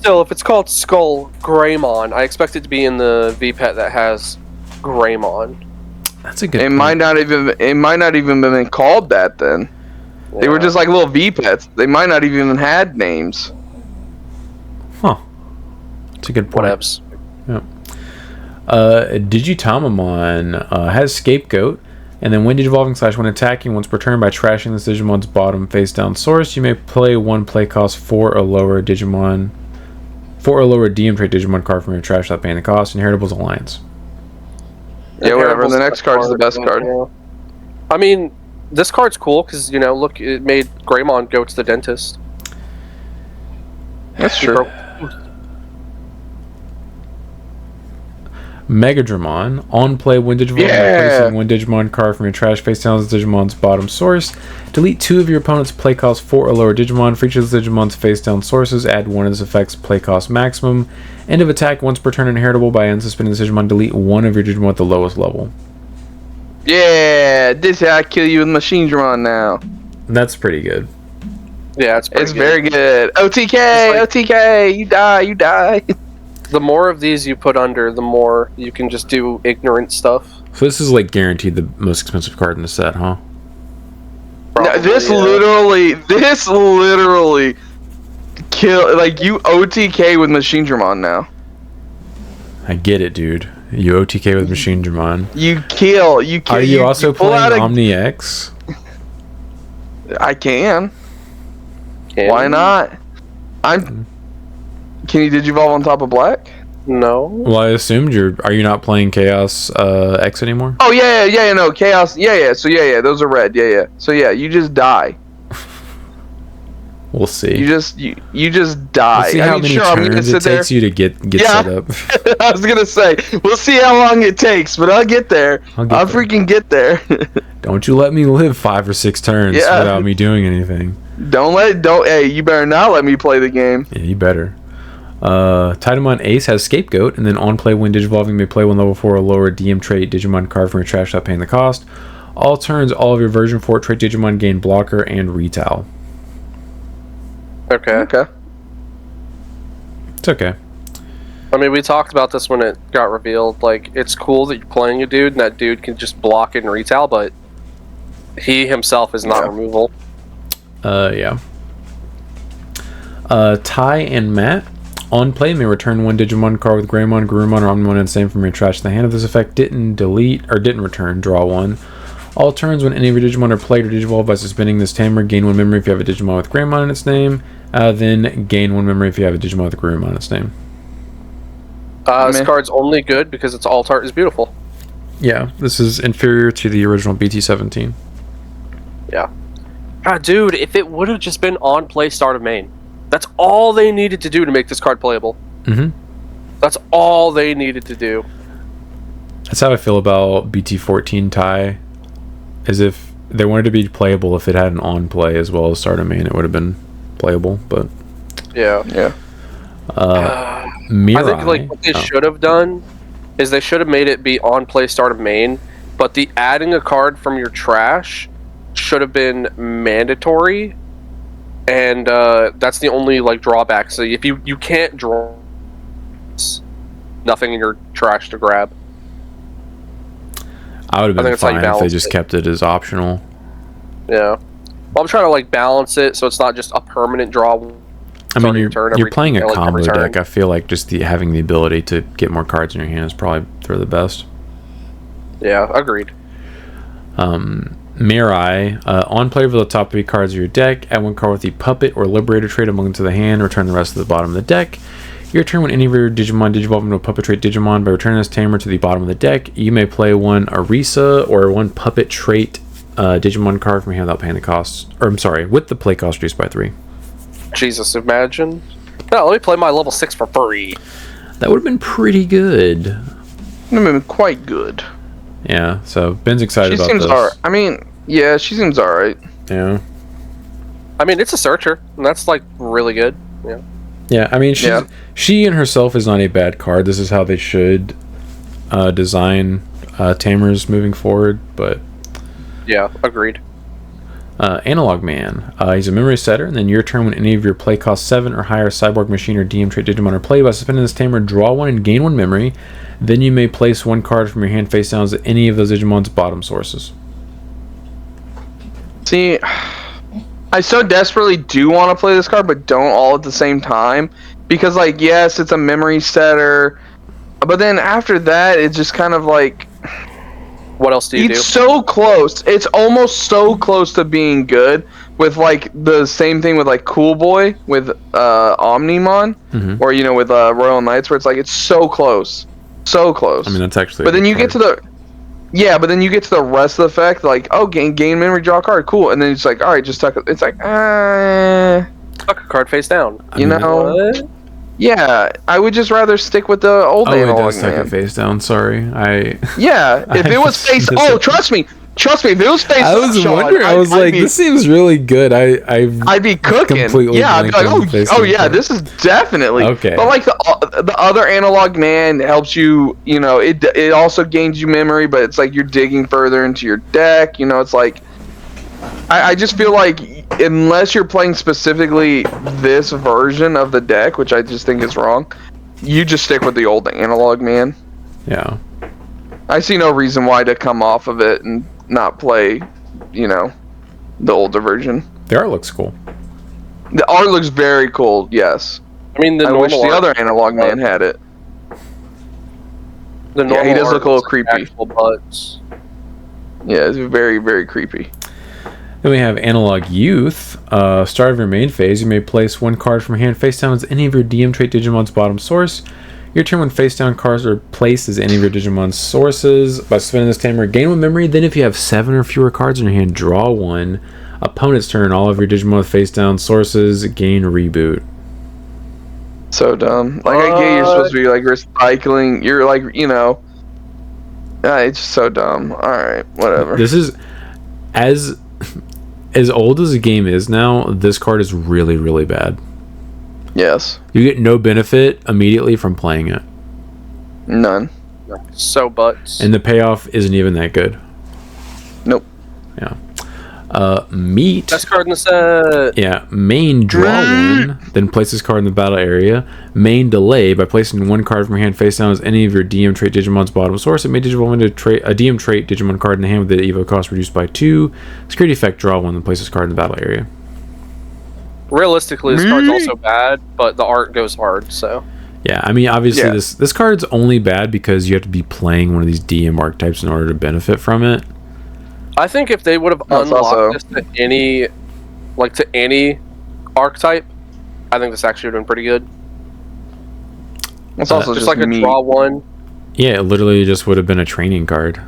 Still, if it's called Skull Greymon, I expect it to be in the VPET that has Greymon. That's a good It point. might not even been called that then. They were just like little V-pets. They might not even had names. Huh. That's a good point. Whatevs. Yeah. Digitamamon has Scapegoat, and then when Digivolving / when attacking once per turn by trashing this Digimon's bottom face down source, you may play one play cost 4 or lower DM trait Digimon card from your trash without paying the cost. Inheritables Alliance. Yeah, whatever. The next card's the best card. I mean, this card's cool because, look, it made Greymon go to the dentist. That's He true. broke- Megadramon. On play, when Digivolving, replacing one Digimon card from your trash face down as Digimon's bottom source. Delete 2 of your opponent's play cost 4 or lower Digimon. For each of the Digimon's face down sources, add one of this effect's play cost maximum. End of attack once per turn inheritable by unsuspending this Digimon. Delete one of your Digimon at the lowest level. Yeah, this is how I kill you with Machine Dramon now. That's pretty good. Yeah, it's pretty It's good. very good. OTK, It's like- OTK, you die. The more of these you put under, the more you can just do ignorant stuff. So this is like guaranteed the most expensive card in the set, huh? No, this Probably, literally kill like you OTK with Machine Dramon now. I get it, dude. You OTK with Machine Dramon. You kill. Are you also pull playing out Omni X? I can. Can Why you? not? Can you Digivolve on top of Black? No. Well, I assumed are you not playing Chaos X anymore? Oh yeah, no Chaos. Yeah. So yeah, those are red. Yeah. So yeah, you just die. We'll see. You just die. We'll see how many turns it takes you to get Yeah. set up. I was gonna say we'll see how long it takes, but I'll get there. I'll get there. freaking get there. Don't you let me live 5 or 6 turns Yeah. without me doing anything. Hey, you better not let me play the game. Yeah, you better. Titamon Ace has Scapegoat, and then on play when Digivolving, you may play one level 4 or lower DM trait Digimon card from your trash without paying the cost. All turns, all of your version 4 trait Digimon gain blocker and retail. Okay. It's okay. I mean, we talked about this when it got revealed. Like, it's cool that you're playing a dude, and that dude can just block and retail, but he himself is not removal. Yeah. Ty and Matt. On play, may return one Digimon card with Greymon, Garurumon, or Omnimon and same from your trash to the hand. If this effect didn't return, draw one. All turns when any of your Digimon are played or Digivolved by suspending this tamer, gain 1 memory if you have a Digimon with Greymon in its name. Then gain 1 memory if you have a Digimon with Garurumon in its name. This card's only good because its alt art is beautiful. Yeah, this is inferior to the original BT17. Yeah. God, dude, if it would have just been on play start of main. That's all they needed to do to make this card playable. Mm-hmm. That's all they needed to do. That's how I feel about BT14 Ty. As if they wanted to be playable, if it had an on play as well as start of main, it would have been playable. But Yeah. Mirai, I think like what they should have done is they should have made it be on play start of main, but the adding a card from your trash should have been mandatory, and that's the only like drawback. So if you can't draw nothing in your trash to grab. I would have been think it's how you fine if they balance just it. kept it as optional. Yeah. Well, I'm trying to like balance it so it's not just a permanent draw. I mean, you're every playing a like, combo every turn. deck. I feel like just having the ability to get more cards in your hand is probably for the best. Yeah, agreed. Mirai, on play over the top 3 cards of your deck, add 1 card with the Puppet or Liberator trait among to the hand, return the rest to the bottom of the deck. Your turn, when any of your Digimon digivolve into a Puppet trait Digimon by returning this tamer to the bottom of the deck, you may play 1 Arisa or 1 Puppet trait Digimon card from your hand without paying the cost. Or, I'm sorry, with the play cost reduced by 3. Jesus, imagine. No, let me play my level 6 for free. That would have been pretty good. I mean, quite good. Yeah, so Ben's excited She about seems this. alright. I mean, yeah, she seems alright. Yeah. I mean, it's a searcher, and that's like really good. Yeah. Yeah, I mean, Yeah. she in herself is not a bad card. This is how they should design tamers moving forward, but... Yeah, agreed. Analog Man. He's a memory setter, and then your turn, when any of your play cost 7 or higher Cyborg Machine or DM trait Digimon are played, by suspending this tamer, draw 1 and gain 1 memory. Then you may place 1 card from your hand face down at any of those Digimon's bottom sources. See, I so desperately do want to play this card, but don't all at the same time. Because, like, yes, it's a memory setter, but then after that, it's just kind of like... What else do you do? It's so close. It's almost so close to being good. With like the same thing with like Cool Boy with Omnimon, or you know with Royal Knights, where it's like it's so close, so close. I mean, that's actually. But then you get to the, but then you get to the rest of the effect, like gain memory, draw a card, cool, and then it's like all right, just tuck it. It's like Tuck a card face down. you know. What? Yeah, I would just rather stick with the old Oh, it analog does take man. a face down. Sorry, Yeah, if it was face, trust me, if it was face. I was Sean, wondering. I was I'd like, be, this seems really good. I'd be cooking. completely Yeah, I'd be blanked on the like, face oh of yeah, the- this is definitely. Okay. But like the other analog man helps you. You know, it also gains you memory, but it's like you're digging further into your deck. You know, it's like I just feel like unless you're playing specifically this version of the deck, which I just think is wrong, you just stick with the old analog man. Yeah. I see no reason why to come off of it and not play, you know, the older version. The art looks cool. The art looks very cool, yes. I mean, I wish the other analog man had it. The normal he does art look a little looks like creepy. actual butts. Yeah, it's very, very creepy. Then we have Analog Youth. Start of your main phase, you may place 1 card from hand face down as any of your DM trait Digimon's bottom source. Your turn, when face down cards are placed as any of your Digimon's sources. By spending this tamer, gain 1 memory. Then if you have 7 or fewer cards in your hand, draw 1. Opponent's turn, all of your Digimon with face down sources gain reboot. So dumb. Like, I get you're supposed to be, like, recycling. You're, like, you know. It's just so dumb. Alright, whatever. This is... As old as the game is now, this card is really, really bad. Yes. You get no benefit immediately from playing it. None. So butts. And the payoff isn't even that good. Nope. Yeah. Meat. Best card in the set. Yeah. Main, draw 1, then place this card in the battle area. Main, delay. By placing 1 card from your hand face down as any of your DM trait Digimon's bottom source, it may digivolve into a DM trait Digimon card in the hand with the Evo cost reduced by 2. Security effect, draw 1, then place this card in the battle area. Realistically, this card's also bad, but the art goes hard, so. Yeah, I mean, obviously, Yeah. this card's only bad because you have to be playing one of these DM archetypes in order to benefit from it. I think if they would have That's unlocked also- this to any archetype, I think this actually would have been pretty good. It's also Just like a me. draw 1. Yeah, it literally just would have been a training card.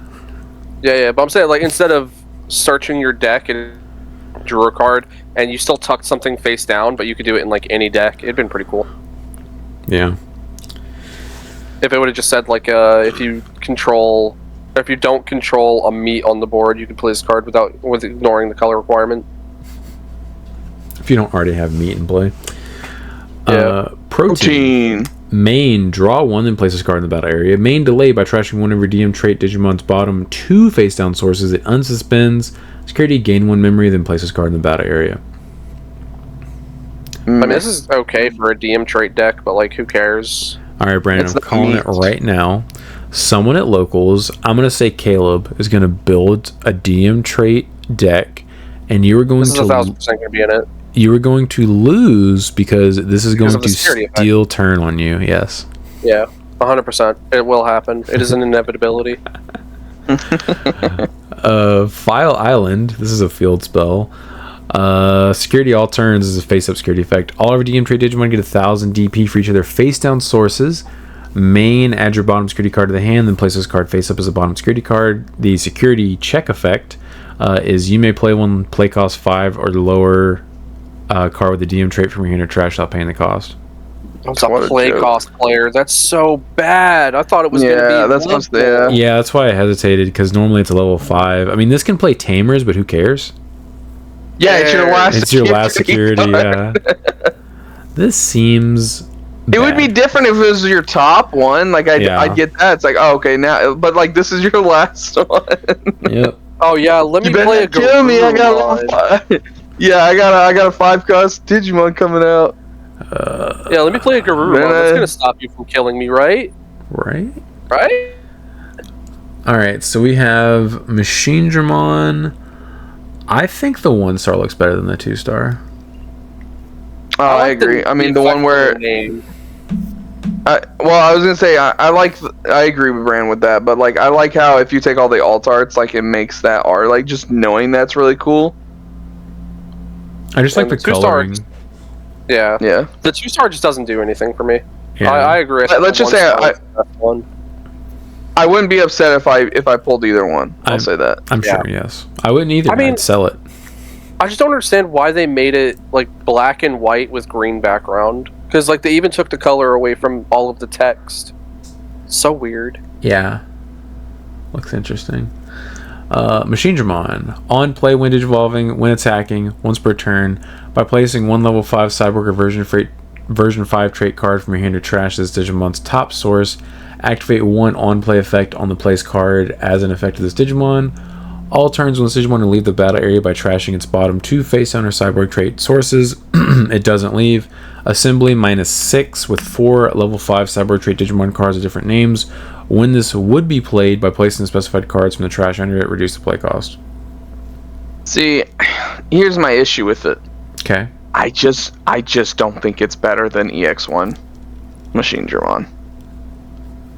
Yeah, but I'm saying, like, instead of searching your deck and drew a card, and you still tucked something face down, but you could do it in, like, any deck, it'd been pretty cool. Yeah. If it would have just said, like, if you don't control a meat on the board, you could play this card with ignoring the color requirement. If you don't already have meat in play. Yeah. Protein. Main, draw 1, then place this card in the battle area. Main, delay. By trashing 1 of your DM trait Digimon's bottom 2 face down sources, it unsuspends. Security, gain 1 memory, then place this card in the battle area. I mean, this is okay for a DM trait deck, but, like, who cares? All right, Brandon, It's I'm the calling it meat. right now. Someone at locals, I'm going to say Caleb, is going to build a DM trait deck, and you are going This is to 1,000% going to be in it. you are going to lose because this is Because going of the to security effect. steal turn on you. Yes. Yeah, 100%. It will happen. It is an inevitability. File Island. This is a field spell. Security all turns is a face-up security effect. All of our DM trait Digimon get 1,000 DP for each of their face-down sources. Main, add your bottom security card to the hand, then place this card face-up as a bottom security card. The security check effect is you may play one play cost 5 or lower card with the DM trait from your hand or trash without paying the cost. It's a What a play joke. cost player. That's so bad. I thought it was going to be. Yeah, that's what's there. Yeah, that's why I hesitated, because normally it's a level 5. I mean, this can play Tamers, but who cares? Yeah, it's your last. It's your last security, card. yeah. This seems It would be bad. different if it was your top one. Like Yeah. I'd get that. It's like, oh, okay, now, but like this is your last one. Yep. Oh yeah, let me You play a better kill me. I Garurumon. got yeah, I got a 5 cost Digimon coming out. Yeah, let me play a Garurumon. Then That's gonna stop you from killing me, right? Right? Right? Alright, so we have Machine Dramon. I think the 1-star looks better than the 2-star. Oh, I like agree. I mean, the effect one of where the name. I was gonna say I agree with Brand with that, but like I like how if you take all the alt arts, like it makes that art, like just knowing that's really cool. I just like And the the 2-star coloring. Yeah. Yeah. The 2-star just doesn't do anything for me. Yeah. I agree. I think Let's the just say 1-star is the best one. I wouldn't be upset if I pulled either one. I'll I'm- say that. I'm Yeah. sure, yes. I wouldn't either. I mean- I'd sell it. I just don't understand why they made it like black and white with green background. Because like they even took the color away from all of the text. So weird. Yeah. Looks interesting. Machine Dramon. On play when digivolving, when attacking, once per turn, by placing one level 5 Cyborg or version 5 trait card from your hand to trash this Digimon's top source. Activate one on play effect on the place card as an effect of this Digimon. All turns when this Digimon will leave the battle area by trashing its bottom 2 face down or Cyborg trait sources. It doesn't leave. Assembly -6 with 4 level 5 Cyborg trait Digimon cards with different names. When this would be played by placing the specified cards from the trash under it, reduce the play cost. See, here's my issue with it. Okay. I just don't think it's better than EX1 Machine Dramon.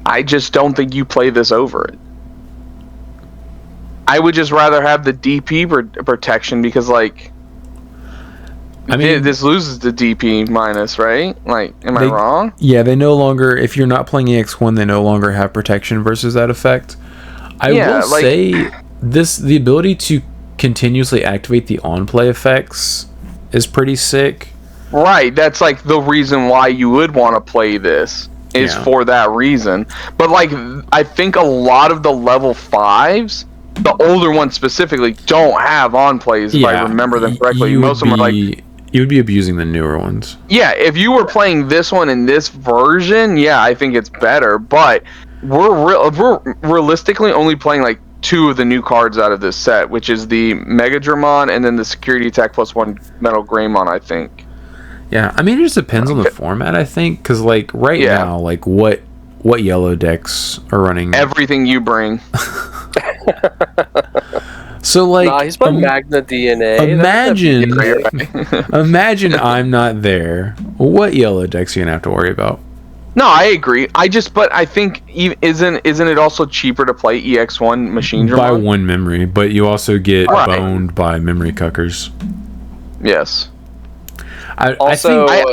I just don't think you play this over it. I would just rather have the DP protection because, like, I mean, this loses the DP minus, right? Like, am I wrong? Yeah, they no longer, if you're not playing EX1, they no longer have protection versus that effect. I Yeah, will like- say the ability to continuously activate the on play effects is pretty sick. Right, that's like the reason why you would want to play this is Yeah. for that reason. But like, I think a lot of the level 5s, the older ones specifically, don't have on plays if I remember them correctly. You Most of them are like, you would be abusing the newer ones. yeah, if you were playing this one in this version, yeah, I think it's better. But we're realistically only playing like 2 of the new cards out of this set, which is the Mega Dramon and then the Security Attack +1 Metal Greymon, I think. Yeah, I mean, it just depends on the format, I think, because like right Yeah. now, like what yellow decks are running. Everything you bring. So like, Nah, he's playing Magna DNA. imagine, Yeah. imagine I'm not there. What yellow decks are you gonna have to worry about? No, I agree. But I think isn't it also cheaper to play EX1 Machine Dramon? By 1 memory, but you also get Right. boned by memory cuckers. Yes. Also, I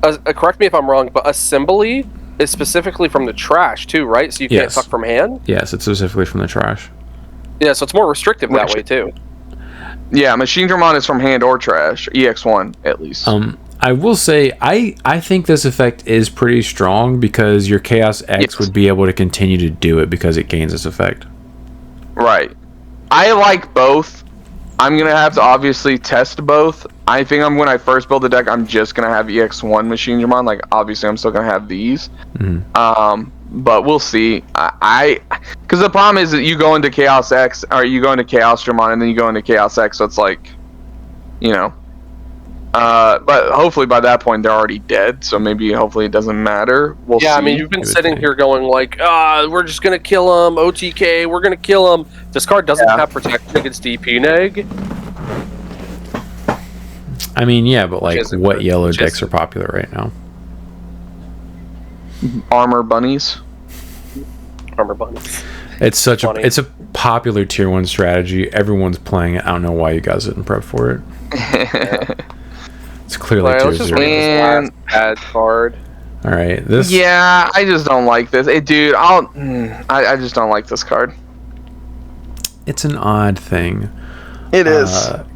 think correct me if I'm wrong, but Assembly is specifically from the trash too, right? So you can't Yes. suck from hand. yes, it's specifically from the trash. Yeah, so it's more restrictive that Which- way too. Yeah, Machine Dramon is from hand or trash. EX1 at least. I will say I think this effect is pretty strong because your Chaos X Yes. would be able to continue to do it because it gains this effect. Right. I like both. I'm gonna have to obviously test both. I think when I first build the deck, I'm just gonna have EX1 Machine Dramon. Like obviously, I'm still gonna have these. But we'll see. Because the problem is that you go into Chaos X or you go into Chaos Dramon and then you go into Chaos X. So it's like, you know, But hopefully by that point they're already dead, so maybe hopefully it doesn't matter. We'll see. I mean, you've been sitting here going like, we're just gonna kill him, OTK, we're gonna kill him. This card doesn't have protection against DP neg. I mean, yeah, but like, what yellow decks are popular right now? Armor bunnies. Armor bunnies. It's such it's a popular tier 1 strategy. Everyone's playing it. I don't know why you guys didn't prep for it. It's clearly tier 0. This last bad card. All right, this. Yeah, I just don't like this. Hey, dude, I just don't like this card. It's an odd thing. It is.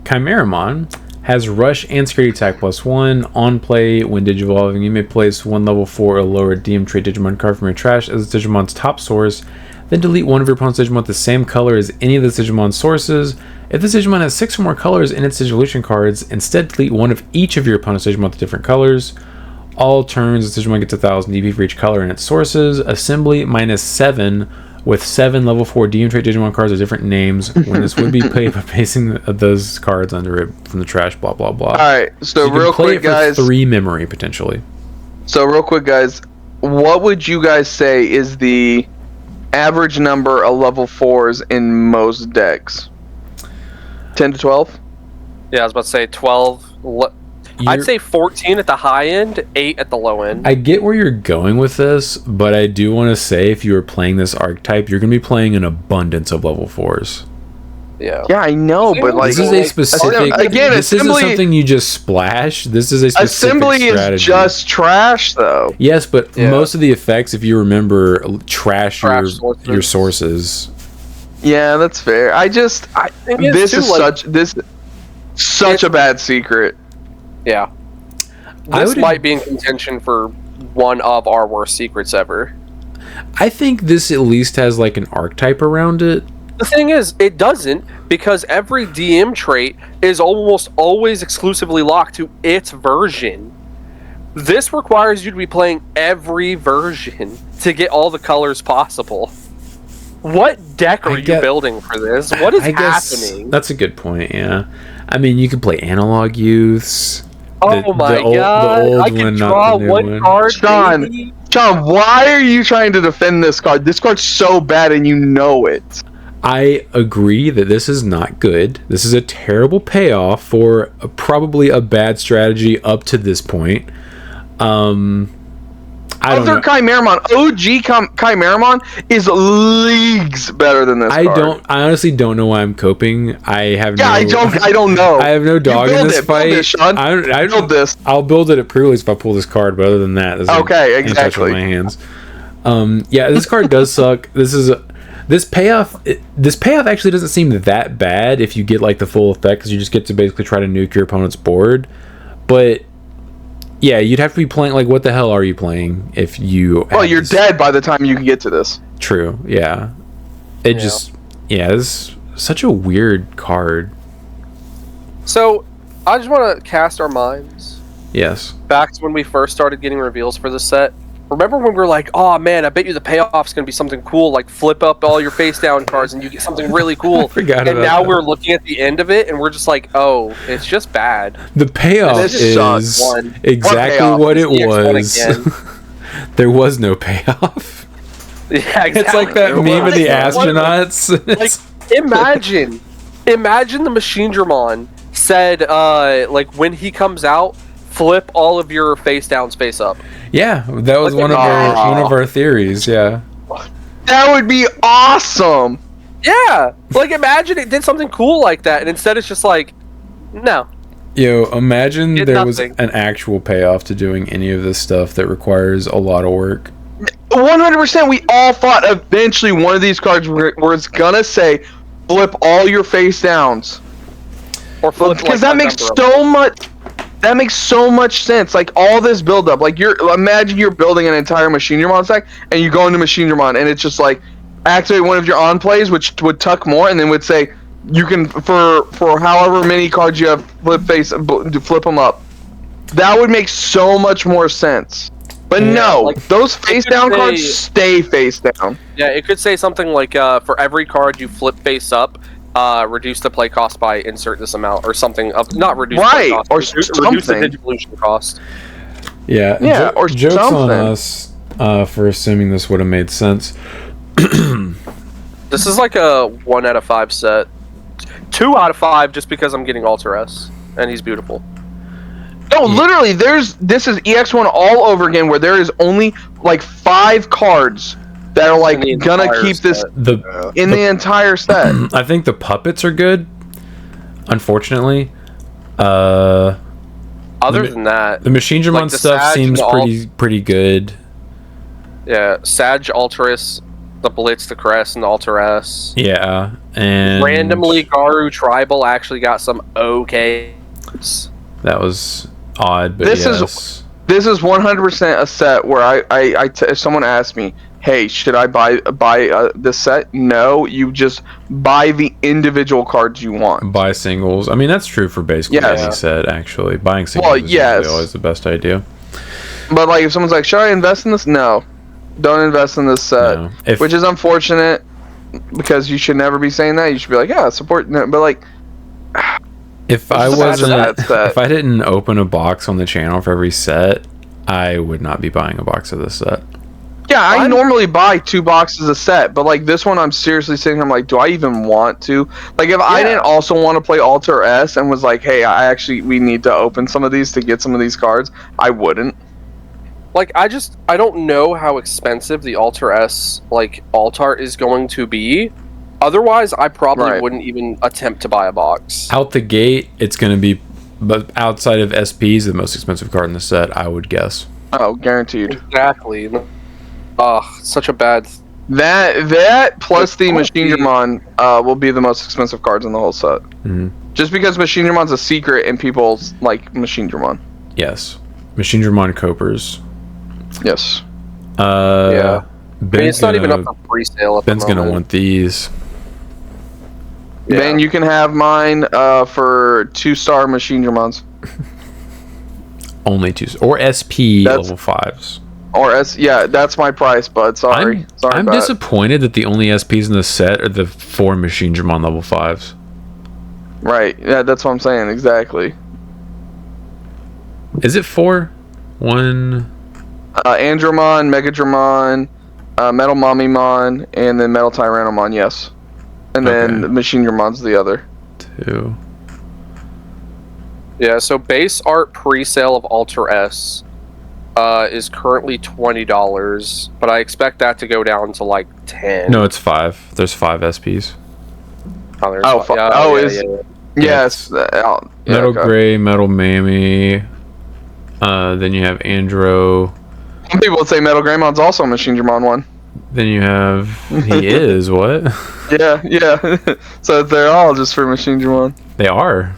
Chimeramon has rush and security attack +1. On play, when digivolving, you may place 1 level 4 or lower DM trait Digimon card from your trash as Digimon's top source. Then delete one of your opponent's Digimon with the same color as any of the Digimon sources. If this Digimon has 6 or more colors in its Digivolution cards, instead delete one of each of your opponent's Digimon with different colors. All turns, this Digimon gets 1000 DP for each color in its sources. Assembly -7 with 7 level 4 DM trait Digimon cards with different names. When this would be played by placing those cards under it from the trash, blah blah blah. Alright, so real quick, guys. 3 memory potentially. So real quick, guys, what would you guys say is the average number of level 4s in most decks? 10 to 12? Yeah, I was about to say 12. I'd say 14 at the high end, 8 at the low end. I get where you're going with this, but I do want to say if you were playing this archetype, you're going to be playing an abundance of level 4s. Yeah. Yeah, I know, but like this is a specific. Again, this isn't something you just splash. This is a specific assembly strategy. is just trash, though. Yes, but most of the effects, if you remember, trash your sources. Yeah, that's fair. This is such a bad secret. Yeah. This might be in contention for one of our worst secrets ever. I think this at least has like an archetype around it. The thing is, it doesn't, because every DM trait is almost always exclusively locked to its version. This requires you to be playing every version to get all the colors possible. What deck are you building for this? What is happening? That's a good point, yeah. I mean, you could play Analog Youths. Oh my god, I can draw one card. Sean, why are you trying to defend this card? This card's so bad and you know it. I agree that this is not good. This is a terrible payoff for probably a bad strategy up to this point. Other Chimeramon, OG Chimeramon is leagues better than this card. I honestly don't know why I'm coping. I don't know. I have no dog in this fight. Build this, Sean. I build this. I'll build it at pre-release if I pull this card, but other than that, this okay, exactly. My hands. Yeah, this card does suck. This payoff actually doesn't seem that bad if you get like the full effect, because you just get to basically try to nuke your opponent's board. But yeah, you'd have to be playing like, what the hell are you playing if you? Well, you're dead by the time you can get to this. True. Yeah. It's such a weird card. So, I just want to cast our minds. Yes. Back to when we first started getting reveals for this set. Remember when we were like, oh man, I bet you the payoff's going to be something cool, like flip up all your face down cards and you get something really cool. And now we're looking at the end of it and we're just like, oh, it's just bad. The payoff is exactly what it was. There was no payoff. Yeah, exactly. It's like that meme of the astronauts. Like, imagine the Machine Dramon said, like when he comes out, flip all of your face downs face up. Yeah, that was one of our theories. Yeah, that would be awesome. Yeah, like imagine it did something cool like that, and instead it's just like, no. Imagine there was an actual payoff to doing any of this stuff that requires a lot of work. 100%. We all thought eventually one of these cards was gonna say, flip all your face downs, or flip, because that makes so much. That makes so much sense. Like all this build up, like imagine you're building an entire Machine Dramon deck, and you go into Machine Dramon, and it's just like activate one of your on plays, which would tuck more, and then would say you can for however many cards you have flip them up. That would make so much more sense. But no, like, those face down cards stay face down. Yeah, it could say something like for every card you flip face up, reduce the play cost by insert this amount or something of not reduce Right, play cost, or reduce the something. Digivolution cost. Yeah, Yeah, or jokes something. on us for assuming this would have made sense. This is like a 1 out of 5 set. 2 out of 5 just because I'm getting Alter S and he's beautiful. No, literally, this is EX1 all over again, where there is only like 5 cards that are like gonna keep this in the entire set. I think the puppets are good. Unfortunately, Other than that, the Machine Dramon like the stuff Sag seems and the pretty good. yeah, Sag, Alterus, the Blitz, the Crest, and the Alter S. Yeah, and Randomly, Garu Tribal actually got some okay. That was odd, but This yes. This is 100% a set where if someone asks me, hey, should I buy this set? No, you just buy the individual cards you want. Buy singles. I mean, that's true for basically Yes. any set, actually. Buying singles is yes. usually always the best idea. But like, if someone's like, should I invest in this? No, don't invest in this set. No. Which is unfortunate because you should never be saying that. You should be like, yeah, support. No, but like, If I It's wasn't, sad set. if I didn't open a box on the channel for every set, I would not be buying a box of this set. yeah, I normally buy 2 boxes a set, but like this one, I'm seriously sitting here, I'm like, do I even want to? Like, if I didn't also want to play Alter S and was like, hey, we need to open some of these to get some of these cards, I wouldn't. Like, I don't know how expensive the Alter S, like, Altar is going to be. Otherwise, I probably wouldn't even attempt to buy a box. Out the gate, it's going to be, but outside of SPs, the most expensive card in the set, I would guess. Oh, guaranteed. Exactly. Such a bad... That plus the Machine Dramon will be the most expensive cards in the whole set. Mm-hmm. Just because Machine Dramon's a secret and people like Machine Dramon. Yes. Machine Dramon Copers. Yes. Yeah. Ben's I mean, it's not even up for pre-sale at the Ben's going to moment. want these. Yeah. Ben, you can have mine for 2-star Machine Dramons. Only 2. Or SP level 5s. Or yeah, that's my price, bud. Sorry. I'm disappointed that the only SPs in the set are the 4 Machine Dramon level 5s. Right. Yeah, that's what I'm saying. Exactly. Is it 4? 1... Andromon, Megadramon, Metal Mamimon, and then Metal Tyrannomon, yes. And then Machine Dramon's the other. 2. Yeah, so base art pre-sale of Alter S is currently $20, but I expect that to go down to like 10. No, it's 5. There's 5 SPs. Yes. Metal Gray, Metal Mammy. Then you have Andro. Some people would say Metal Greymon's also a Machine Dramon one. Then you have... He is, what? Yeah. So they're all just for Machine Dramon. They are.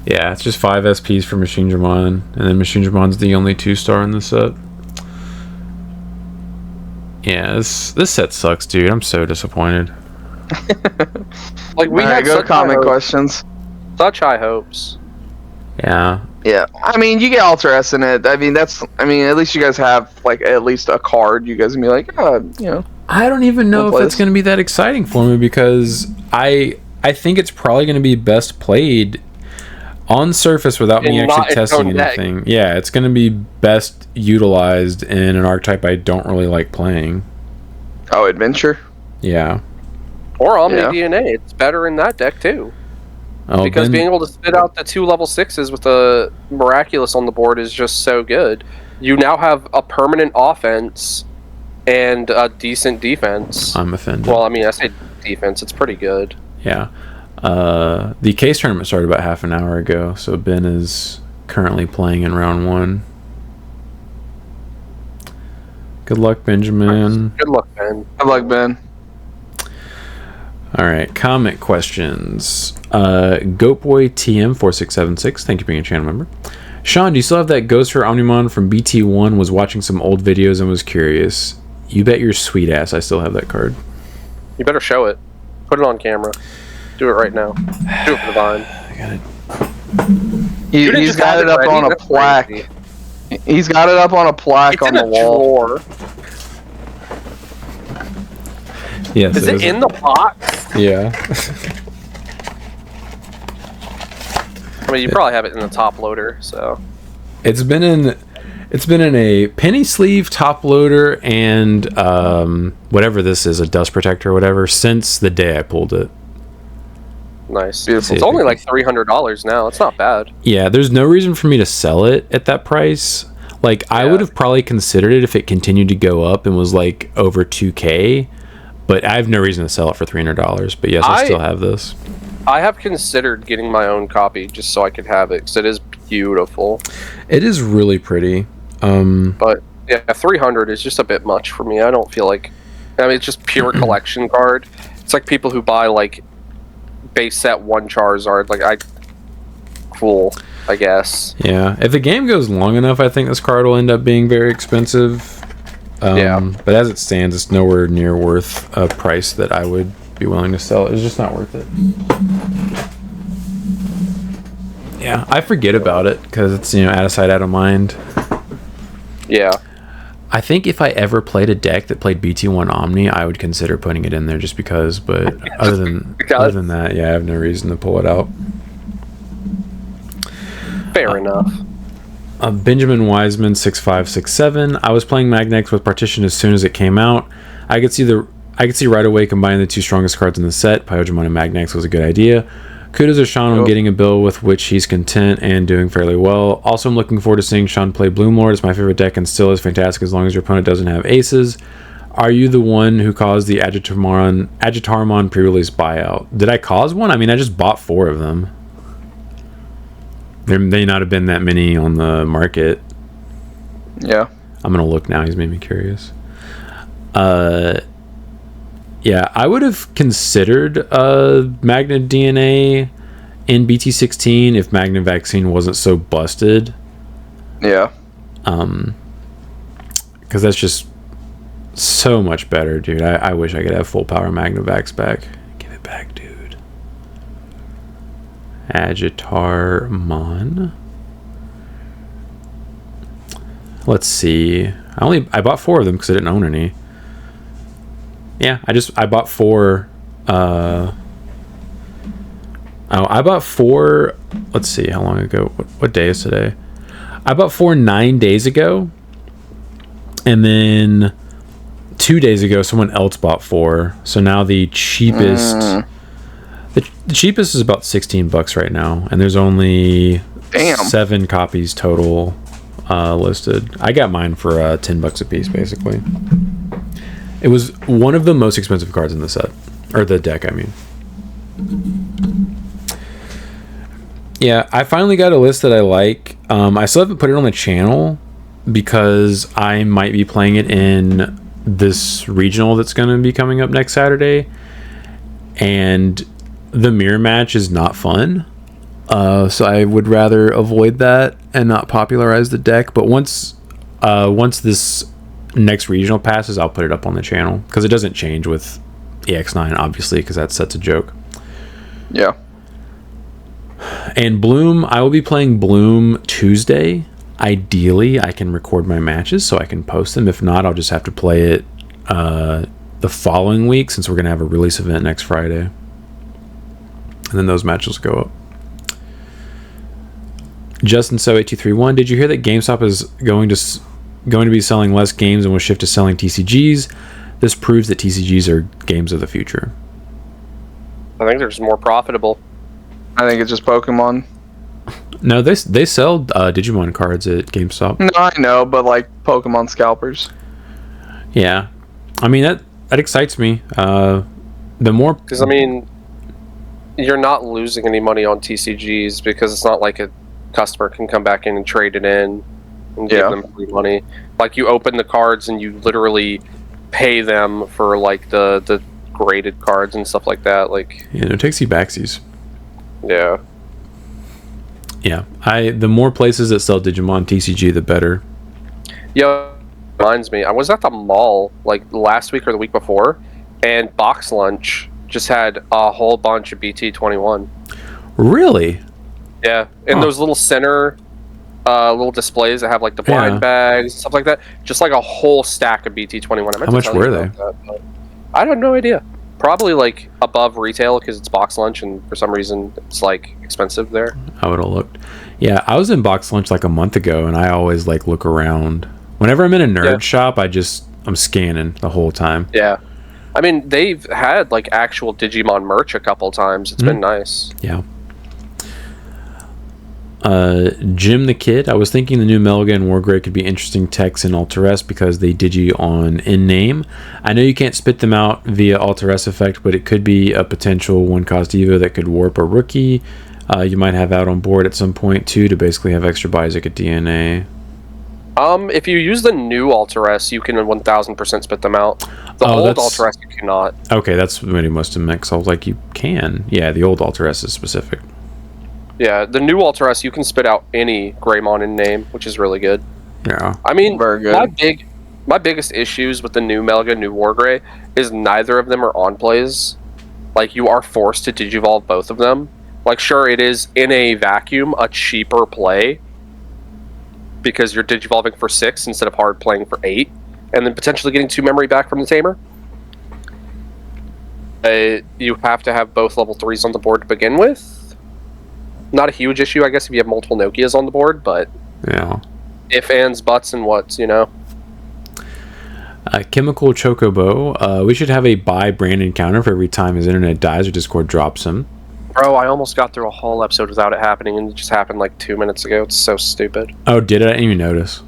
Yeah, it's just 5 SPs for Machine Dramon. And then Machine Dramon's the only 2-star in the set. Yeah, this set sucks, dude. I'm so disappointed. Like, we had go comment questions. Such high hopes. Yeah. Yeah, I mean, you get Alter S in it. I mean, at least you guys have like at least a card. You guys can be like, I don't even know if it's going to be that exciting for me because I think it's probably going to be best played on Surface without me actually testing anything. Yeah, it's going to be best utilized in an archetype I don't really like playing. Oh, Adventure? Yeah. Or Omni DNA. It's better in that deck too. Oh, because being able to spit out the 2 level 6s with the Miraculous on the board is just so good. You now have a permanent offense and a decent defense. I'm offended. Well, I mean, I say defense. It's pretty good. Yeah. The case tournament started about half an hour ago, so Ben is currently playing in round 1. Good luck, Benjamin. Good luck, Ben. Good luck, Ben. All right, comment questions. Goatboy TM4676, thank you for being a channel member. Sean, do you still have that Ghost for Omnimon from BT1? Was watching some old videos and was curious. You bet your sweet ass I still have that card. You better show it. Put it on camera. Do it right now. Do it for the Vine. I got it. He's got it up on a plaque. He's got it up on a plaque on the wall. Drawer. Yes, Is it in the box? Yeah. I mean, you probably have it in the top loader, so. It's been in a penny sleeve, top loader, and whatever this is, a dust protector or whatever, since the day I pulled it. Nice. Beautiful. It's only like $300 now. It's not bad. Yeah, there's no reason for me to sell it at that price. Like, I would have probably considered it if it continued to go up and was like over 2K, but I have no reason to sell it for $300. But yes, I still have this. I have considered getting my own copy just so I could have it, because it is beautiful. It is really pretty. But yeah, 300 is just a bit much for me. I don't feel like, I mean, it's just pure collection card. It's like people who buy like base set one Charizard. Like, cool, I guess. Yeah, if the game goes long enough, I think this card will end up being very expensive. But as it stands, it's nowhere near worth a price that I would be willing to sell. It's just not worth it. Yeah, I forget about it because it's, out of sight, out of mind. Yeah. I think if I ever played a deck that played BT1 Omni, I would consider putting it in there just because. But other than that, yeah, I have no reason to pull it out. Fair enough. Benjamin Wiseman 6567. I was playing Magnex with Partition as soon as it came out. I could see right away combining the two strongest cards in the set. Pyojimon and Magnex was a good idea. Kudos to Sean on getting a bill with which he's content and doing fairly well. Also, I'm looking forward to seeing Sean play Bloomlord. It's my favorite deck and still is fantastic as long as your opponent doesn't have aces. Are you the one who caused the Agitarmon pre-release buyout? Did I cause one? I mean, I just bought 4 of them. There may not have been that many on the market. Yeah. I'm going to look now. He's made me curious. Yeah, I would have considered Magnet DNA in BT16 if Magnet Vaccine wasn't so busted. Yeah. Because that's just so much better, dude. I wish I could have full power Magnavax back. Give it back, dude. Agitarmon. Let's see. I bought 4 of them because I didn't own any. Yeah, I bought 4. I bought 4. Let's see, how long ago? What day is today? I bought 4 9 days ago, and then 2 days ago, someone else bought 4. So now the cheapest, the cheapest is about $16 right now, and there's only 7 copies total listed. I got mine for $10 a piece, basically. It was one of the most expensive cards in the set. Or the deck, I mean. Yeah, I finally got a list that I like. I still haven't put it on the channel because I might be playing it in this regional that's going to be coming up next Saturday. And the mirror match is not fun. So I would rather avoid that and not popularize the deck. But once this next regional passes, I'll put it up on the channel because it doesn't change with EX9, obviously, because that set's a joke. Yeah. And Bloom, I will be playing Bloom Tuesday. Ideally, I can record my matches so I can post them. If not, I'll just have to play it the following week since we're going to have a release event next Friday. And then those matches go up. Justin So 8231, did you hear that GameStop is going to be selling less games and will shift to selling TCGs? This proves that TCGs are games of the future. I think they're just more profitable. I think it's just Pokemon. No, they sell Digimon cards at GameStop. No, I know, but like Pokemon scalpers. Yeah, I mean that excites me. The more, because I mean, you're not losing any money on TCGs because it's not like a customer can come back in and trade it in and give them free money. Like, you open the cards and you literally pay them for like the graded cards and stuff like that. Like, yeah, no takesy backsies. Yeah. Yeah, the more places that sell Digimon TCG, the better. Yeah, reminds me, I was at the mall like last week or the week before, and Box Lunch just had a whole bunch of BT21. Really? Yeah, and those little center little displays that have like the blind bags and stuff like that, just like a whole stack of BT21. How much were they? I have no idea. Probably like above retail because it's box lunch, and for some reason it's like expensive there. I would have looked. Yeah, I was in box lunch like a month ago, and I always like look around. Whenever I'm in a nerd shop, I'm scanning the whole time. Yeah. I mean, they've had like actual Digimon merch a couple times. It's been nice. Yeah. Jim the Kid. I was thinking the new Melga and Wargrey could be interesting techs in Alteres because they Digi on in-name. I know you can't spit them out via Alteres effect, but it could be a potential one-cost Evo that could warp a rookie. You might have out on board at some point too to basically have extra Bionic at DNA. If you use the new Alteres, you can 1000% spit them out. The old Alteres you cannot. Okay, that's what he must have mixed. I was like, you can. Yeah, the old Alteres is specific. Yeah, the new Alteres you can spit out any Greymon in name, which is really good. Yeah. I mean, very good. My biggest issues with the new Melga, new Wargrey, is neither of them are on plays. Like, you are forced to Digivolve both of them. Like, sure, it is in a vacuum a cheaper play because you're Digivolving for 6 instead of hard playing for 8, and then potentially getting 2 memory back from the Tamer. You have to have both level 3s on the board to begin with. Not a huge issue, I guess, if you have multiple Nokias on the board, but yeah. If, ands, buts, and whats, you know. Chemical Chocobo. We should have a buy Brandon counter for every time his internet dies or Discord drops him. Bro, I almost got through a whole episode without it happening, and it just happened like 2 minutes ago. It's so stupid. Oh, did it? I didn't even notice.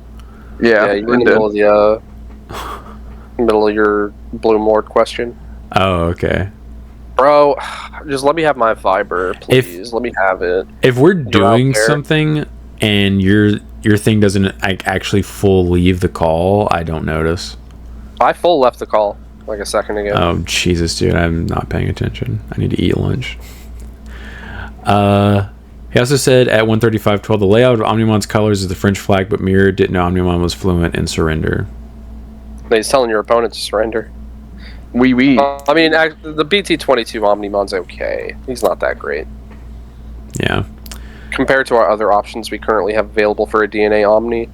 Yeah, you were in the middle of the middle of your Bloom Lord question. Oh, okay. Bro, just let me have my fiber, please. Let me have it. If we're doing something and your thing doesn't actually full leave the call, I don't notice. I full left the call like a second ago. Oh, Jesus, dude. I'm not paying attention. I need to eat lunch. He also said at 135.12, the layout of Omnimon's colors is the French flag, but Mirror didn't know Omnimon was fluent in surrender. He's telling your opponent to surrender. I mean, the BT21 Omnimon's okay. He's not that great. Yeah. Compared to our other options we currently have available for a DNA Omni.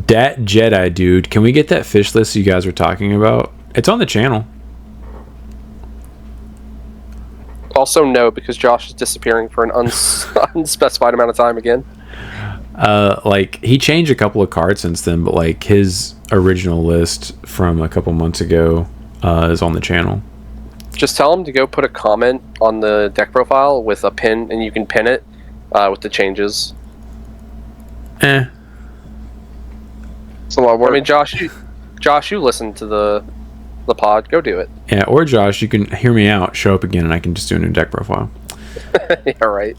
Dat Jedi, dude. Can we get that fish list you guys were talking about? It's on the channel. Also, no, because Josh is disappearing for an unspecified amount of time again. Like, he changed a couple of cards since then, but like his original list from a couple months ago is on the channel. Just tell him to go put a comment on the deck profile with a pin, and you can pin it with the changes. It's a lot of work. I mean, Josh, you listen to the pod. Go do it. Yeah, or Josh, you can hear me out, show up again, and I can just do a new deck profile. Yeah, right.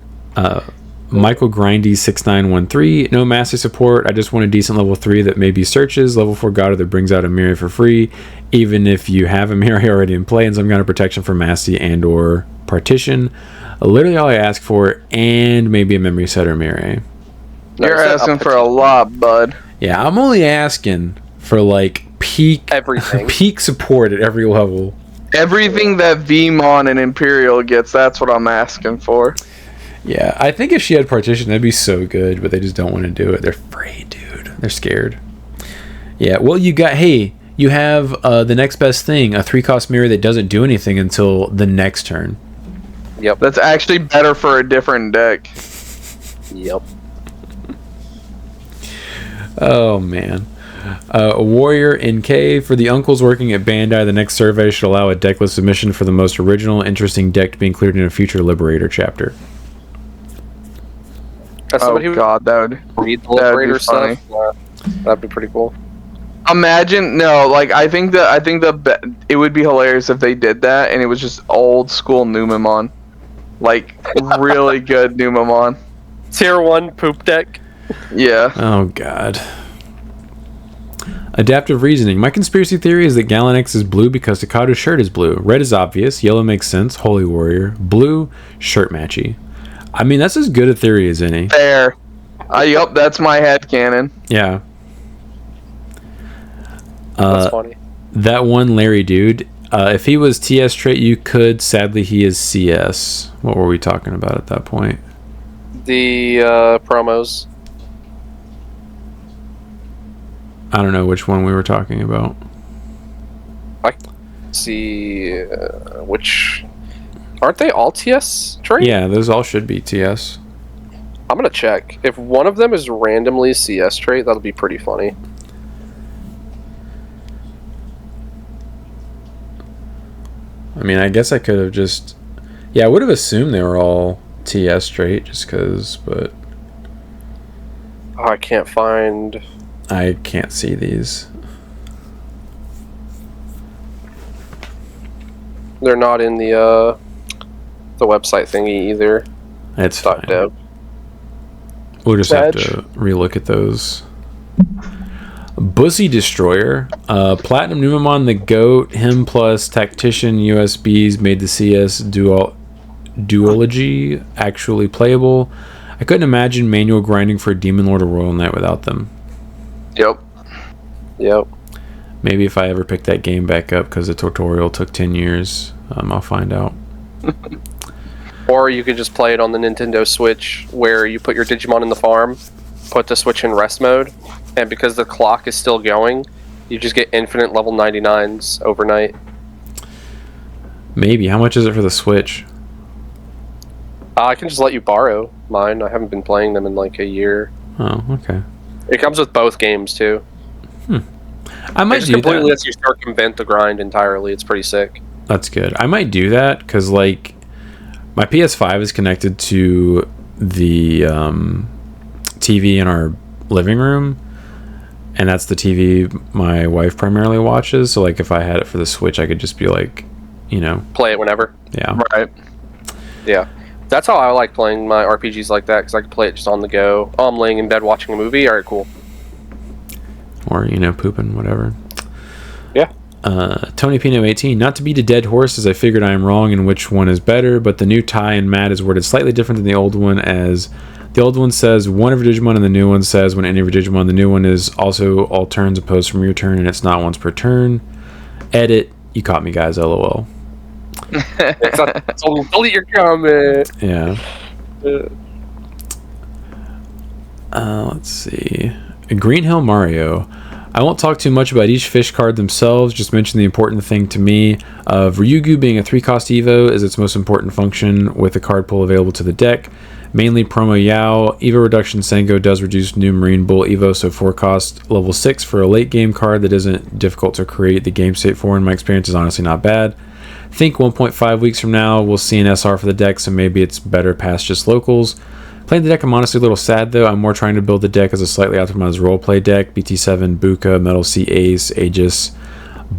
Michael Grindy 6913. No master support. I just want a decent level 3 that maybe searches. Level 4 Goddard that brings out a Mirror for free. Even if you have a Mirror already in play and some kind of protection for Massey and or Partition. Literally all I ask for, and maybe a memory setter Mirror. You're asking for a lot, bud. Yeah, I'm only asking for like peak everything. Peak support at every level. Everything that Vmon and Imperial gets, that's what I'm asking for. Yeah, I think if she had Partition, that'd be so good, but they just don't want to do it. They're afraid, dude. They're scared. Yeah, well, you have the next best thing, a 3-cost Mirror that doesn't do anything until the next turn. Yep. That's actually better for a different deck. Yep. Oh, man. Warrior NK. For the uncles working at Bandai, the next survey should allow a decklist submission for the most original, interesting deck to be included in a future Liberator chapter. God, that would read the Liberator stuff. That'd be pretty cool. Imagine, I think it would be hilarious if they did that and it was just old school Numemon. Like, really good Numemon. Tier 1 poop deck. Yeah. Oh, God. Adaptive reasoning. My conspiracy theory is that Galanex is blue because Takado's shirt is blue. Red is obvious. Yellow makes sense. Holy Warrior. Blue, shirt matchy. I mean, that's as good a theory as any. Fair. Yup, that's my headcanon. Yeah. That's funny. That one Larry dude. If he was TS trait, you could. Sadly, he is CS. What were we talking about at that point? The promos. I don't know which one we were talking about. see which... Aren't they all TS trade? Yeah, those all should be TS. I'm going to check. If one of them is randomly CS trait, that'll be pretty funny. I mean, I guess I could have just... Yeah, I would have assumed they were all TS trait just because, but... Oh, I can't find... I can't see these. They're not in the website thingy either. It's fine. .dev. We'll just have to relook at those. Bussy Destroyer. Platinum Numamon, the GOAT, him plus Tactician USBs made the CS duology actually playable. I couldn't imagine manual grinding for Demon Lord or Royal Knight without them. Yep. Maybe if I ever pick that game back up because the tutorial took 10 years, I'll find out. Or you could just play it on the Nintendo Switch where you put your Digimon in the farm, put the Switch in rest mode, and because the clock is still going, you just get infinite level 99s overnight. Maybe. How much is it for the Switch? I can just let you borrow mine. I haven't been playing them in like a year. Oh, okay. It comes with both games too. I might It just do completely that. lets you circumvent the grind entirely. It's pretty sick. That's good. I might do that because, like, my PS5 is connected to the TV in our living room, and that's the TV my wife primarily watches. So, like, if I had it for the Switch, I could just be like, you know, Play it whenever. yeah. Right. Yeah. That's how I like playing my RPGs like that, because I can play it just on the go. Oh, I'm laying in bed watching a movie. All right, cool. Or, you know, pooping, whatever. Yeah. Tony Pino 18. Not to beat a dead horse, as I figured I am wrong in which one is better, but the new tie and mat is worded slightly different than the old one, as the old one says one of your Digimon and the new one says when any of your Digimon. The new one is also all turns opposed from your turn, and it's not once per turn. Edit. You caught me, guys. LOL. So delete your comment. Yeah. Let's see. Green Hill Mario. I won't talk too much about each fish card themselves, just mention the important thing to me of Ryugu being a 3-cost Evo is its most important function with the card pool available to the deck. Mainly Promo Yao. Evo Reduction Sengo does reduce new Marine Bull Evo, so 4-cost level 6 for a late game card that isn't difficult to create the game state for. In my experience, is honestly not bad. Think 1.5 weeks from now we'll see an SR for the deck, so maybe it's better past just locals. Playing the deck, I'm honestly a little sad though. I'm more trying to build the deck as a slightly optimized roleplay deck. BT7, Buka, Metal Sea Ace, Aegis.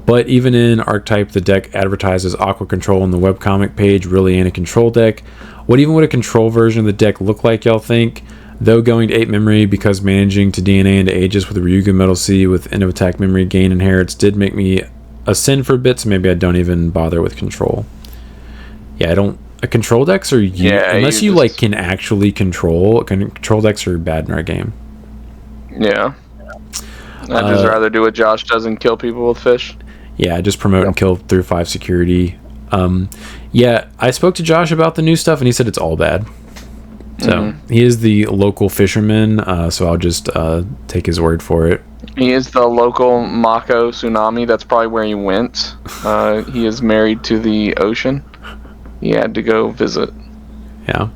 But even in Archetype, the deck advertises Aqua Control on the webcomic page, really ain't a control deck. What even would a control version of the deck look like, y'all think? Though going to 8 memory because managing to DNA into Aegis with Ryugu Metal Sea with end of attack memory gain inherits did make me a sin for a bit, so maybe I don't even bother with control. Yeah, I don't... Control decks are unless you like can actually control decks are bad in our game. Yeah. I'd just rather do what Josh does and kill people with fish. Yeah, just promote and kill through 5 security. Yeah, I spoke to Josh about the new stuff and he said it's all bad. So he is the local fisherman, so I'll just take his word for it. He is the local Mako Tsunami. That's probably where he went. He is married to the ocean. He had to go visit. Yeah.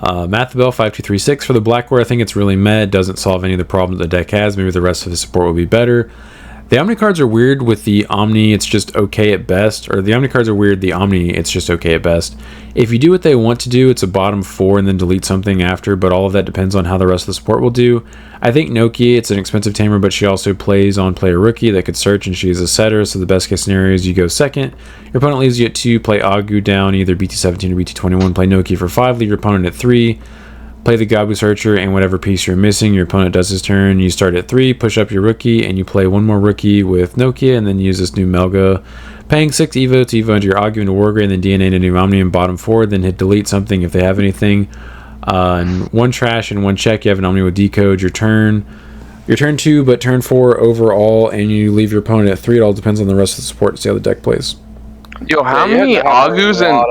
Mathabel 5236 for the Blackware. I think it's really meh. It doesn't solve any of the problems the deck has. Maybe the rest of the support will be better. The Omni cards are weird with the Omni, it's just okay at best. Or the Omni cards are weird, the Omni, it's just okay at best. If you do what they want to do, it's a bottom 4 and then delete something after, but all of that depends on how the rest of the support will do. I think Nokia, it's an expensive tamer, but she also plays on player rookie that could search, and she is a setter, so the best case scenario is you go second. Your opponent leaves you at 2, play Agu down, either BT17 or BT21, play Nokia for 5, leave your opponent at 3. Play the Gabu Searcher, and whatever piece you're missing, your opponent does his turn. You start at 3, push up your rookie, and you play one more rookie with Nokia, and then use this new Melga. Paying 6 Evo to Evo into your Agu into Wargrave, and then DNA into new Omni in bottom 4, then hit delete something if they have anything. And 1 trash and 1 check, you have an Omni with Decode. Your turn 2, but turn 4 overall, and you leave your opponent at 3. It all depends on the rest of the support to see how the deck plays. Yo, how many Agus and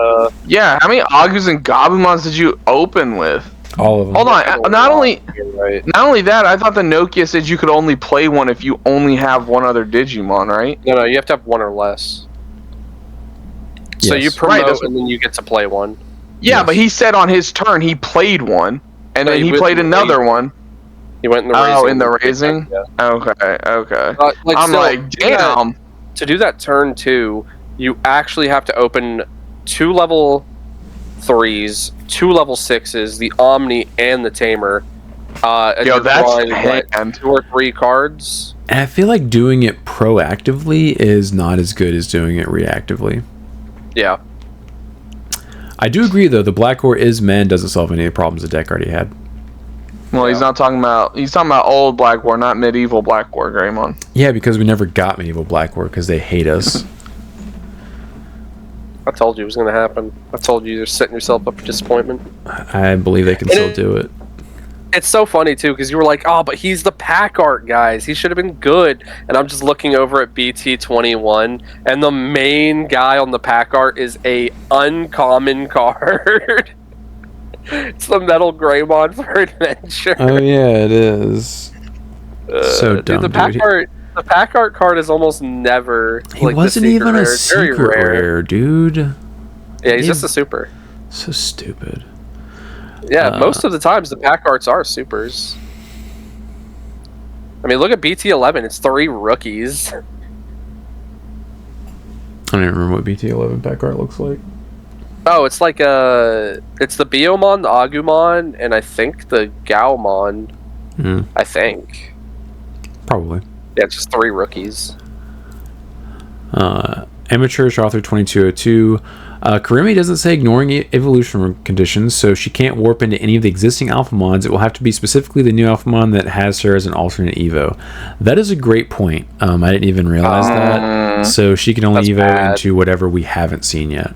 Gabumons did you open with? All of them. Hold on. Not only Right. that, I thought the Nokia said you could only play one if you only have one other Digimon, right? No, you have to have one or less. So Yes. you promote Right, that's- and then you get to play one. Yeah, Yes. but he said on his turn he played one, and No, then he he played was- another one. He went in the raising. Oh, in the raising? Yeah. Okay. Like, I'm still, like, damn. To do that turn 2, you actually have to open 2 level 3s, 2 level 6s, the Omni and the Tamer. And Yo, you're that's drawing, what, hand. 2 or 3 cards. And I feel like doing it proactively is not as good as doing it reactively. Yeah. I do agree, though. The Black Ore is men doesn't solve any of the problems the deck already had. Well, he's talking about old Black War, not medieval Black War, Greymon. Yeah, because we never got medieval Black Ore because they hate us. I told you it was going to happen. I told you you're setting yourself up for disappointment. I believe they can still do it. It's so funny, too, because you were like, oh, but he's the pack art, guys. He should have been good. And I'm just looking over at BT21, and the main guy on the pack art is a uncommon card. It's the Metal Greymon for Adventure. Oh, yeah, it is. So dumb, dude. The pack art card is almost never. He like, wasn't the even a rare. It's very secret rare, dude. Yeah, he's just a super. So stupid. Yeah, most of the times the pack arts are supers. I mean, look at BT11. It's 3 rookies. I don't even remember what BT11 pack art looks like. Oh, it's like it's the Biomon, the Agumon, and I think the Gaomon. I think. Probably. Yeah, it's just 3 rookies. Amateurish author 2202. Karimi doesn't say ignoring evolution conditions, so she can't warp into any of the existing Alphamons. It will have to be specifically the new Alphamon that has her as an alternate Evo. That is a great point. I didn't even realize that. So she can only That's Evo bad. into whatever we haven't seen yet.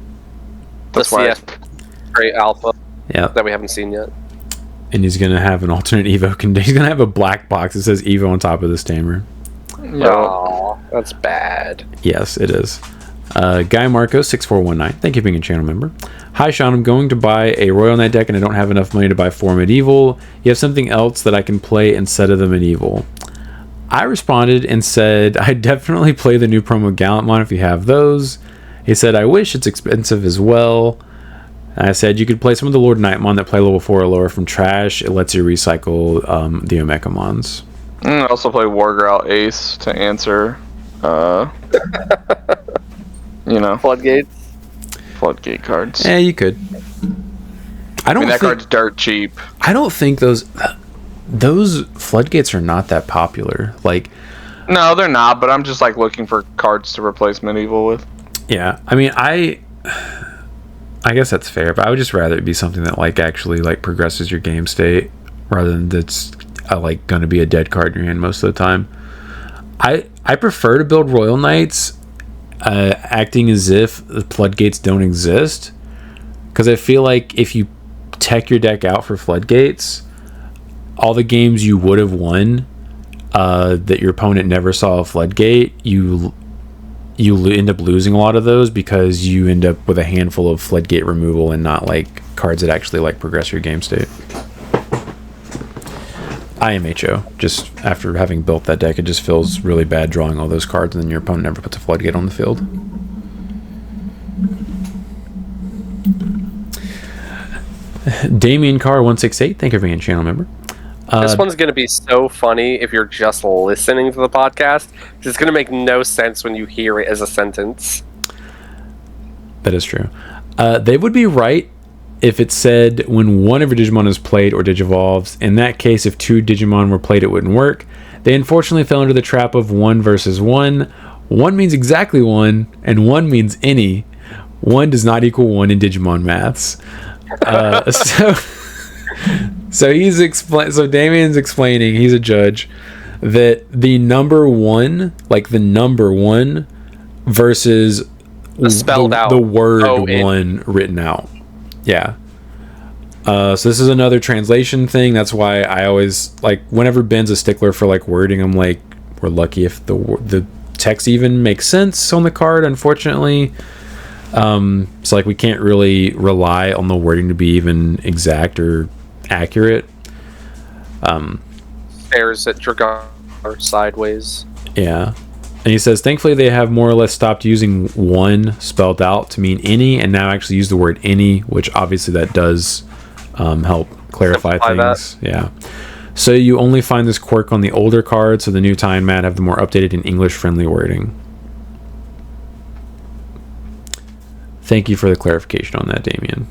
The That's why- CS Great Alpha Yeah. that we haven't seen yet. And he's going to have an alternate Evo. He's going to have a black box that says Evo on top of this tamer. Yo. Oh, that's bad. Yes, it is. Guy Marco 6419. Thank you for being a channel member. Hi Sean, I'm going to buy a Royal Knight deck and I don't have enough money to buy 4 medieval. You have something else that I can play instead of the medieval? I responded and said I definitely play the new promo Gallantmon if you have those. He said I wish it's expensive as well. And I said you could play some of the Lord Nightmon that play level 4 or lower from trash. It lets you recycle the Omegamons. I also play Wargrowl Ace to answer, Floodgates. floodgate cards. Yeah, you could. I I don't mean, that think, card's dirt cheap. I don't think those floodgates are not that popular. Like, No, they're not, but I'm just like looking for cards to replace medieval with. yeah, I mean, I guess that's fair, but I would just rather it be something that like actually like progresses your game state rather than that's like going to be a dead card in your hand most of the time. I prefer to build Royal Knights acting as if the floodgates don't exist, because I feel like if you tech your deck out for floodgates, all the games you would have won that your opponent never saw a floodgate, you end up losing a lot of those because you end up with a handful of floodgate removal and not like cards that actually like progress your game state. IMHO, just after having built that deck, it just feels really bad drawing all those cards and then your opponent never puts a floodgate on the field. Damien Carr 168, thank you for being a channel member. This one's going to be so funny if you're just listening to the podcast. It's going to make no sense when you hear it as a sentence. That is true. They would be right if it said when one of your Digimon is played or Digivolves. In that case, if 2 Digimon were played, it wouldn't work. They unfortunately fell into the trap of 1 versus 1. 1 means exactly 1, and 1 means any. 1 does not equal 1 in Digimon maths. So Damien's explaining, he's a judge, that the number 1, like the number 1 versus Spelled out. the word 1 written out. Yeah. So this is another translation thing. That's why I always like whenever Ben's a stickler for like wording, I'm like, we're lucky if the text even makes sense on the card, unfortunately. So like we can't really rely on the wording to be even exact or accurate. Stares at Dragar sideways. Yeah. And he says, thankfully they have more or less stopped using one spelled out to mean any, and now actually use the word any, which obviously that does help clarify things. Yeah. So you only find this quirk on the older cards, so the new tie and mat have the more updated and English-friendly wording. Thank you for the clarification on that, Damien.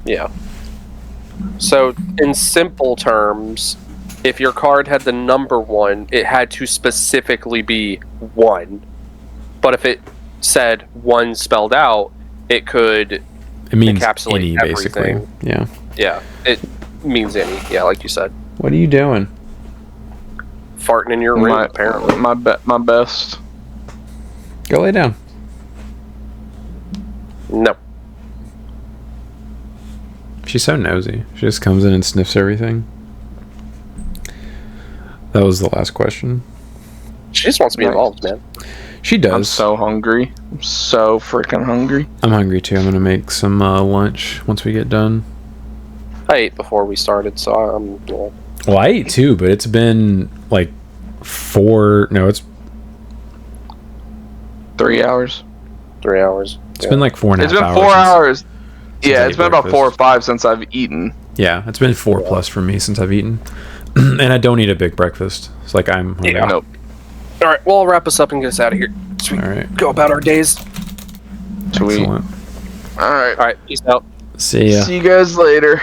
Yeah. So, in simple terms, if your card had the number 1, it had to specifically be 1. But if it said 1 spelled out, it could encapsulate any, everything. basically. Yeah. Yeah, it means any. Yeah, like you said. What are you doing? Farting in your room, apparently. My best. Go lay down. No. She's so nosy. She just comes in and sniffs everything. That was the last question. She just wants to be involved, man. She does. I'm so hungry. I'm so freaking hungry. I'm hungry too. I'm gonna make some lunch once we get done. I ate before we started, so I'm... Well, I ate too, but it's been like 3 hours. 3 hours. It's been like 4.5 hours. It's been 4 hours. Yeah, it's been about 4 or 5 since I've eaten. Yeah, it's been 4 plus for me since I've eaten. And I don't eat a big breakfast. It's like I'm hungry. Yeah. Nope. Alright, well, I'll wrap us up and get us out of here. So we go about our days. Sweet. Excellent. Alright. Alright, peace out. See ya. See you guys later.